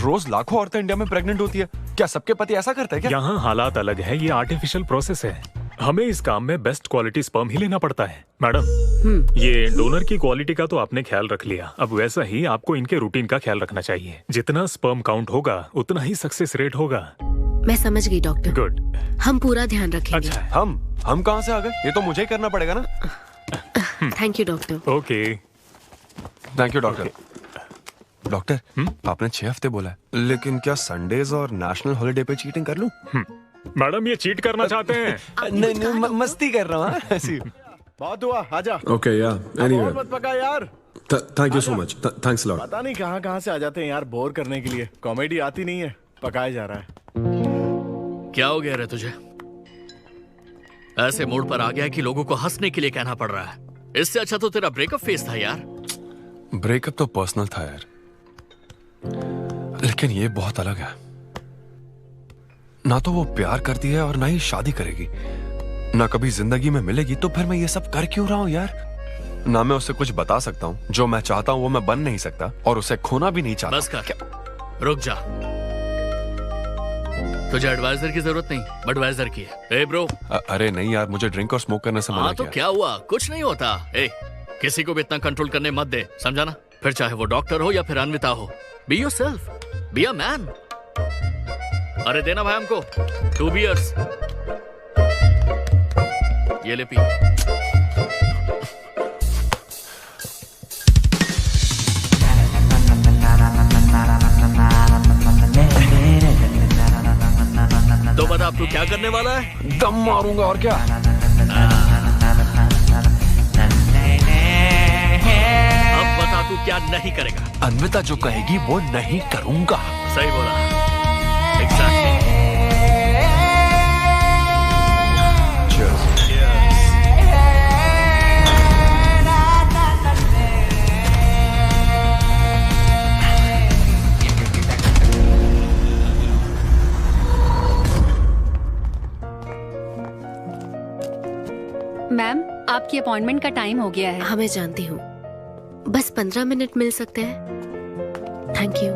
रोज लाखों औरतें इंडिया में प्रेग्नेंट होती है। क्या सबके पति ऐसा करते हैं क्या? यहाँ हालात अलग है, ये आर्टिफिशियल प्रोसेस है। हमें इस काम में बेस्ट क्वालिटी स्पर्म ही लेना पड़ता है। मैडम, ये डोनर की क्वालिटी का तो आपने ख्याल रख लिया, अब वैसा ही आपको इनके रूटीन का ख्याल रखना चाहिए। जितना स्पर्म काउंट होगा उतना ही सक्सेस रेट होगा। मैं समझ गई डॉक्टर। गुड। हम पूरा ध्यान रखेंगे। अच्छा, हम कहाँ से आ गए? ये तो मुझे ही करना पड़ेगा ना। Thank you doctor. Okay. Thank you doctor. Doctor, आपने 6 हफ्ते बोला है, लेकिन क्या संडेज और नेशनल हॉलिडे पे चीटिंग कर लूं? मैडम, ये चीट करना चाहते हैं? नहीं, मस्ती कर रहा हूँ ऐसी। बहुत हुआ, आजा। ओके या एनीवे। मत पका यार। Thank you so much. Thanks lot. पता नहीं कहाँ से आ जाते हैं यार बोर करने के लिए। कॉमेडी आती नहीं है, पकाया जा रहा है। क्या हो गया रे तुझे? ऐसे मूड पर आ गया कि लोगों को हंसने के लिए कहना पड़ रहा है। इससे अच्छा तो तेरा ब्रेकअप फेस था यार। ब्रेकअप तो पर्सनल था यार, लेकिन ये बहुत अलग है। ना तो वो प्यार करती है और ना ही शादी करेगी, ना कभी जिंदगी में मिलेगी, तो फिर मैं ये सब कर क्यों रहा हूं यार? ना मैं उसे कुछ बता सकता हूँ, जो मैं चाहता हूँ वो मैं बन नहीं सकता, और उसे खोना भी नहीं चाहता। बस कर, रुक जा। तुझे एडवाइजर की जरूरत नहीं, बडवाइजर की है। ए ब्रो। अरे नहीं यार, मुझे ड्रिंक और स्मोक करने से मना तो किया। क्या हुआ? कुछ नहीं होता। किसी को भी इतना कंट्रोल करने मत दे, समझा ना? फिर चाहे वो डॉक्टर हो या फिर अन्विता हो। Be yourself, be a man. अरे देना भाई हमको 2 बियर्स। ये ले पी। तो बता अब तू क्या करने वाला है? दम मारूंगा और क्या। अब बता तू क्या नहीं करेगा? अन्विता जो कहेगी वो नहीं करूंगा। सही बोला। एग्जैक्टली। मैम, आपकी अपॉइंटमेंट का टाइम हो गया है। हाँ मैं जानती हूँ, बस 15 मिनट मिल सकते हैं? Thank you.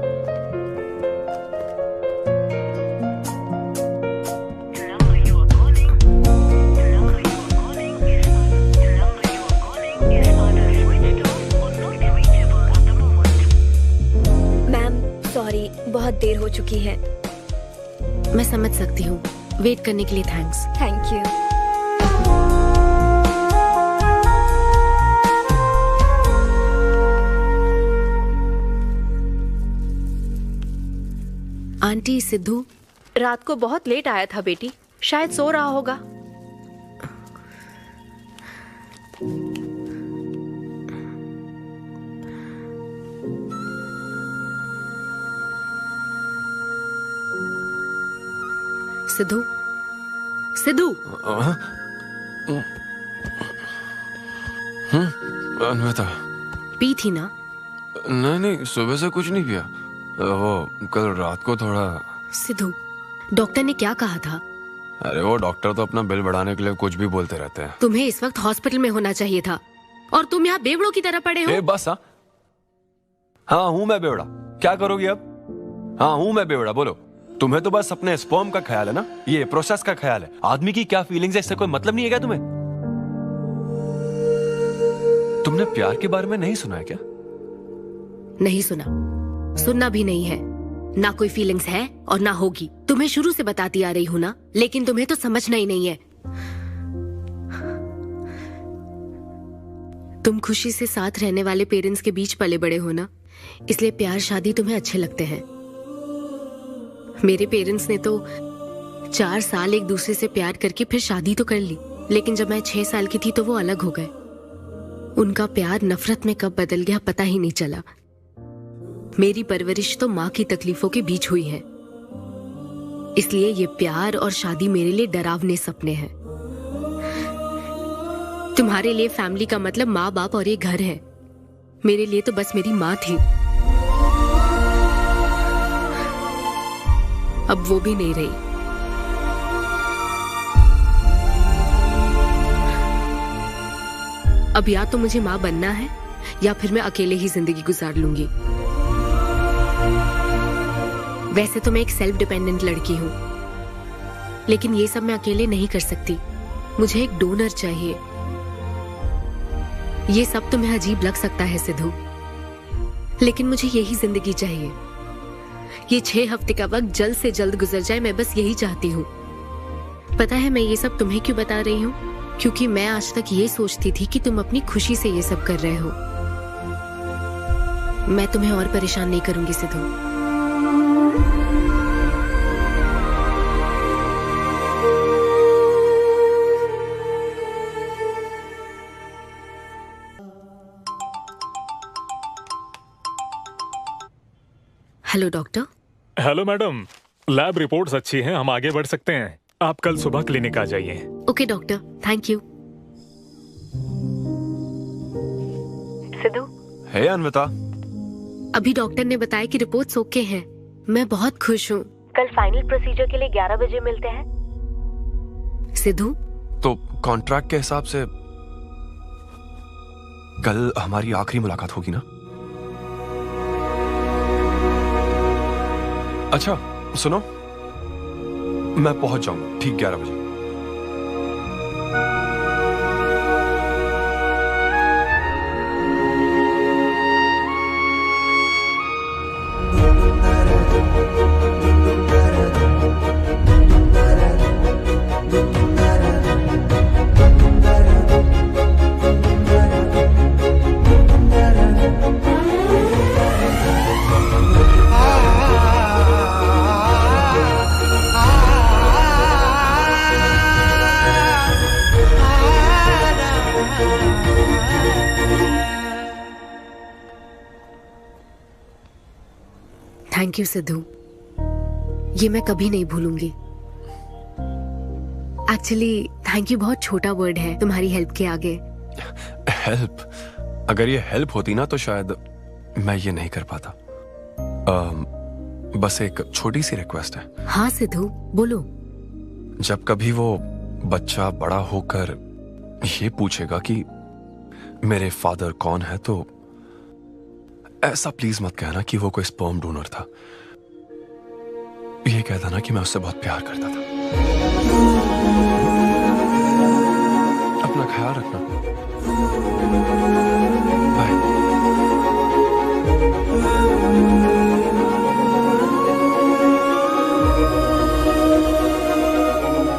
मैम सॉरी, बहुत देर हो चुकी है। मैं समझ सकती हूँ, वेट करने के लिए thanks. Thank you. Aunty, Sidhu रात को बहुत लेट आया था बेटी, शायद सो रहा होगा। सिद्धू, सिद्धू। अन्विता। पी थी ना? नहीं, सुबह से कुछ नहीं पिया। वो कल रात को थोड़ा। सिद्धू, डॉक्टर ने क्या कहा था? अरे वो डॉक्टर तो अपना बिल बढ़ाने के लिए कुछ भी बोलते रहते हैं। तुम्हें इस वक्त हॉस्पिटल में होना चाहिए था और तुम यहाँ बेवड़ों की तरह पड़े हो। बस हाँ हूँ मैं बेवड़ा। क्या करोगी अब? हाँ हूँ मैं बेवड़ा, बोलो। तुम्हें तो बस अपने स्पर्म का ख्याल है ना, ये प्रोसेस का ख्याल है। आदमी की क्या फीलिंग्स है इससे कोई मतलब नहीं है क्या तुम्हें? तुमने प्यार के बारे में नहीं सुना है क्या? नहीं सुना, सुनना भी नहीं है। ना कोई फीलिंग्स है और ना होगी। तुम्हें शुरू से बताती आ रही हूं ना, लेकिन तुम्हें तो समझना ही नहीं है। तुम खुशी से साथ रहने वाले पेरेंट्स के बीच पले बड़े हो ना, इसलिए प्यार शादी तुम्हें अच्छे लगते हैं। मेरे पेरेंट्स ने तो 4 साल एक दूसरे से प्यार करके फिर शादी तो कर ली, लेकिन जब मैं 6 साल की थी तो वो अलग हो गए। उनका प्यार नफरत में कब बदल गया पता ही नहीं चला। मेरी परवरिश तो माँ की तकलीफों के बीच हुई है, इसलिए ये प्यार और शादी मेरे लिए डरावने सपने हैं। तुम्हारे लिए फैमिली का मतलब माँ बाप और ये घर है। मेरे लिए तो बस मेरी माँ थी, अब वो भी नहीं रही। अब या तो मुझे माँ बनना है या फिर मैं अकेले ही जिंदगी गुजार लूंगी। वैसे तो मैं एक सेल्फ डिपेंडेंट लड़की हूं, लेकिन ये सब मैं अकेले नहीं कर सकती। मुझे एक डोनर चाहिए। ये सब तुम्हें अजीब लग सकता है सिद्धू, लेकिन मुझे यही जिंदगी चाहिए। ये 6 हफ्ते का वक्त जल्द से जल्द गुजर जाए, मैं बस यही चाहती हूँ। पता है मैं ये सब तुम्हें क्यों बता रही हूँ? क्योंकि मैं आज तक ये सोचती थी कि तुम अपनी खुशी से ये सब कर रहे हो। मैं तुम्हें और परेशान नहीं करूंगी Sidhu. Hello doctor. Hello madam, lab reports अच्छी हैं, हम आगे बढ़ सकते हैं। आप कल सुबह क्लिनिक आ जाइए। Okay doctor, thank you. Sidhu. Hey Anvita. अभी डॉक्टर ने बताया कि रिपोर्ट्स ओके हैं। मैं बहुत खुश हूँ। कल फाइनल प्रोसीजर के लिए 11 बजे मिलते हैं। सिद्धू। तो कॉन्ट्रैक्ट के हिसाब से कल हमारी आखिरी मुलाकात होगी ना? अच्छा सुनो, मैं पहुंच जाऊंगा ठीक 11 बजे। थैंक यू सिद्धू, ये मैं कभी नहीं भूलूंगी। एक्चुअली थैंक यू बहुत छोटा वर्ड है तुम्हारी हेल्प के आगे। हेल्प? अगर ये हेल्प होती ना तो शायद मैं ये नहीं कर पाता। बस एक छोटी सी रिक्वेस्ट है। हाँ सिद्धू बोलो। जब कभी वो बच्चा बड़ा होकर ये पूछेगा कि मेरे फादर कौन है, तो ऐसा प्लीज मत कहना कि वो कोई स्पर्म डोनर था। ये कहता ना कि मैं उससे बहुत प्यार करता था। अपना ख्याल रखना। बाय।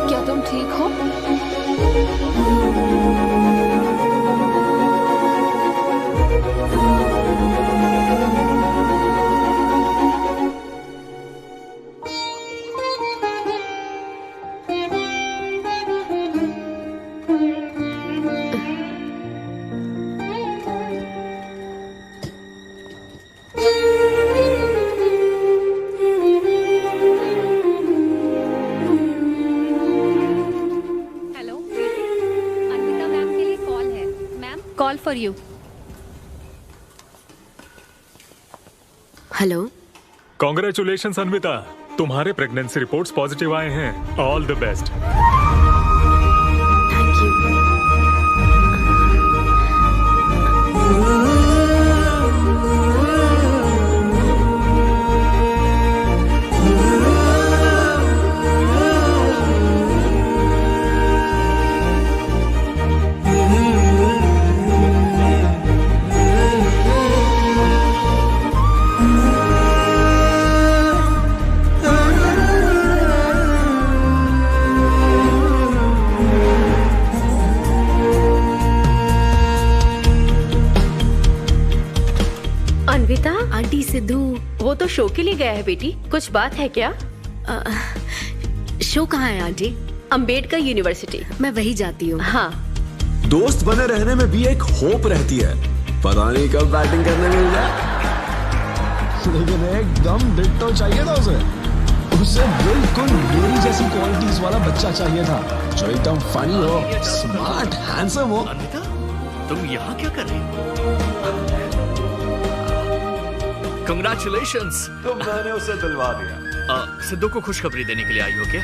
क्या तुम ठीक हो? For you. Hello. Congratulations Anvita, तुम्हारे प्रेगनेंसी रिपोर्ट्स पॉजिटिव आए हैं। All the best. Thank you. Anvita, aunty Sidhu. वो तो शो के लिए गया है बेटी, कुछ बात है क्या? शो कहाँ है आंटी? अंबेडकर यूनिवर्सिटी। मैं वही जाती हूँ। हाँ। दोस्त बने रहने में भी एक होप रहती है, पता नहीं कब बैटिंग करने मिल जाए। लेकिन एकदम डिट्टो चाहिए था उसे। उसे बिल्कुल मेरी जैसी क्वालिटीज वाला बच्चा चाहिए था, जो एकदम फनी हो, स्मार्ट, हैंडसम हो। अन्विता, तुम यहाँ क्या कर रही हो? Congratulations! तो मैंने उसे दिलवा दिया। सिद्धू को खुशखबरी देने के लिए आई हो क्या?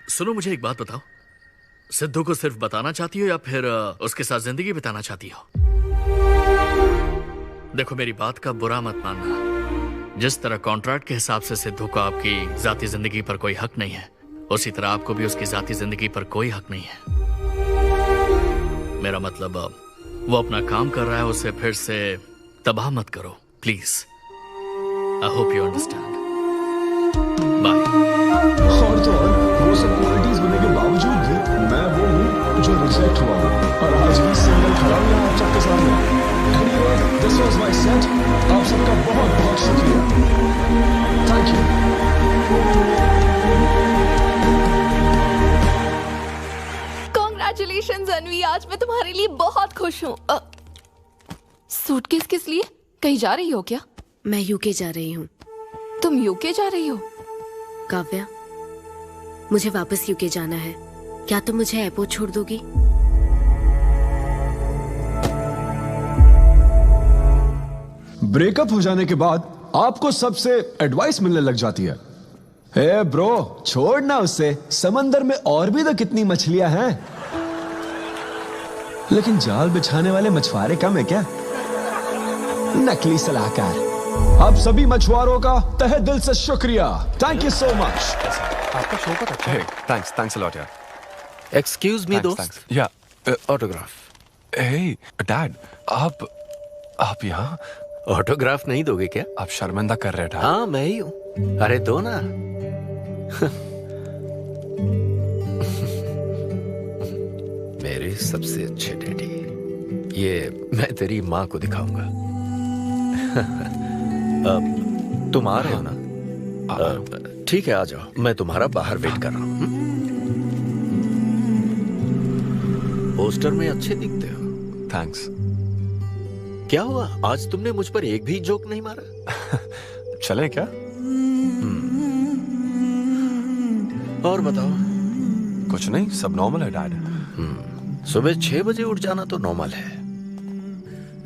सुनो, मुझे एक बात बताओ, सिद्धू को सिर्फ बताना चाहती हो या फिर उसके साथ जिंदगी बिताना चाहती हो? देखो, मेरी बात का बुरा मत मानना। जिस तरह कॉन्ट्रैक्ट के हिसाब से सिद्धू को आपकी जाती जिंदगी पर कोई हक नहीं है, उसी तरह आपको भी उसकी जाती जिंदगी पर कोई हक नहीं है। मेरा मतलब, वो अपना काम कर रहा है, उसे फिर से तबाह मत करो, please. I hope you understand. Bye. और तो और, वो सब क्वालिटीज होने के बावजूद भी मैं वो हूँ जो रिजेक्ट हुआ हूँ, और आज भी सिंगल खड़ा हूँ आप सबके सामने। Anyway, this was my set. आप सबका बहुत बहुत शुक्रिया। Thank you. Congratulations अन्वी, आज मैं तुम्हारे लिए बहुत खुश हूँ। सूटकेस किस लिए? कहीं जा रही हो क्या? मैं यूके जा रही हूँ। तुम यूके जा रही हो? काव्या, मुझे वापस यूके जाना है। क्या तुम मुझे एयरपोर्ट छोड़ दोगी? ब्रेकअप हो जाने के बाद आपको सबसे एडवाइस मिलने लग जाती है। ए ब्रो, छोड़ना उससे, समंदर में और भी तो कितनी मछलियां हैं। लेकिन जाल बिछाने वाले मछुआरे कम है क्या? नकली सलाहकार। आप सभी मछुआरों का तहे दिल से शुक्रिया। Thank you so much. आपका शो का अच्छा है। थैंक्स अ लॉट यार। एक्सक्यूज मी दोस्त। या ऑटोग्राफ। हे डैड, आप यहाँ? ऑटोग्राफ नहीं दोगे क्या? आप शर्मिंदा कर रहे थे। हाँ, मैं ही हूँ। अरे दो ना। मेरे सबसे अच्छे डैडी, ये मैं तेरी माँ को दिखाऊंगा। तुम आ रहे हो ना? ठीक है, आ जाओ, मैं तुम्हारा बाहर वेट कर रहा हूँ। पोस्टर में अच्छे दिखते हो। थैंक्स। क्या हुआ, आज तुमने मुझ पर एक भी जोक नहीं मारा? चलें क्या? और बताओ। कुछ नहीं, सब नॉर्मल है डैड। सुबह 6 बजे उठ जाना तो नॉर्मल है,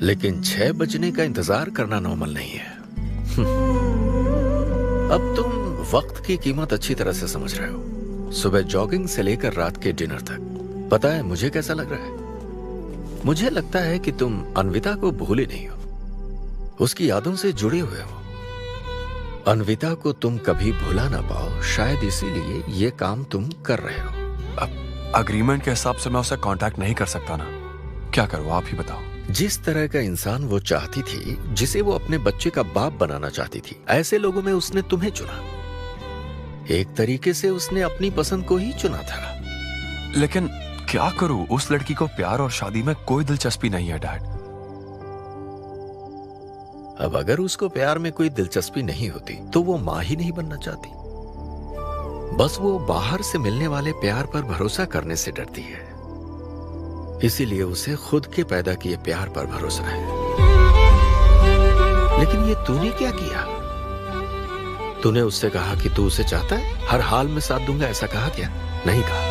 लेकिन 6 बजने का इंतजार करना नॉर्मल नहीं है। अब तुम वक्त की कीमत अच्छी तरह से समझ रहे हो। सुबह जॉगिंग से लेकर रात के डिनर तक। पता है मुझे कैसा लग रहा है? मुझे लगता है कि तुम अन्विता को भूले नहीं हो, उसकी यादों से जुड़े हुए हो। अन्विता को तुम कभी भुला ना पाओ, शायद इसीलिए ये काम तुम कर रहे हो। अब अग्रीमेंट के हिसाब से मैं उसे कांटेक्ट नहीं कर सकता ना। क्या करूं, आप ही बताओ। जिस तरह का इंसान वो चाहती थी, जिसे वो अपने बच्चे का बाप बनाना चाहती थी, ऐसे लोगों में उसने तुम्हें चुना। एक तरीके से उसने अपनी पसंद को ही चुना था। लेकिन क्या करूं, उस लड़की को प्यार और शादी में कोई दिलचस्पी नहीं है डैड। अब अगर उसको प्यार में कोई दिलचस्पी नहीं होती तो वो मां ही नहीं बनना चाहती। बस वो बाहर से मिलने वाले प्यार पर भरोसा करने से डरती है, इसीलिए उसे खुद के पैदा किए प्यार पर भरोसा है। लेकिन ये तूने क्या किया? तूने उससे कहा कि तू उसे चाहता है, हर हाल में साथ दूंगा, ऐसा कहा क्या? नहीं कहा,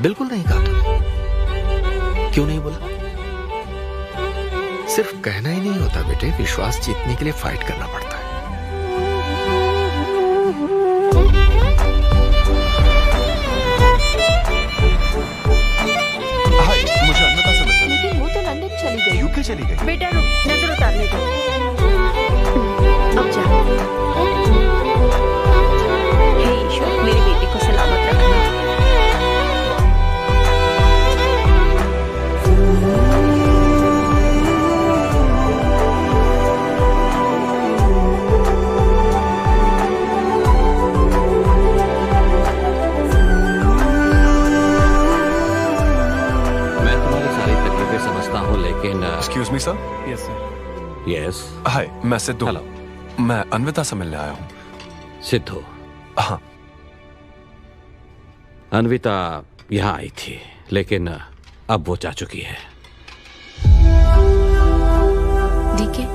बिल्कुल नहीं कहा तूने। क्यों नहीं बोला? सिर्फ कहना ही नहीं होता बेटे, विश्वास जीतने के लिए फाइट करना पड़ता है। हाय, मुझे अन्विता से मिलना है। लेकिन वो तो लंदन चली गई। यूके चली गई। बेटा रुक, नजर उतारने दो। अब जा। हे ईश्वर, मेरी बेटी को सलामत रखना। मैं तुम्हारी सारी तकलीफें समझता हूँ, लेकिन excuse me sir. Yes sir. Yes. Hi, मैं सिद्धू। हेलो। मैं अन्विता से मिलने आया हूँ। सिद्धू? हाँ। अन्विता यहाँ आई थी, लेकिन अब वो जा चुकी है। डीके,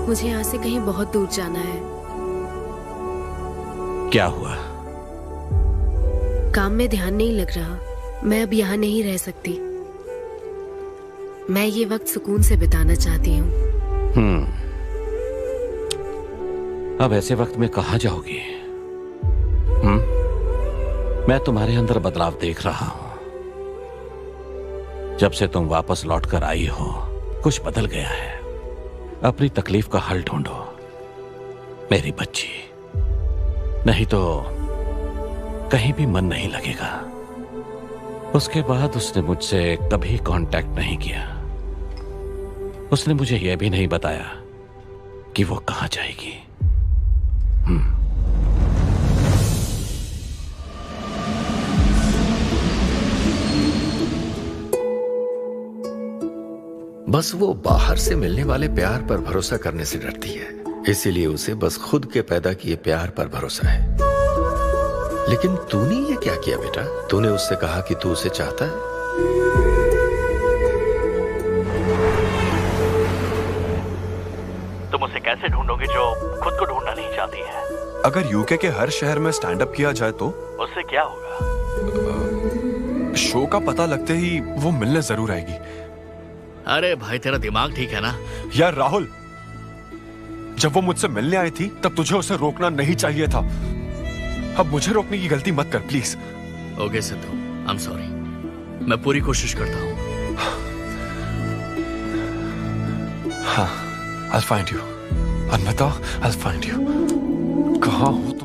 मुझे यहाँ से कहीं बहुत दूर जाना है। क्या हुआ? काम में ध्यान नहीं लग रहा। मैं अब यहाँ नहीं रह सकती। मैं ये वक्त सुकून से बिताना चाहती हूँ। अब ऐसे वक्त में कहाँ जाओगी? मैं तुम्हारे अंदर बदलाव देख रहा हूं। जब से तुम वापस लौट कर आई हो, कुछ बदल गया है। अपनी तकलीफ का हल ढूंढो, मेरी बच्ची। नहीं तो कहीं भी मन नहीं लगेगा। उसके बाद उसने मुझसे कभी कांटेक्ट नहीं किया। उसने मुझे यह भी नहीं बताया कि वो कहां जाएगी। बस वो बाहर से मिलने वाले प्यार पर भरोसा करने से डरती है, इसीलिए उसे बस खुद के पैदा किए प्यार पर भरोसा है। लेकिन तूने ये क्या किया बेटा? तूने उससे कहा कि तू उसे चाहता है। तुम उसे कैसे ढूंढोगे जो खुद को ढूंढना नहीं चाहती है? अगर यूके के हर शहर में स्टैंड अप किया जाए तो उससे क्या होगा? शो का पता लगते ही वो मिलने जरूर आएगी। अरे भाई, तेरा दिमाग ठीक है ना? यार राहुल, जब वो मुझसे मिलने आई थी तब तुझे उसे रोकना नहीं चाहिए था। अब मुझे रोकने की गलती मत कर please. Okay Sidhu, I am sorry. मैं पूरी कोशिश करता हूँ। हाँ, I'll find you. Anvita, I'll find you. कहाँ हो तुम?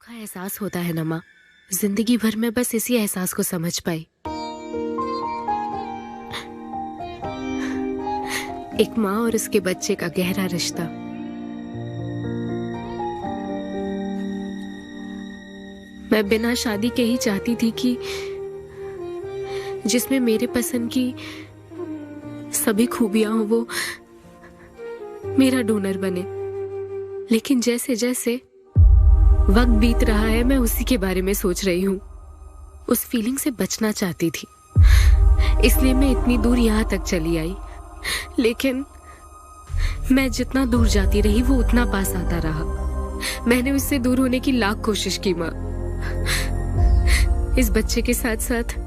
का एहसास होता है ना माँ, जिंदगी भर में बस इसी एहसास को समझ पाई। एक माँ और उसके बच्चे का गहरा रिश्ता। मैं बिना शादी के ही चाहती थी कि जिसमें मेरे पसंद की सभी खूबियां हो वो मेरा डोनर बने। लेकिन जैसे जैसे वक्त बीत रहा है मैं उसी के बारे में सोच रही हूँ। उस फीलिंग से बचना चाहती थी, इसलिए मैं इतनी दूर यहाँ तक चली आई। लेकिन मैं जितना दूर जाती रही वो उतना पास आता रहा। मैंने उससे दूर होने की लाख कोशिश की माँ। इस बच्चे के साथ साथ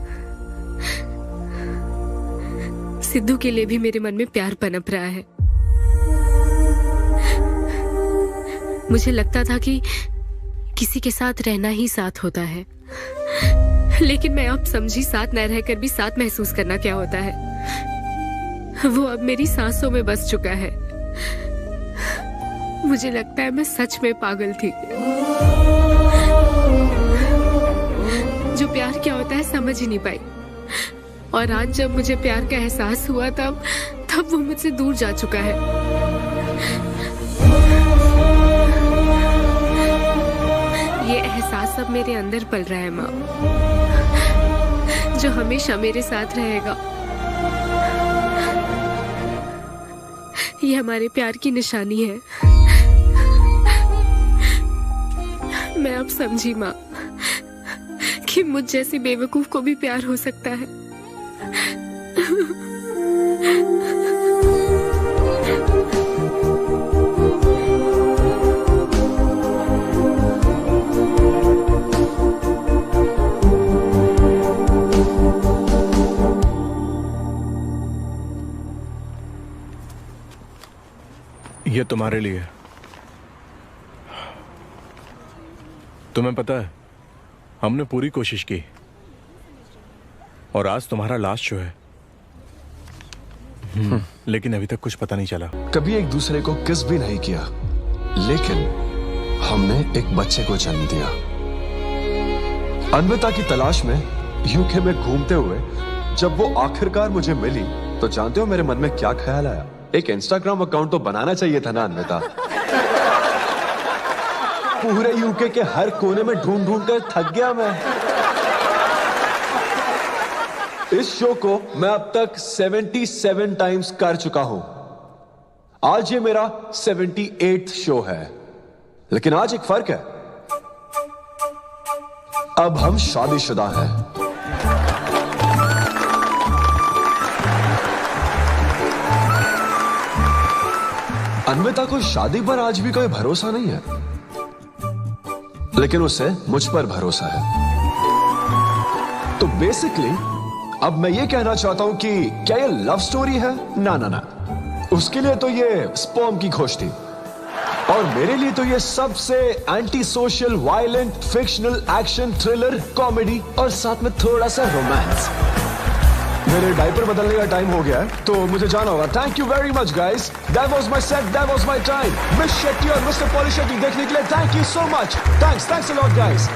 सिद्धू के लिए भी मेरे मन में प्यार पनप रहा है। मुझे लगता था कि किसी के साथ रहना ही साथ होता है, लेकिन मैं अब समझी साथ न रहकर भी साथ महसूस करना क्या होता है। वो अब मेरी सांसों में बस चुका है। मुझे लगता है मैं सच में पागल थी। जो प्यार क्या होता है समझ ही नहीं पाई। और आज जब मुझे प्यार का एहसास हुआ तब वो मुझसे दूर जा चुका है। ये एहसास अब मेरे अंदर पल रहा है माँ, जो हमेशा मेरे साथ रहेगा। ये हमारे प्यार की निशानी है। मैं अब समझी माँ कि मुझ जैसी बेवकूफ को भी प्यार हो सकता है। ये तुम्हारे लिए। तुम्हें पता है हमने पूरी कोशिश की और आज तुम्हारा लास्ट शो है। लेकिन अभी तक कुछ पता नहीं चला। कभी एक दूसरे को किस भी नहीं किया, लेकिन हमने एक बच्चे को जन्म दिया। अन्विता की तलाश में यूके में घूमते हुए जब वो आखिरकार मुझे मिली तो जानते हो मेरे मन में क्या ख्याल आया? एक इंस्टाग्राम अकाउंट तो बनाना चाहिए था ना अन्विता। पूरे यूके के हर कोने में ढूंढ ढूंढ कर थक गया मैं। इस शो को मैं अब तक 77 टाइम्स कर चुका हूं। आज ये मेरा 78th शो है। लेकिन आज एक फर्क है, अब हम शादीशुदा हैं। अन्विता को शादी पर आज भी कोई भरोसा नहीं है, लेकिन उसे मुझ पर भरोसा है। तो बेसिकली अब मैं ये कहना चाहता हूं कि क्या ये लव स्टोरी है? ना ना ना, उसके लिए तो ये स्पर्म की खोज थी, और मेरे लिए तो ये सबसे anti social, violent, fictional, action, thriller, comedy और साथ में थोड़ा सा रोमांस। मेरे डायपर बदलने का टाइम हो गया है, तो मुझे जाना होगा। Thank you very much guys, that was my set, that was my time. Miss Shetty और मिस्टर पॉली शेट्टी देखने के लिए thank you so much. Thanks a lot guys.